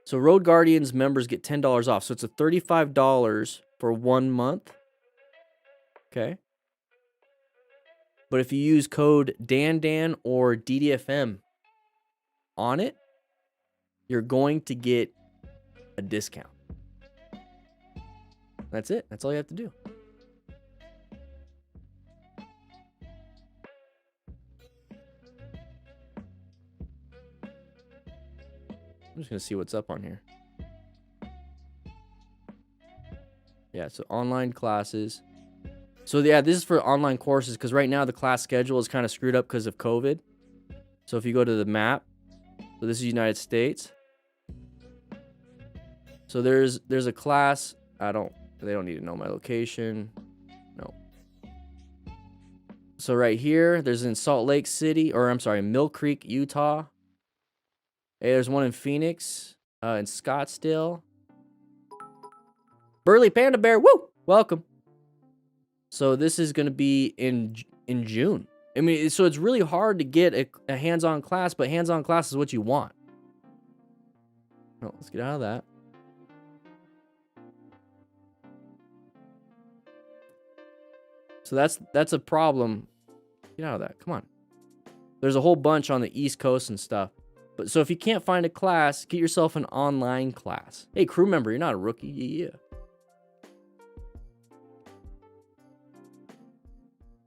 So Road Guardians members get $10 off. So it's a $35 for 1 month. Okay. But if you use code DanDan or DDFM on it, you're going to get a discount. That's it. That's all you have to do. I'm just going to see what's up on here. Yeah, so online classes. So yeah, this is for online courses because right now the class schedule is kind of screwed up because of COVID. So if you go to the map, so this is United States. So there's a class. They don't need to know my location. No. So right here, there's in Salt Lake City, or I'm sorry, Mill Creek, Utah. Hey, there's one in Phoenix, in Scottsdale. Burly Panda Bear, woo! Welcome. So this is going to be in June. I mean, so it's really hard to get a hands-on class, but hands-on class is what you want. Oh, let's get out of that. So that's a problem. Get out of that. Come on. There's a whole bunch on the East Coast and stuff. But so if you can't find a class, get yourself an online class. Hey, crew member, you're not a rookie. Yeah.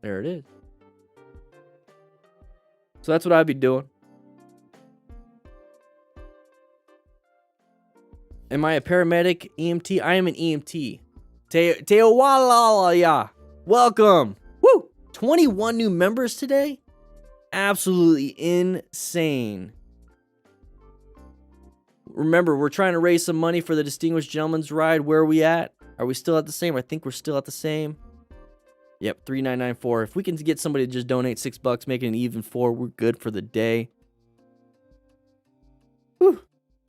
There it is. So that's what I'd be doing. Am I a paramedic, EMT? I am an EMT. Teowalala. Welcome. Woo! 21 new members today? Absolutely insane. Remember, we're trying to raise some money for the Distinguished Gentleman's Ride. Where are we at? Are we still at the same? I think we're still at the same. Yep, 3994. If we can get somebody to just donate $6, make it an even 4, we're good for the day. Whew.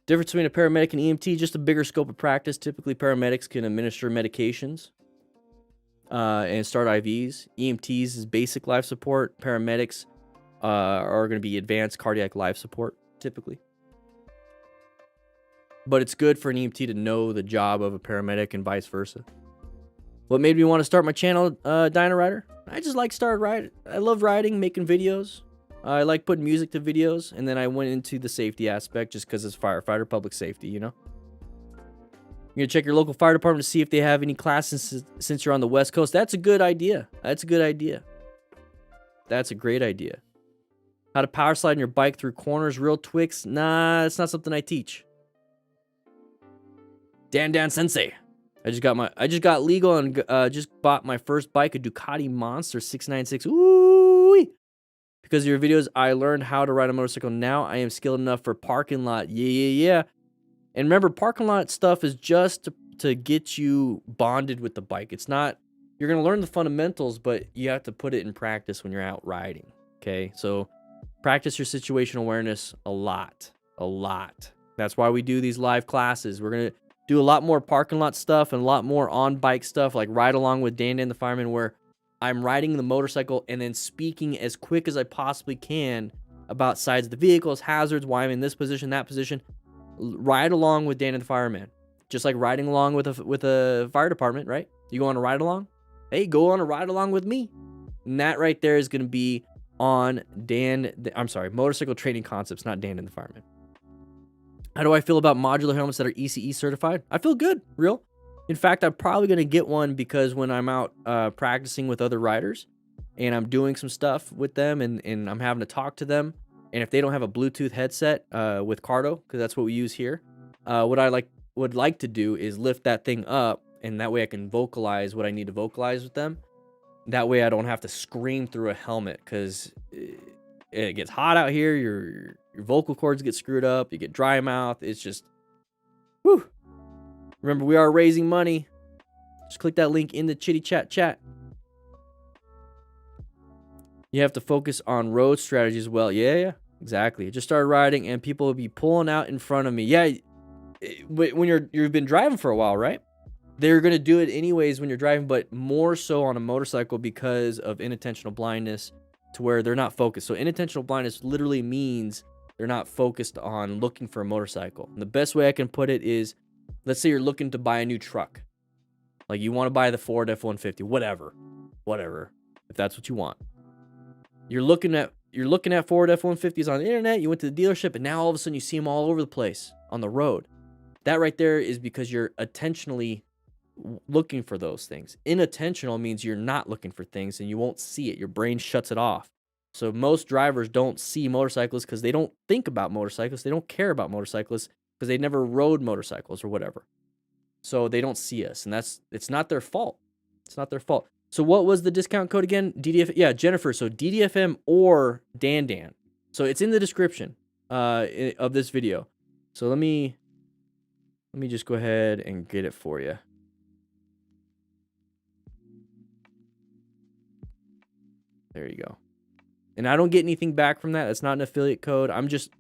Difference between a paramedic and EMT, just a bigger scope of practice. Typically, paramedics can administer medications and start IVs. EMTs is basic life support. Paramedics are going to be advanced cardiac life support. typically. But it's good for an EMT to know the job of a paramedic and vice versa. What made me want to start my channel, Dyna Rider? I just like riding. I love riding, making videos. I like putting music to videos, and then I went into the safety aspect just because it's firefighter, public safety, you know? You're going to check your local fire department to see if they have any classes since you're on the West Coast. That's a good idea. That's a good idea. That's a great idea. How to power slide on your bike through corners, real twicks? Nah, that's not something I teach. Dan Sensei. I just got legal and just bought my first bike, a Ducati Monster 696. Ooh! Because of your videos, I learned how to ride a motorcycle. Now I am skilled enough for parking lot. Yeah. And remember, parking lot stuff is just to get you bonded with the bike. It's not, you're going to learn the fundamentals, but you have to put it in practice when you're out riding. Okay? So practice your situational awareness a lot. That's why we do these live classes. We're going to do a lot more parking lot stuff and a lot more on-bike stuff, like Ride Along with DanDanTheFireman, where I'm riding the motorcycle and then speaking as quick as I possibly can about sides of the vehicles, hazards, why I'm in this position, that position. Ride along with DanDanTheFireman. Just like riding along with a fire department, right? You go on a ride along? Hey, go on a ride along with me. And that right there is going to be on Motorcycle Training Concepts, not DanDanTheFireman. How do I feel about modular helmets that are ECE certified? I feel good, real. In fact, I'm probably going to get one because when I'm out practicing with other riders and I'm doing some stuff with them and I'm having to talk to them, and if they don't have a Bluetooth headset with Cardo, because that's what we use here, what I would like to do is lift that thing up, and that way I can vocalize what I need to vocalize with them. That way I don't have to scream through a helmet, because it gets hot out here. Your vocal cords get screwed up. You get dry mouth. It's just, whew. Remember, we are raising money. Just click that link in the chitty chat. You have to focus on road strategy as well. Yeah, exactly. I just started riding, and people will be pulling out in front of me. Yeah, when you've been driving for a while, right? They're gonna do it anyways when you're driving, but more so on a motorcycle because of inattentional blindness, to where they're not focused. So inattentional blindness literally means they're not focused on looking for a motorcycle. And the best way I can put it is, let's say you're looking to buy a new truck. Like you want to buy the Ford F-150, whatever, if that's what you want. You're looking at Ford F-150s on the internet. You went to the dealership, and now all of a sudden you see them all over the place on the road. That right there is because you're attentionally looking for those things. Inattentional means you're not looking for things and you won't see it. Your brain shuts it off. So most drivers don't see motorcyclists because they don't think about motorcyclists. They don't care about motorcyclists because they never rode motorcycles or whatever. So they don't see us, and it's not their fault. It's not their fault. So what was the discount code again? DDF, yeah, Jennifer. So DDFM or DanDan. So it's in the description of this video. So let me just go ahead and get it for you. There you go. And I don't get anything back from that. That's not an affiliate code.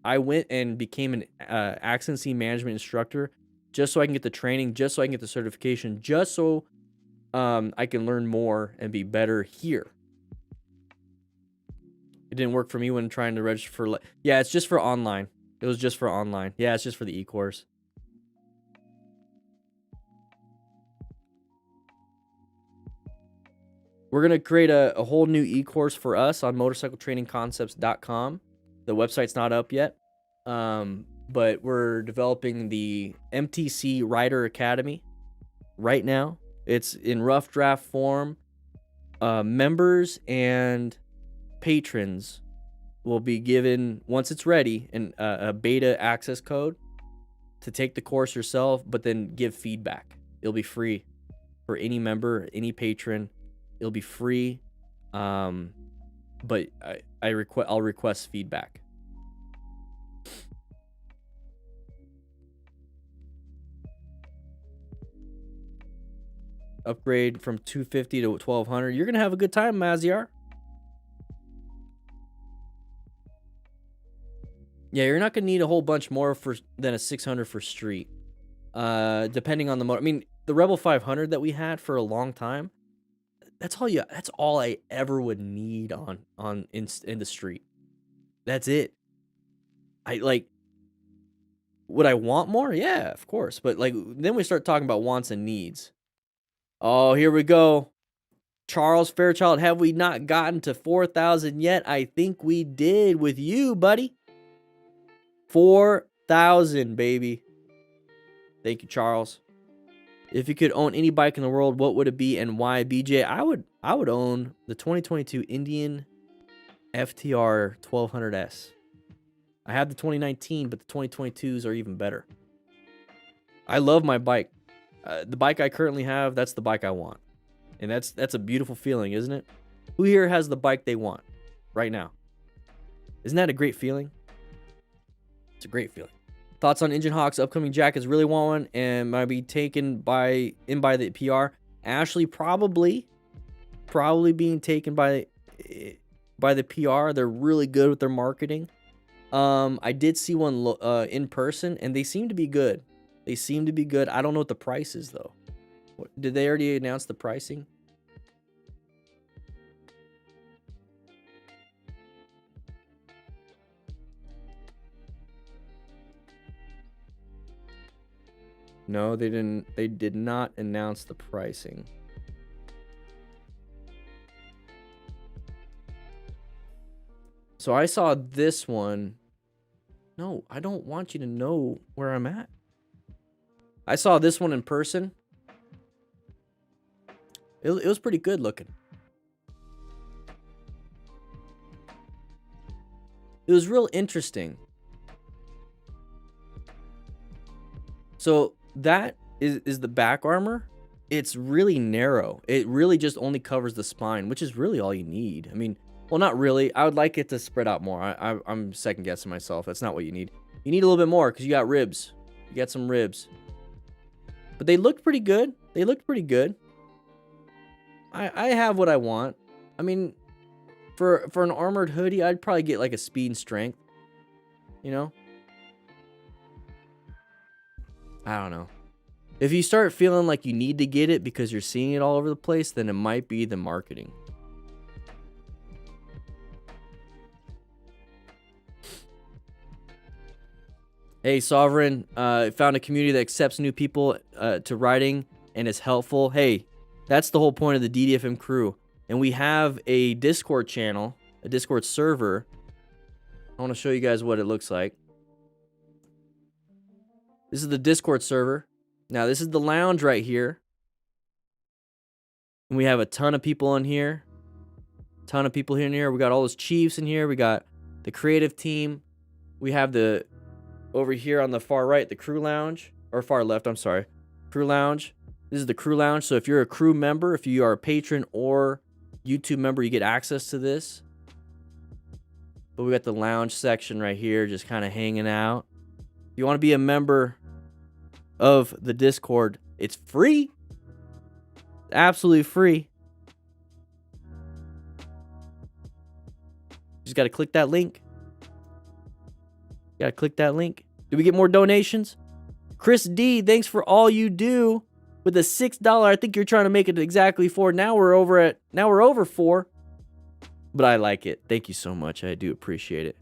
I went and became an accident scene management instructor just so I can get the training, just so I can get the certification, just so I can learn more and be better here. It didn't work for me when trying to register for... Yeah, it's just for online. It was just for online. Yeah, it's just for the e-course. We're going to create a whole new e-course for us on motorcycletrainingconcepts.com. The website's not up yet, but we're developing the MTC Rider Academy right now. It's in rough draft form. Members and patrons will be given, once it's ready, a beta access code to take the course yourself, but then give feedback. It'll be free for any member, any patron. It'll be free, but I'll request feedback. Upgrade from 250 to 1200. You're gonna have a good time, Maziar. Yeah, you're not gonna need a whole bunch more than a 600 for street, depending on the motor. I mean, the Rebel 500 that we had for a long time. That's all I ever would need in the street. That's it. I like, would I want more? Yeah, of course. But like, then we start talking about wants and needs. Oh, here we go. Charles Fairchild, have we not gotten to 4,000 yet? I think we did with you, buddy. 4,000, baby. Thank you, Charles. If you could own any bike in the world, what would it be and why? BJ, I would own the 2022 Indian FTR 1200S. I have the 2019, but the 2022s are even better. I love my bike. The bike I currently have, that's the bike I want. And that's a beautiful feeling, isn't it? Who here has the bike they want right now? Isn't that a great feeling? It's a great feeling. Thoughts on Engine Hawk's upcoming jackets? Really want one and might be taken by the PR. Ashley probably being taken by the PR. They're really good with their marketing. I did see one in person and they seem to be good. They seem to be good. I don't know what the price is though. Did they already announce the pricing? No, they didn't. They did not announce the pricing. So I saw this one. No, I don't want you to know where I'm at. I saw this one in person. It was pretty good looking. It was real interesting. So that is the back armor. It's really narrow. It really just only covers the spine, which is really all you need. I mean, well, not really. I would like it to spread out more. I'm second guessing myself. That's not what you need. You need a little bit more because you got ribs. You got some ribs. But they looked pretty good. They looked pretty good. I have what I want. I mean, for an armored hoodie, I'd probably get like a speed and strength. You know? I don't know. If you start feeling like you need to get it because you're seeing it all over the place, then it might be the marketing. Hey, Sovereign, found a community that accepts new people to riding and is helpful. Hey, that's the whole point of the DDFM crew. And we have a Discord channel, a Discord server. I want to show you guys what it looks like. This is the Discord server. Now, this is the lounge right here. And we have a ton of people in here. Ton of people in here. We got all those chiefs in here. We got the creative team. We have the, over here on the far right, the crew lounge. Or far left, I'm sorry. Crew lounge. This is the crew lounge. So if you're a crew member, if you are a patron or YouTube member, you get access to this. But we got the lounge section right here, just kind of hanging out. If you want to be a member of the Discord, it's free. Absolutely free. Just got to click that link. Got to click that link. Do we get more donations? Chris D, thanks for all you do. With a $6, I think you're trying to make it exactly 4. Now we're over 4. But I like it. Thank you so much. I do appreciate it.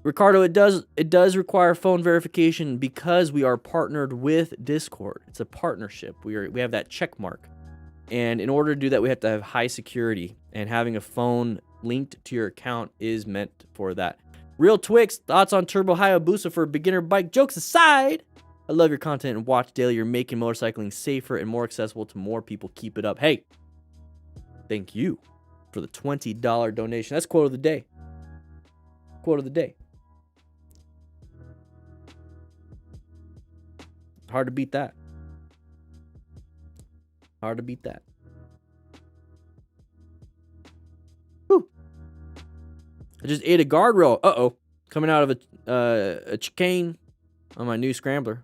Ricardo, it does require phone verification because we are partnered with Discord. It's a partnership. We have that check mark. And in order to do that, we have to have high security. And having a phone linked to your account is meant for that. Real Twix, thoughts on Turbo Hayabusa for a beginner bike? Jokes aside, I love your content and watch daily. You're making motorcycling safer and more accessible to more people. Keep it up. Hey, thank you for the $20 donation. That's quote of the day. Quote of the day. Hard to beat that. Hard to beat that. Whew. I just ate a guardrail. Uh-oh. Coming out of a chicane on my new scrambler.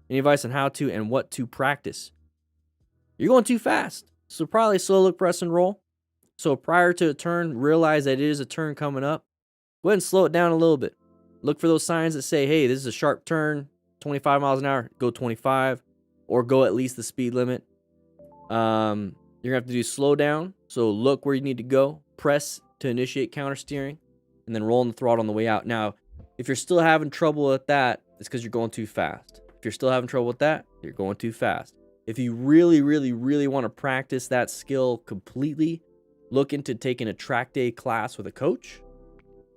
Any advice on how to and what to practice? You're going too fast. So probably slow look, press, and roll. So prior to a turn, realize that it is a turn coming up. Go ahead and slow it down a little bit. Look for those signs that say, hey, this is a sharp turn. 25 miles an hour, go 25. Or go at least the speed limit. You're going to have to do slow down. So look where you need to go. Press to initiate counter steering. And then roll in the throttle on the way out. Now, If you're still having trouble with that, it's because you're going too fast. If you're still having trouble with that, you're going too fast. If you really, really, really want to practice that skill completely, look into taking a track day class with a coach.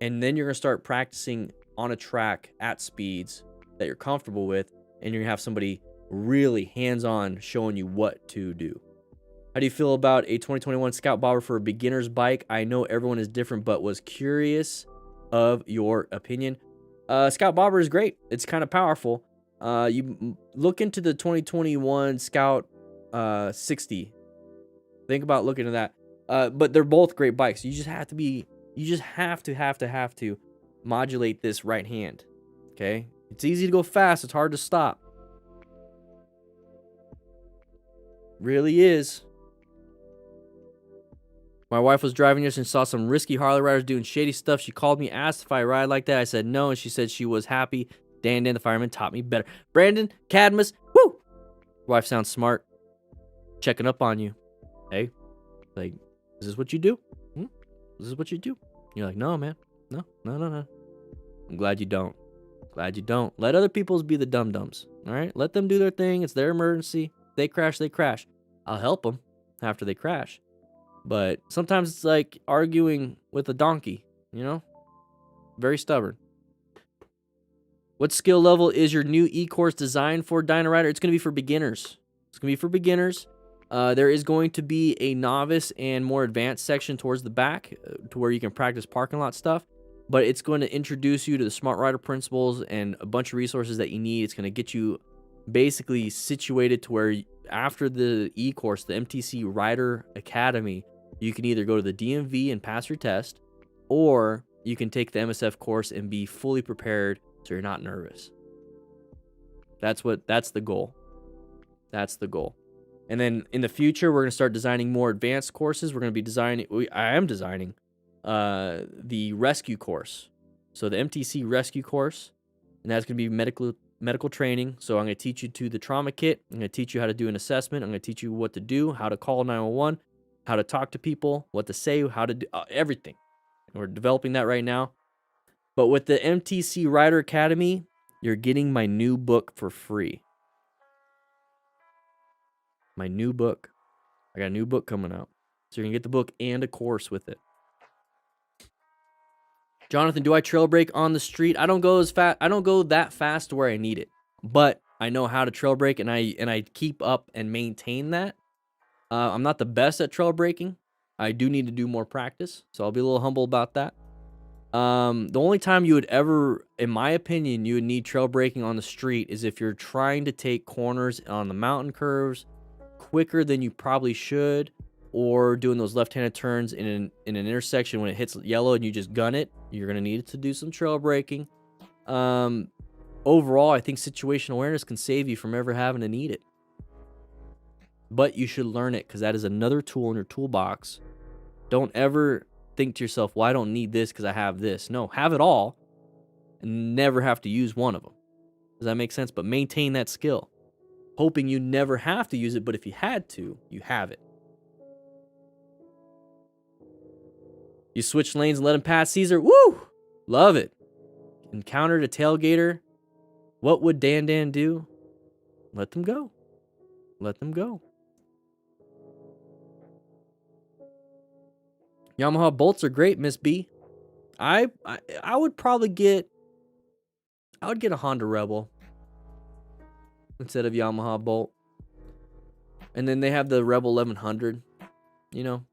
And then you're going to start practicing on a track at speeds that you're comfortable with. And you're going to have somebody really hands-on showing you what to do. How do you feel about a 2021 Scout Bobber for a beginner's bike? I know everyone is different, but was curious of your opinion. Scout Bobber is great. It's kind of powerful. You look into the 2021 Scout 60. Think about looking at that. But they're both great bikes. You just have to modulate this right hand. Okay? It's easy to go fast. It's hard to stop. Really is. My wife was driving yesterday and saw some risky Harley riders doing shady stuff. She called me, asked if I ride like that. I said no, and she said she was happy. Dan the Fireman taught me better. Brandon, Cadmus, woo! Wife sounds smart. Checking up on you. Hey, like, is this what you do? This is what you do? You're like, no, man. No. I'm glad you don't. Glad you don't. Let other people's be the dum-dums. All right? Let them do their thing. It's their emergency. They crash, they crash. I'll help them after they crash. But sometimes it's like arguing with a donkey, you know? Very stubborn. What skill level is your new e-course designed for, Dyna Rider? It's going to be for beginners. It's going to be for beginners. There is going to be a novice and more advanced section towards the back to where you can practice parking lot stuff. But it's going to introduce you to the Smart Rider principles and a bunch of resources that you need. It's going to get you basically situated to where after the e-course, the MTC Rider Academy, you can either go to the DMV and pass your test, or you can take the MSF course and be fully prepared so you're not nervous. That's the goal. That's the goal. And then in the future, we're going to start designing more advanced courses. We're going to be I am designing the rescue course. So the MTC rescue course, and that's going to be medical training. So I'm going to teach you to the trauma kit. I'm going to teach you how to do an assessment. I'm going to teach you what to do, how to call 911, how to talk to people, what to say, how to do everything. And we're developing that right now. But with the MTC Rider Academy, you're getting my new book for free. My new book. I got a new book coming out. So you're going to get the book and a course with it. Jonathan, do I trail brake on the street? I don't go that fast to where I need it. But I know how to trail brake, and I keep up and maintain that. I'm not the best at trail braking. I do need to do more practice, so I'll be a little humble about that. The only time you would ever, in my opinion, you would need trail braking on the street is if you're trying to take corners on the mountain curves quicker than you probably should, or doing those left-handed turns in an intersection when it hits yellow and you just gun it. You're going to need to do some trail braking. Overall, I think situational awareness can save you from ever having to need it. But you should learn it, because that is another tool in your toolbox. Don't ever think to yourself, well, I don't need this because I have this. No, have it all and never have to use one of them. Does that make sense? But maintain that skill, hoping you never have to use it, but if you had to, you have it. You switch lanes and let him pass Caesar. Woo! Love it. Encountered a tailgater. What would Dan do? Let them go. Let them go. Yamaha bolts are great, Miss B. I would probably get a Honda Rebel instead of Yamaha bolt. And then they have the Rebel 1100, you know.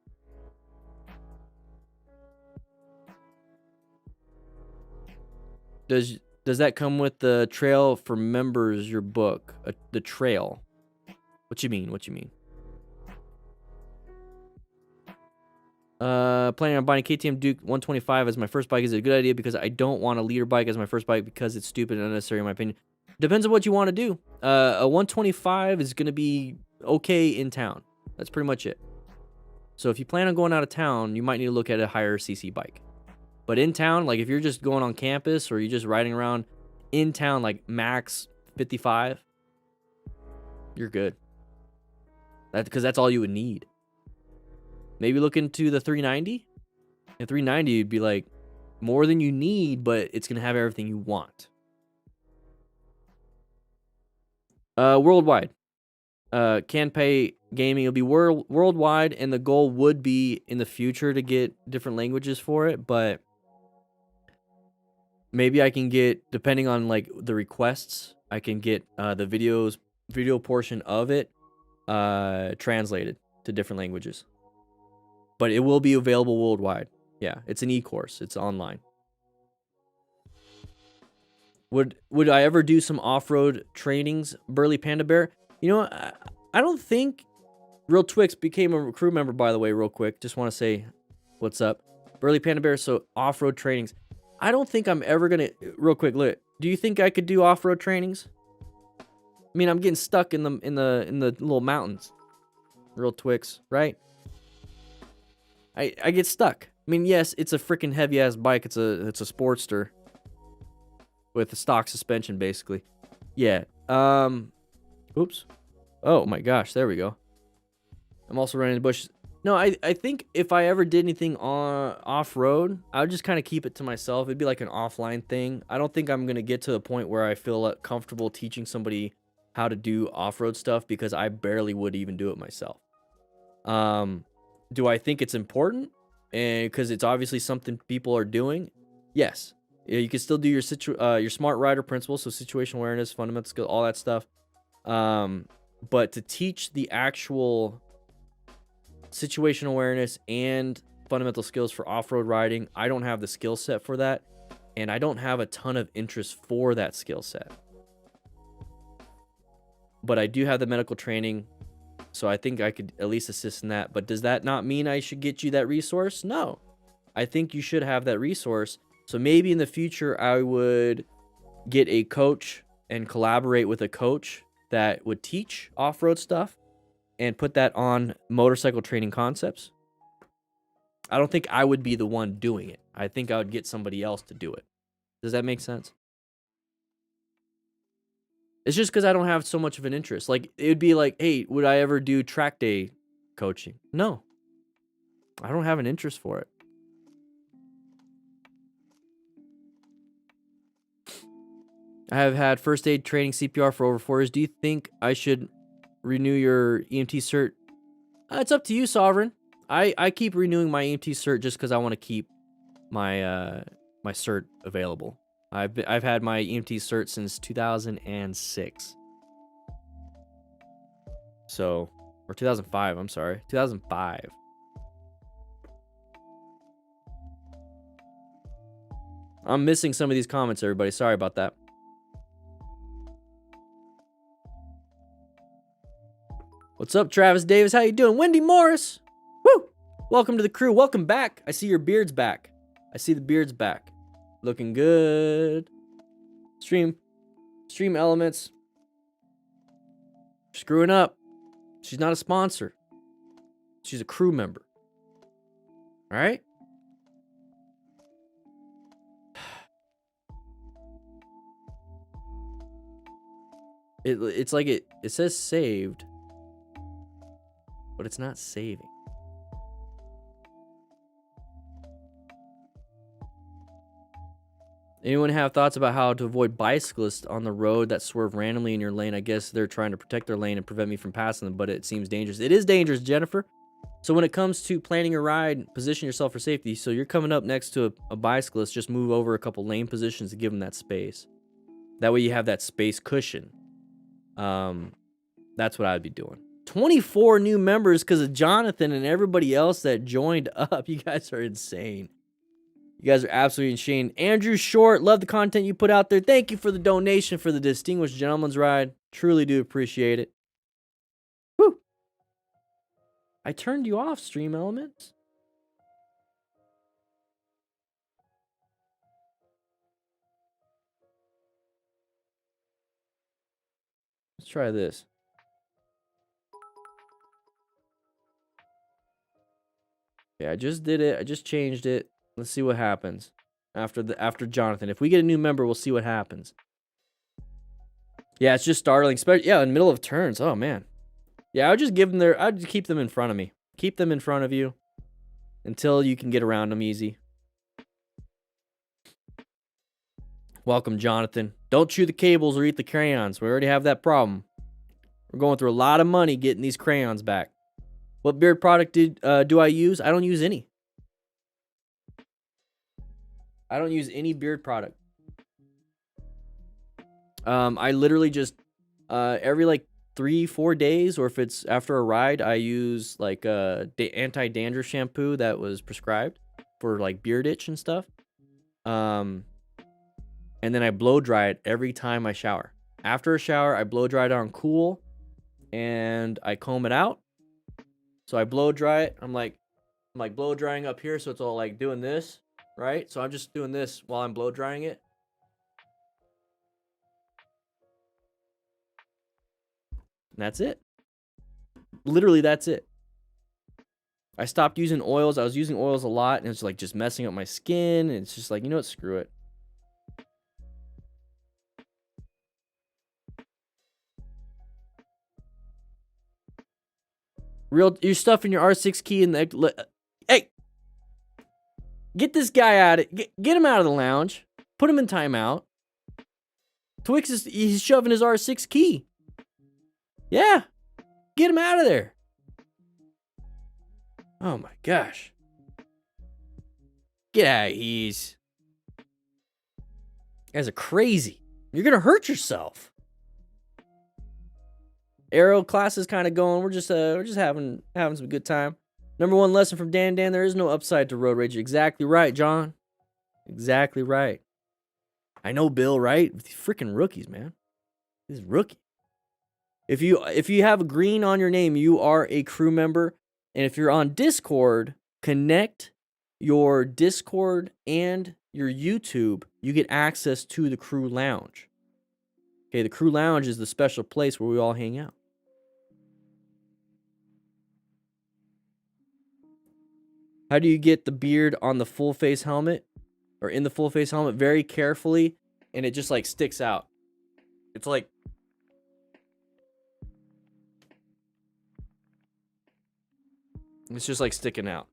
Does that come with the Trail for Members, your book? The Trail. What you mean? Planning on buying KTM Duke 125 as my first bike is a good idea because I don't want a leader bike as my first bike because it's stupid and unnecessary in my opinion. Depends on what you want to do. A 125 is going to be okay in town. That's pretty much it. So if you plan on going out of town, you might need to look at a higher CC bike. But in town, like if you're just going on campus or you're just riding around in town, like max 55, you're good. Because that's all you would need. Maybe look into the 390. And 390, you'd be like, more than you need, but it's gonna have everything you want. Worldwide. Can pay gaming. It'll be worldwide, and the goal would be in the future to get different languages for it, but maybe I can get, depending on like the requests, I can get the video portion of it translated to different languages. But it will be available worldwide. Yeah, it's an e-course. It's online. Would I ever do some off-road trainings, Burly Panda Bear? You know, I don't think Real Twix became a crew member, by the way, real quick. Just want to say what's up. Burly Panda Bear, so off-road trainings. I don't think I'm ever going to... Real quick, look. Do you think I could do off-road trainings? I mean, I'm getting stuck in the little mountains. Real Twix, right? I get stuck. I mean, yes, it's a freaking heavy-ass bike. It's a Sportster with a stock suspension, basically. Yeah. Oops. Oh, my gosh. There we go. I'm also running the bushes. No, I think if I ever did anything off-road, I would just kind of keep it to myself. It'd be like an offline thing. I don't think I'm going to get to the point where I feel comfortable teaching somebody how to do off-road stuff because I barely would even do it myself. Do I think it's important? And because it's obviously something people are doing? Yes. You can still do your smart rider principles, so situational awareness, fundamental skill, all that stuff. But to teach the actual situational awareness and fundamental skills for off-road riding, I don't have the skill set for that, and I don't have a ton of interest for that skill set. But I do have the medical training, so I think I could at least assist in that. But does that not mean I should get you that resource? No. I think you should have that resource. So maybe in the future, I would get a coach and collaborate with a coach that would teach off-road stuff and put that on motorcycle training concepts. I don't think I would be the one doing it. I think I would get somebody else to do it. Does that make sense? It's just because I don't have so much of an interest. Like, it would be like, hey, would I ever do track day coaching? No. I don't have an interest for it. I have had first aid training CPR for over 4 years. Do you think I should renew your EMT cert? It's up to you, Sovereign. I keep renewing my EMT cert just because I want to keep my my cert available. I've had my EMT cert since 2006. So, or 2005, I'm sorry. 2005. I'm missing some of these comments, everybody. Sorry about that. What's up, Travis Davis? How you doing? Wendy Morris. Woo! Welcome to the crew. Welcome back. I see your beard's back. I see the beard's back. Looking good. Stream Elements. Screwing up. She's not a sponsor. She's a crew member. All right? It's like it says saved, but it's not saving. Anyone have thoughts about how to avoid bicyclists on the road that swerve randomly in your lane? I guess they're trying to protect their lane and prevent me from passing them, but it seems dangerous. It is dangerous, Jennifer. So when it comes to planning a ride, position yourself for safety. So you're coming up next to a bicyclist, just move over a couple lane positions to give them that space. That way you have that space cushion. That's what I'd be doing. 24 new members because of Jonathan and everybody else that joined up. You guys are insane. You guys are absolutely insane. Andrew Short, love the content you put out there. Thank you for the donation for the Distinguished Gentleman's Ride. Truly do appreciate it. Woo! I turned you off, Stream Elements. Let's try this. Okay, I just did it. I just changed it. Let's see what happens after Jonathan. If we get a new member, we'll see what happens. Yeah, it's just startling. Yeah, in the middle of turns. Oh man. Yeah, I would just give them I'd keep them in front of me. Keep them in front of you until you can get around them easy. Welcome, Jonathan. Don't chew the cables or eat the crayons. We already have that problem. We're going through a lot of money getting these crayons back. What beard product do I use? I don't use any. I don't use any beard product. I literally just every like 3-4 days, or if it's after a ride, I use like anti-dandruff shampoo that was prescribed for like beard itch and stuff. And then I blow dry it every time I shower. After a shower, I blow dry it on cool, and I comb it out. So I blow dry it. I'm like blow drying up here, so it's all like doing this, right? So I'm just doing this while I'm blow drying it. And that's it. Literally, that's it. I stopped using oils. I was using oils a lot, and it's like just messing up my skin. And it's just like, you know what? Screw it. You're stuffing your R6 key in the. Hey, get this guy out. Get him out of the lounge. Put him in timeout. Twix he's shoving his R6 key. Yeah, get him out of there. Oh my gosh. Get out of here. You guys are crazy. You're gonna hurt yourself. Aero class is kind of going. We're just having some good time. Number one lesson from Dan. There is no upside to road rage. Exactly right, John. Exactly right. I know, Bill, right? These freaking rookies, man. These rookies. If you have a green on your name, you are a crew member. And if you're on Discord, connect your Discord and your YouTube. You get access to the crew lounge. Okay, the crew lounge is the special place where we all hang out. How do you get the beard on the full face helmet or in the full face helmet? Very carefully, and it just like sticks out. It's like it's just like sticking out.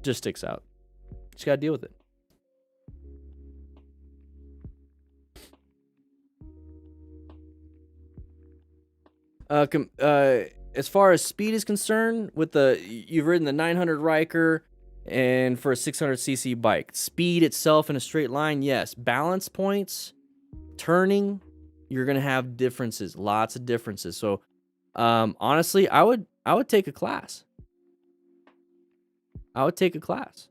Just sticks out. Just gotta deal with it. As far as speed is concerned, with you've ridden the 900 Riker and for a 600cc bike, speed itself in a straight line, yes. Balance points, turning, you're gonna have differences, lots of differences. So, honestly, I would take a class. I would take a class.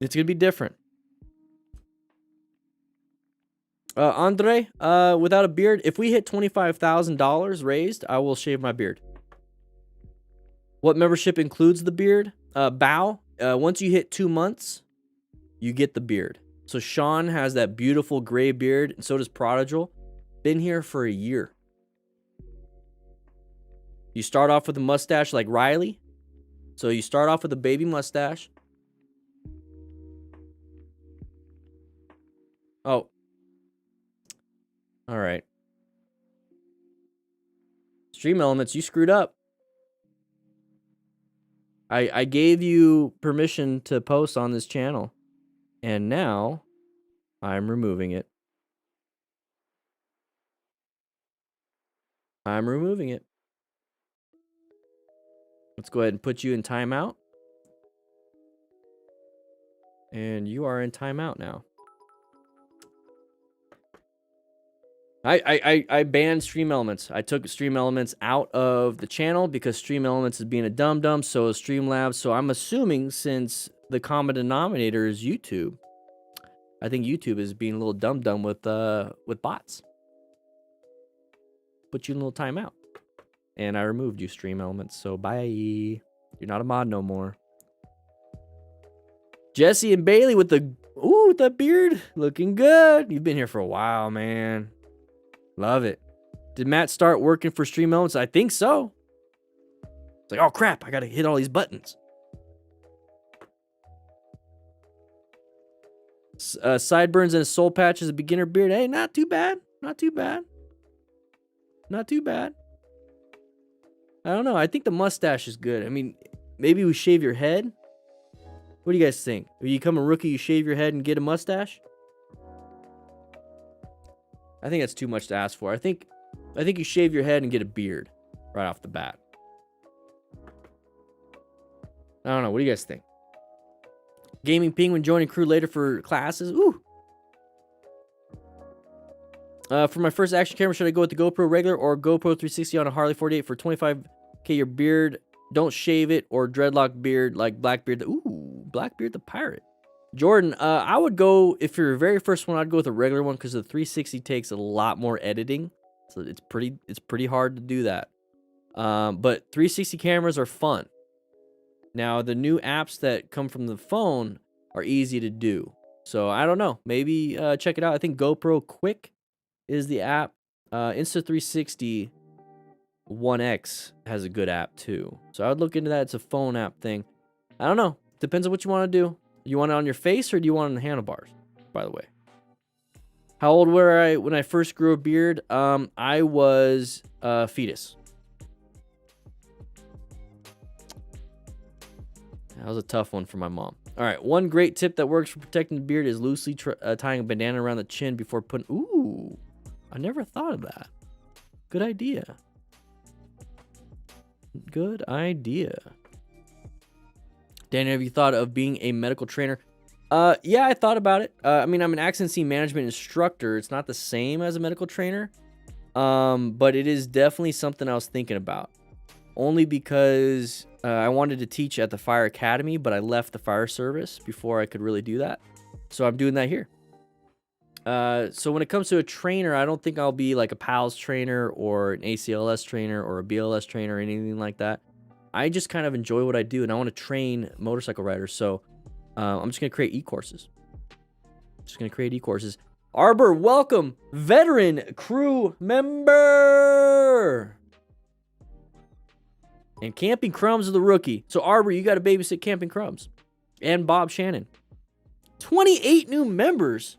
It's gonna be different. Andre, without a beard, if we hit $25,000 raised, I will shave my beard. What membership includes the beard? Bow. Once you hit 2 months, you get the beard. So Sean has that beautiful gray beard, and so does Prodigal. Been here for a year. You start off with a mustache like Riley. So you start off with a baby mustache. Oh. All right. Stream Elements, you screwed up. I gave you permission to post on this channel, and now I'm removing it. I'm removing it. Let's go ahead and put you in timeout. And you are in timeout now. I banned Stream Elements. I took Stream Elements out of the channel because Stream Elements is being a dum-dum, so is Streamlabs. So I'm assuming since the common denominator is YouTube, I think YouTube is being a little dum-dum with bots. Put you in a little timeout. And I removed you, Stream Elements, so bye. You're not a mod no more. Jesse and Bailey with the beard. Looking good. You've been here for a while, man. Love it. Did Matt start working for Stream Elements? I think so. It's like, oh crap, I gotta hit all these buttons. Sideburns and a soul patch as a beginner beard. Hey, not too bad. Not too bad. Not too bad. I don't know. I think the mustache is good. I mean, maybe we shave your head. What do you guys think? When you become a rookie, you shave your head and get a mustache? I think that's too much to ask for. I think you shave your head and get a beard right off the bat. I don't know. What do you guys think? Gaming Penguin joining crew later for classes. Ooh. For my first action camera, should I go with the GoPro regular or GoPro 360 on a Harley 48 for 25K? Your beard, don't shave it, or dreadlock beard like Blackbeard. Ooh, Blackbeard the pirate. Jordan, I would go, if you're your very first one, I'd go with a regular one because the 360 takes a lot more editing. So it's pretty hard to do that. But 360 cameras are fun. Now, the new apps that come from the phone are easy to do. So I don't know. Maybe check it out. I think GoPro Quick is the app. Insta360 1X has a good app too. So I would look into that. It's a phone app thing. I don't know. Depends on what you want to do. You want it on your face or do you want it on the handlebars, by the way? How old were I when I first grew a beard? I was a fetus. That was a tough one for my mom. All right, one great tip that works for protecting the beard is loosely tying a bandana around the chin before putting... Ooh, I never thought of that. Good idea. Good idea. Danny, have you thought of being a medical trainer? Yeah, I thought about it. I mean, I'm an accident scene management instructor. It's not the same as a medical trainer. But it is definitely something I was thinking about. Only because I wanted to teach at the fire academy, but I left the fire service before I could really do that. So I'm doing that here. So when it comes to a trainer, I don't think I'll be like a PALS trainer or an ACLS trainer or a BLS trainer or anything like that. I just kind of enjoy what I do, and I want to train motorcycle riders. So I'm just going to create e-courses. Arbor, welcome. Veteran crew member. And Camping Crumbs is the rookie. So Arbor, you got to babysit Camping Crumbs. And Bob Shannon. 28 new members.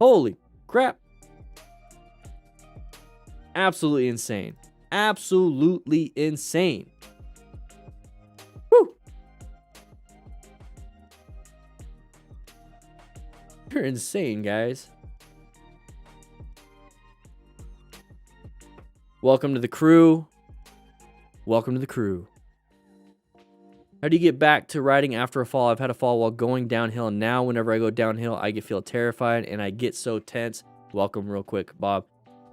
Holy crap. Absolutely insane. Absolutely insane. Woo. You're insane, guys. Welcome to the crew. Welcome to the crew. How do you get back to riding after a fall? I've had a fall while going downhill, and now whenever I go downhill, I feel terrified and I get so tense. Welcome real quick, Bob.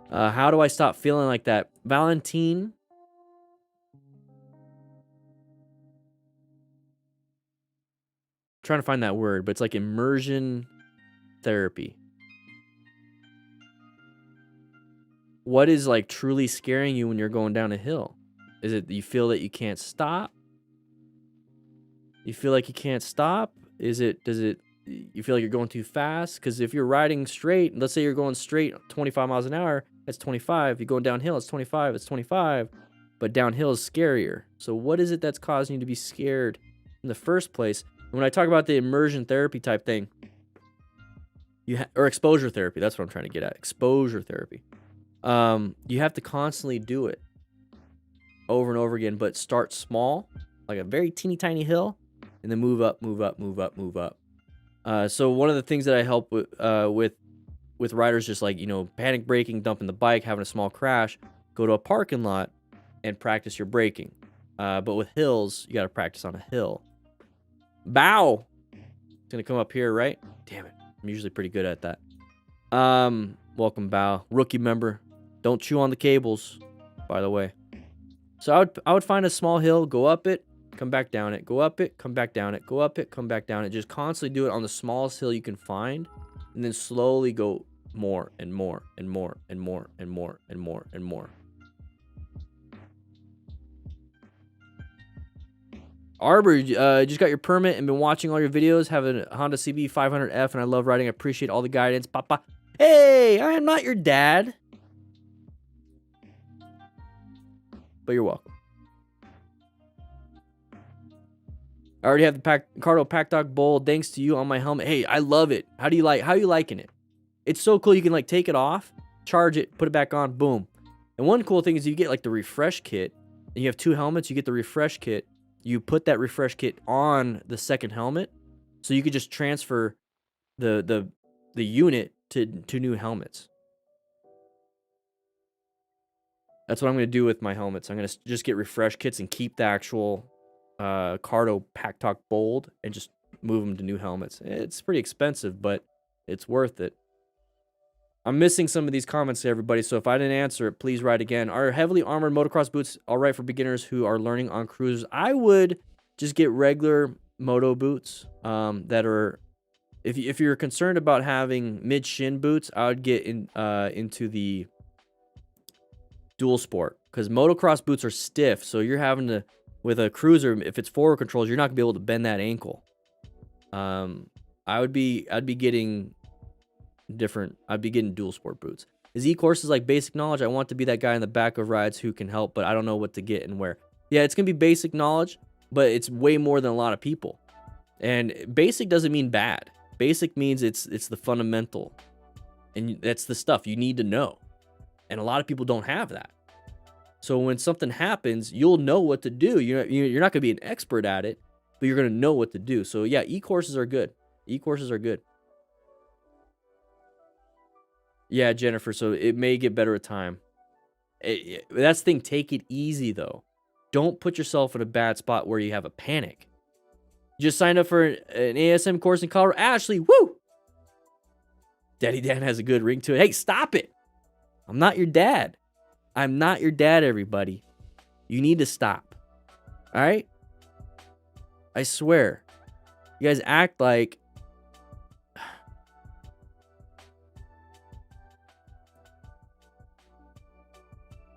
How do I stop feeling like that? Valentine. Trying to find that word, but it's like immersion therapy. What is like truly scaring you when you're going down a hill? Is it you feel that you can't stop? You feel like you can't stop? You feel like you're going too fast? Because if you're riding straight, let's say you're going straight 25 miles an hour, that's 25. If you're going downhill, it's 25, it's 25. But downhill is scarier. So what is it that's causing you to be scared in the first place? And when I talk about the immersion therapy type thing, or exposure therapy, that's what I'm trying to get at. Exposure therapy. You have to constantly do it over and over again, but start small, like a very teeny tiny hill, and then move up, move up, move up, move up. So one of the things that I help with riders, just like, panic braking, dumping the bike, having a small crash, go to a parking lot and practice your braking. But with hills, you got to practice on a hill. Bow. It's going to come up here, right? Damn it. I'm usually pretty good at that. Welcome, Bow. Rookie member. Don't chew on the cables, by the way. So I would find a small hill, go up it, come back down it, go up it, come back down it, go up it, come back down it. Just constantly do it on the smallest hill you can find, and then slowly go more and more and more and more and more and more and more. Arbor, just got your permit and been watching all your videos. Have a Honda CB 500F, and I love riding. I appreciate all the guidance. Papa. Hey, I am not your dad. But you're welcome. I already have the Cardo Pack Dog Bowl. Thanks to you on my helmet. Hey, I love it. How are you liking it? It's so cool. You can like take it off, charge it, put it back on. Boom. And one cool thing is you get like the refresh kit, and you have 2 helmets. You get the refresh kit. You put that refresh kit on the second helmet, so you could just transfer the unit to new helmets. That's what I'm gonna do with my helmets. I'm gonna just get refresh kits and keep the actual Cardo Pack Talk Bold and just move them to new helmets. It's pretty expensive, but it's worth it. I'm missing some of these comments, everybody, so if I didn't answer it, please write again. Are heavily armored motocross boots all right for beginners who are learning on cruisers? I would just get regular moto boots that are... If you're concerned about having mid-shin boots, I would get into the dual sport, because motocross boots are stiff, so you're having to... With a cruiser, if it's forward controls, you're not gonna be able to bend that ankle. I'd be getting dual sport boots. Is e-courses like basic knowledge? I want to be that guy in the back of rides who can help, but I don't know what to get and where. Yeah, it's gonna be basic knowledge, but it's way more than a lot of people. And basic doesn't mean bad. Basic means it's the fundamental, and that's the stuff you need to know. And a lot of people don't have that. So when something happens, you'll know what to do. You're not gonna be an expert at it, but you're gonna know what to do. So yeah, e-courses are good. E-courses are good. Yeah, Jennifer, so it may get better with time. That's the thing. Take it easy, though. Don't put yourself in a bad spot where you have a panic. You just signed up for an ASM course in Colorado. Ashley, woo! Daddy Dan has a good ring to it. Hey, stop it. I'm not your dad. I'm not your dad, everybody. You need to stop. All right? I swear. You guys act like...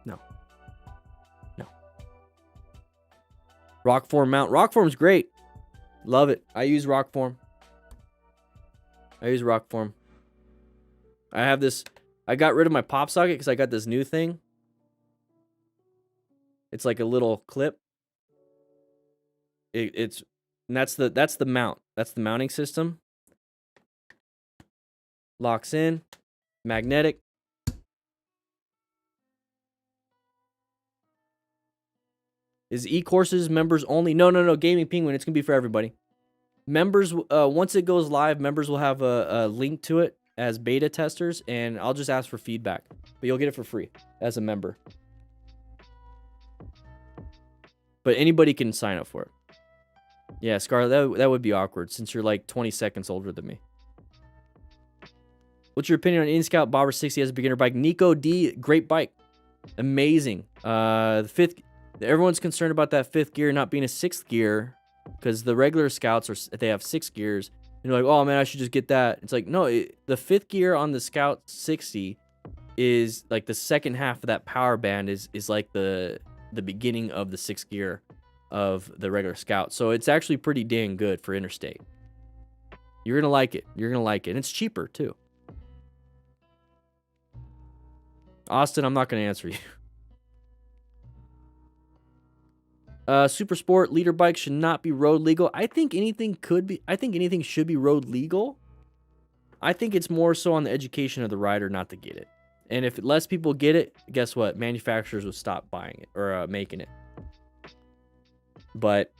No. Rockform mount. Rockform's great. Love it. I use Rockform. I have this... I got rid of my pop socket because I got this new thing. It's like a little clip. And that's the mount. That's the mounting system. Locks in. Magnetic. Is e-courses members only? No. Gaming Penguin. It's gonna be for everybody. Members. Once it goes live, members will have a link to it as beta testers, and I'll just ask for feedback. But you'll get it for free as a member. But anybody can sign up for it. Yeah, Scarlett, that would be awkward since you're like 20 seconds older than me. What's your opinion on InScout Bobber 60 as a beginner bike? Nico D, great bike. Amazing. Everyone's concerned about that 5th gear not being a 6th gear because the regular Scouts, they have 6 gears. And you're like, oh man, I should just get that. It's like, no, the 5th gear on the Scout 60 is like the second half of that power band is like the beginning of the 6th gear of the regular Scout. So it's actually pretty dang good for interstate. You're gonna like it. And it's cheaper too. Austin, I'm not gonna answer you. Super Sport leader bike should not be road legal. I think anything should be road legal. I think it's more so on the education of the rider not to get it. And if less people get it, guess what? Manufacturers will stop buying it or making it. But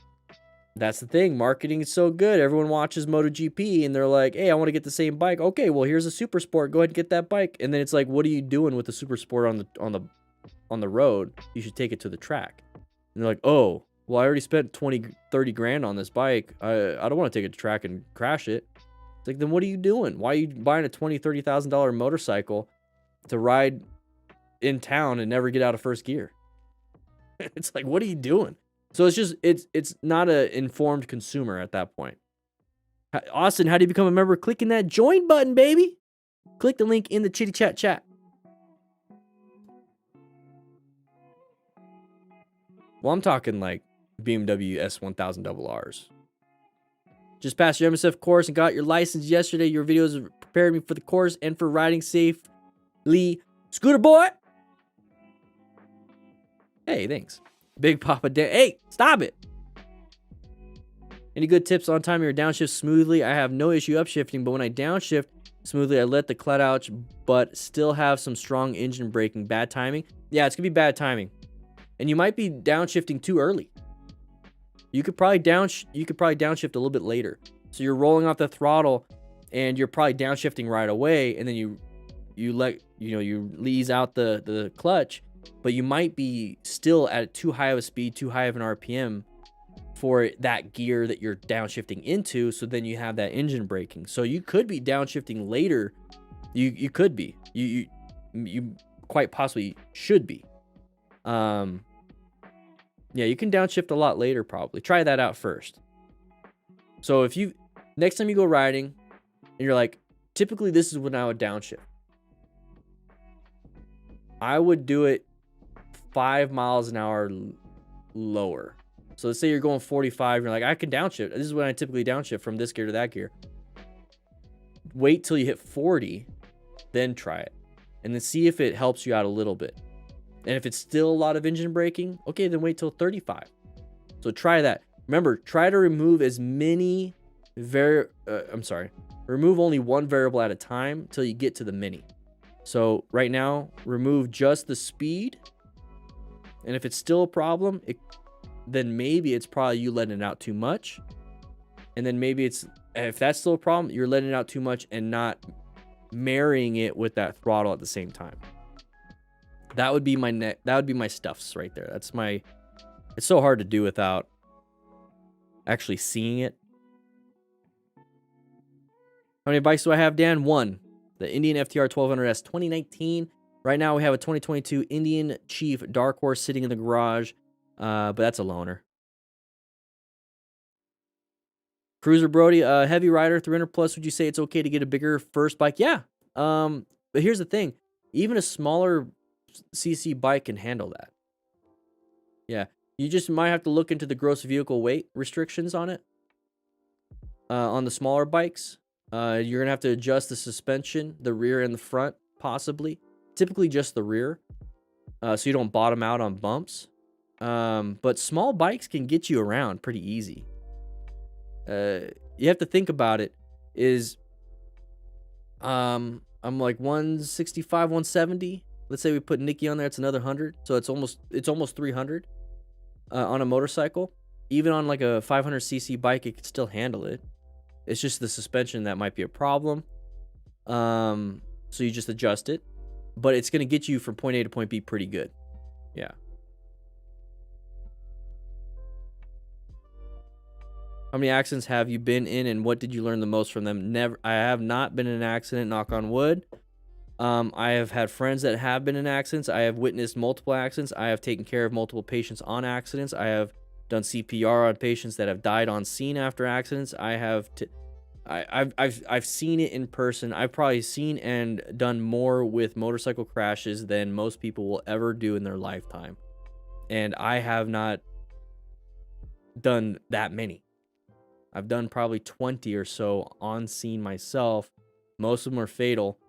that's the thing. Marketing is so good. Everyone watches MotoGP and they're like, hey, I want to get the same bike. Okay, well, here's a Super Sport. Go ahead and get that bike. And then it's like, what are you doing with the Super Sport on the road? You should take it to the track. And they're like, oh, well, I already spent 20, 30 grand on this bike. I don't want to take it to track and crash it. It's like, then what are you doing? Why are you buying a $20,000, $30,000 motorcycle to ride in town and never get out of first gear? It's like, what are you doing? So it's not an informed consumer at that point. Austin, how do you become a member? Clicking that join button, baby. Click the link in the chitty chat. Well, I'm talking like BMW S1000RRs. Just passed your MSF course and got your license yesterday. Your videos have prepared me for the course and for riding safely. Scooter boy. Hey, thanks. Big Papa Dan. Hey, stop it. Any good tips on timing your downshift smoothly? I have no issue upshifting, but when I downshift smoothly, I let the clutch out, but still have some strong engine braking. Bad timing. Yeah, it's gonna be bad timing, and you might be downshifting too early. You could probably downshift a little bit later. So you're rolling off the throttle, and you're probably downshifting right away, and then you ease out the clutch, but you might be still at too high of a speed, too high of an RPM for that gear that you're downshifting into. So then you have that engine braking. So you could be downshifting later. You could be. You quite possibly should be. Yeah, you can downshift a lot later probably. Try that out first. So if you next time you go riding and you're like, typically this is when I would downshift. I would do it 5 miles an hour lower. So let's say you're going 45, you're like, I can downshift. This is when I typically downshift from this gear to that gear. Wait till you hit 40, then try it. And then see if it helps you out a little bit. And if it's still a lot of engine braking, okay, then wait till 35. So try that. Remember, try to remove as many remove only one variable at a time till you get to the mini. So right now, remove just the speed. And if it's still a problem, then maybe it's probably you letting it out too much. And then maybe if that's still a problem, you're letting it out too much and not marrying it with that throttle at the same time. That would be my stuffs right there. It's so hard to do without actually seeing it. How many bikes do I have, Dan? One. The Indian FTR 1200S 2019. Right now we have a 2022 Indian Chief Dark Horse sitting in the garage, but that's a loaner. Cruiser Brody, heavy rider, 300 plus. Would you say it's okay to get a bigger first bike? Yeah. But here's the thing. Even a smaller CC bike can handle that. Yeah. You just might have to look into the gross vehicle weight restrictions on it. On the smaller bikes. You're going to have to adjust the suspension, the rear and the front, possibly. Typically just the rear. So you don't bottom out on bumps. But small bikes can get you around pretty easy. You have to think about it is, I'm like 165, 170. Let's say we put Nikki on there. It's another 100. So it's almost 300, on a motorcycle. Even on like a 500cc bike, it can still handle it. It's just the suspension that might be a problem. So you just adjust it, but it's going to get you from point A to point B pretty good. Yeah. How many accidents have you been in, and what did you learn the most from them? Never. I have not been in an accident, knock on wood. I have had friends that have been in accidents. I have witnessed multiple accidents. I have taken care of multiple patients on accidents. I have done CPR on patients that have died on scene after accidents. I've seen it in person. I've probably seen and done more with motorcycle crashes than most people will ever do in their lifetime. And I have not done that many. I've done probably 20 or so on scene myself. Most of them are fatal.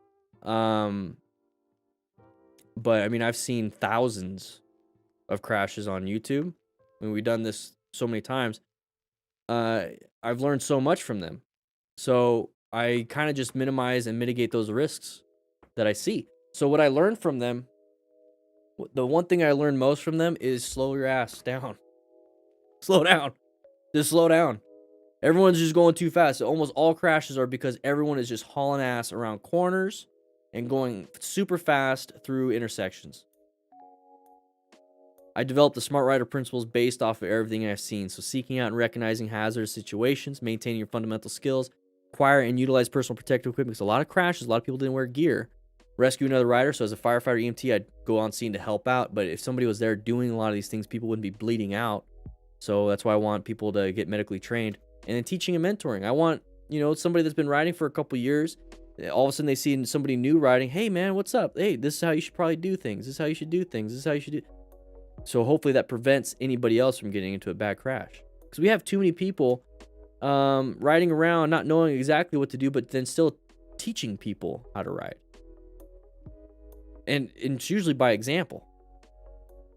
But I mean, I've seen thousands of crashes on YouTube. I mean, we've done this so many times. I've learned so much from them. So I kind of just minimize and mitigate those risks that I see. So what I learned from them, the one thing I learned most from them is slow your ass down. Slow down. Just slow down. Everyone's just going too fast. Almost all crashes are because everyone is just hauling ass around corners and going super fast through intersections. I developed the smart rider principles based off of everything I've seen. So seeking out and recognizing hazardous situations, maintaining your fundamental skills, acquire and utilize personal protective equipment. Because a lot of crashes, a lot of people didn't wear gear. Rescue another rider. So as a firefighter EMT, I'd go on scene to help out. But if somebody was there doing a lot of these things, people wouldn't be bleeding out. So that's why I want people to get medically trained. And then teaching and mentoring. I want, somebody that's been riding for a couple years, all of a sudden they see somebody new riding. Hey, man, what's up? Hey, this is how you should probably do things. This is how you should do things. This is how you should do. So hopefully that prevents anybody else from getting into a bad crash. Because we have too many people riding around not knowing exactly what to do, but then still teaching people how to ride. And it's usually by example.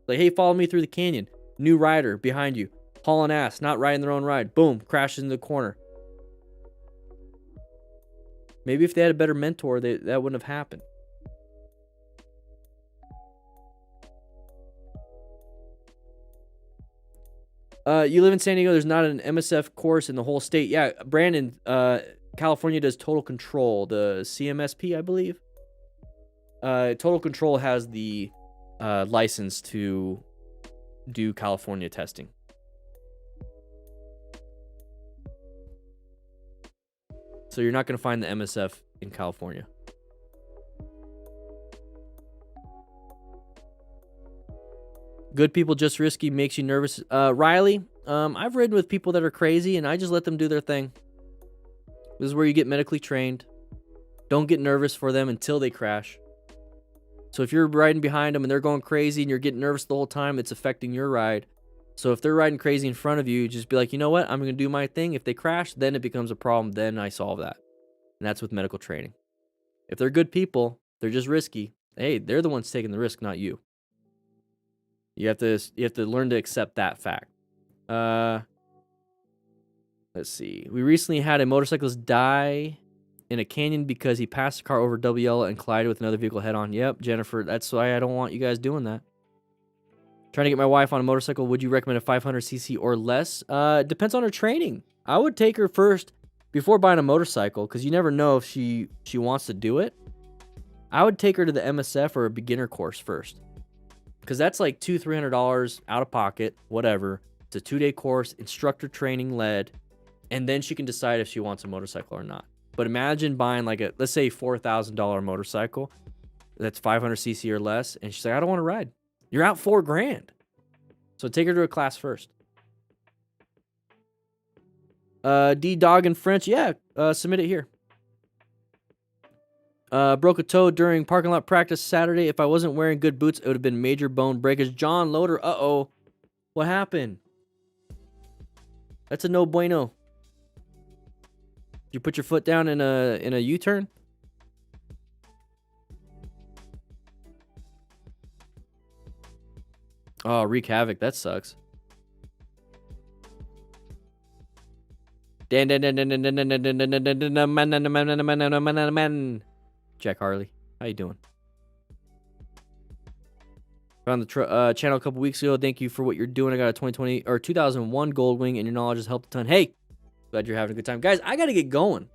Like, hey, follow me through the canyon. New rider behind you. Hauling ass, not riding their own ride. Boom, crashes in the corner. Maybe if they had a better mentor, that wouldn't have happened. You live in San Diego. There's not an MSF course in the whole state. Yeah, Brandon, California does Total Control, the CMSP, I believe. Total Control has the license to do California testing. So you're not going to find the MSF in California. Good people, just risky, makes you nervous. Riley, I've ridden with people that are crazy, and I just let them do their thing. This is where you get medically trained. Don't get nervous for them until they crash. So if you're riding behind them and they're going crazy and you're getting nervous the whole time, it's affecting your ride. So if they're riding crazy in front of you, just be like, you know what? I'm going to do my thing. If they crash, then it becomes a problem. Then I solve that. And that's with medical training. If they're good people, they're just risky. Hey, they're the ones taking the risk, not you. You have to learn to accept that fact. Let's see. We recently had a motorcyclist die in a canyon because he passed a car over double yellow and collided with another vehicle head on. Yep, Jennifer, that's why I don't want you guys doing that. Trying to get my wife on a motorcycle. Would you recommend a 500cc or less? Depends on her training. I would take her first before buying a motorcycle because you never know if she wants to do it. I would take her to the MSF or a beginner course first because that's like $200-300 out of pocket, whatever. It's a 2-day course, instructor training led, and then she can decide if she wants a motorcycle or not. But imagine buying like let's say $4,000 motorcycle that's 500cc or less, and she's like, I don't want to ride. You're out $4,000. So take her to a class first. D Dog in French, yeah, submit it here. Broke a toe during parking lot practice Saturday. If I wasn't wearing good boots, it would have been major bone breakage. John Loader, uh-oh. What happened? That's a no bueno. Did you put your foot down in a U-turn? Oh, wreak havoc. That sucks. Jack Harley, how you doing? Found the channel a couple weeks ago. Thank you for what you're doing. I got a 2020 or 2001 Gold Wing, and your knowledge has helped a ton. Hey, glad you're having a good time, guys. I gotta get going.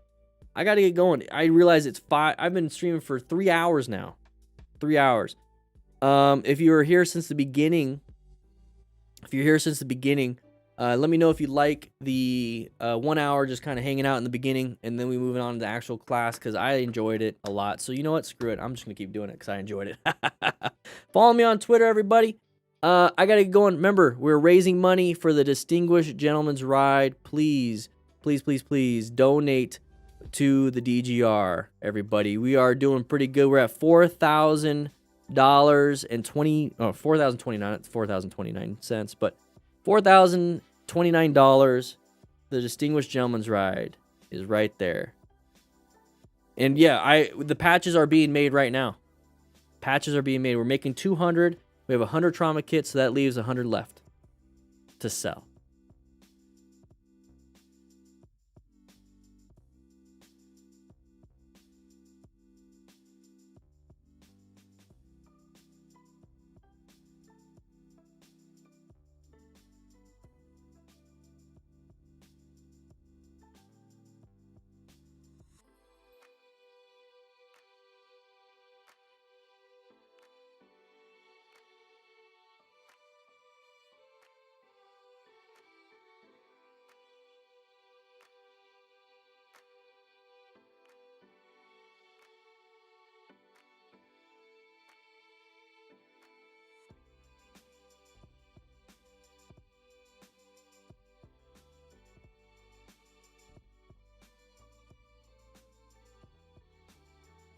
I realize it's 5. I've been streaming for 3 hours now. 3 hours. If you were here since the beginning, let me know if you like the 1 hour just kind of hanging out in the beginning, and then we move on to the actual class because I enjoyed it a lot. So you know what? Screw it. I'm just gonna keep doing it because I enjoyed it. Follow me on Twitter, everybody. I gotta get going. Remember, we're raising money for the Distinguished Gentleman's Ride. Please, please, please, please donate to the DGR, everybody. We are doing pretty good. We're at $4,000 and $4,029, but $4,029. The Distinguished Gentleman's Ride is right there. And yeah, the patches are being made right now. Patches are being made. We're making 200. We have 100 trauma kits, so that leaves 100 left to sell.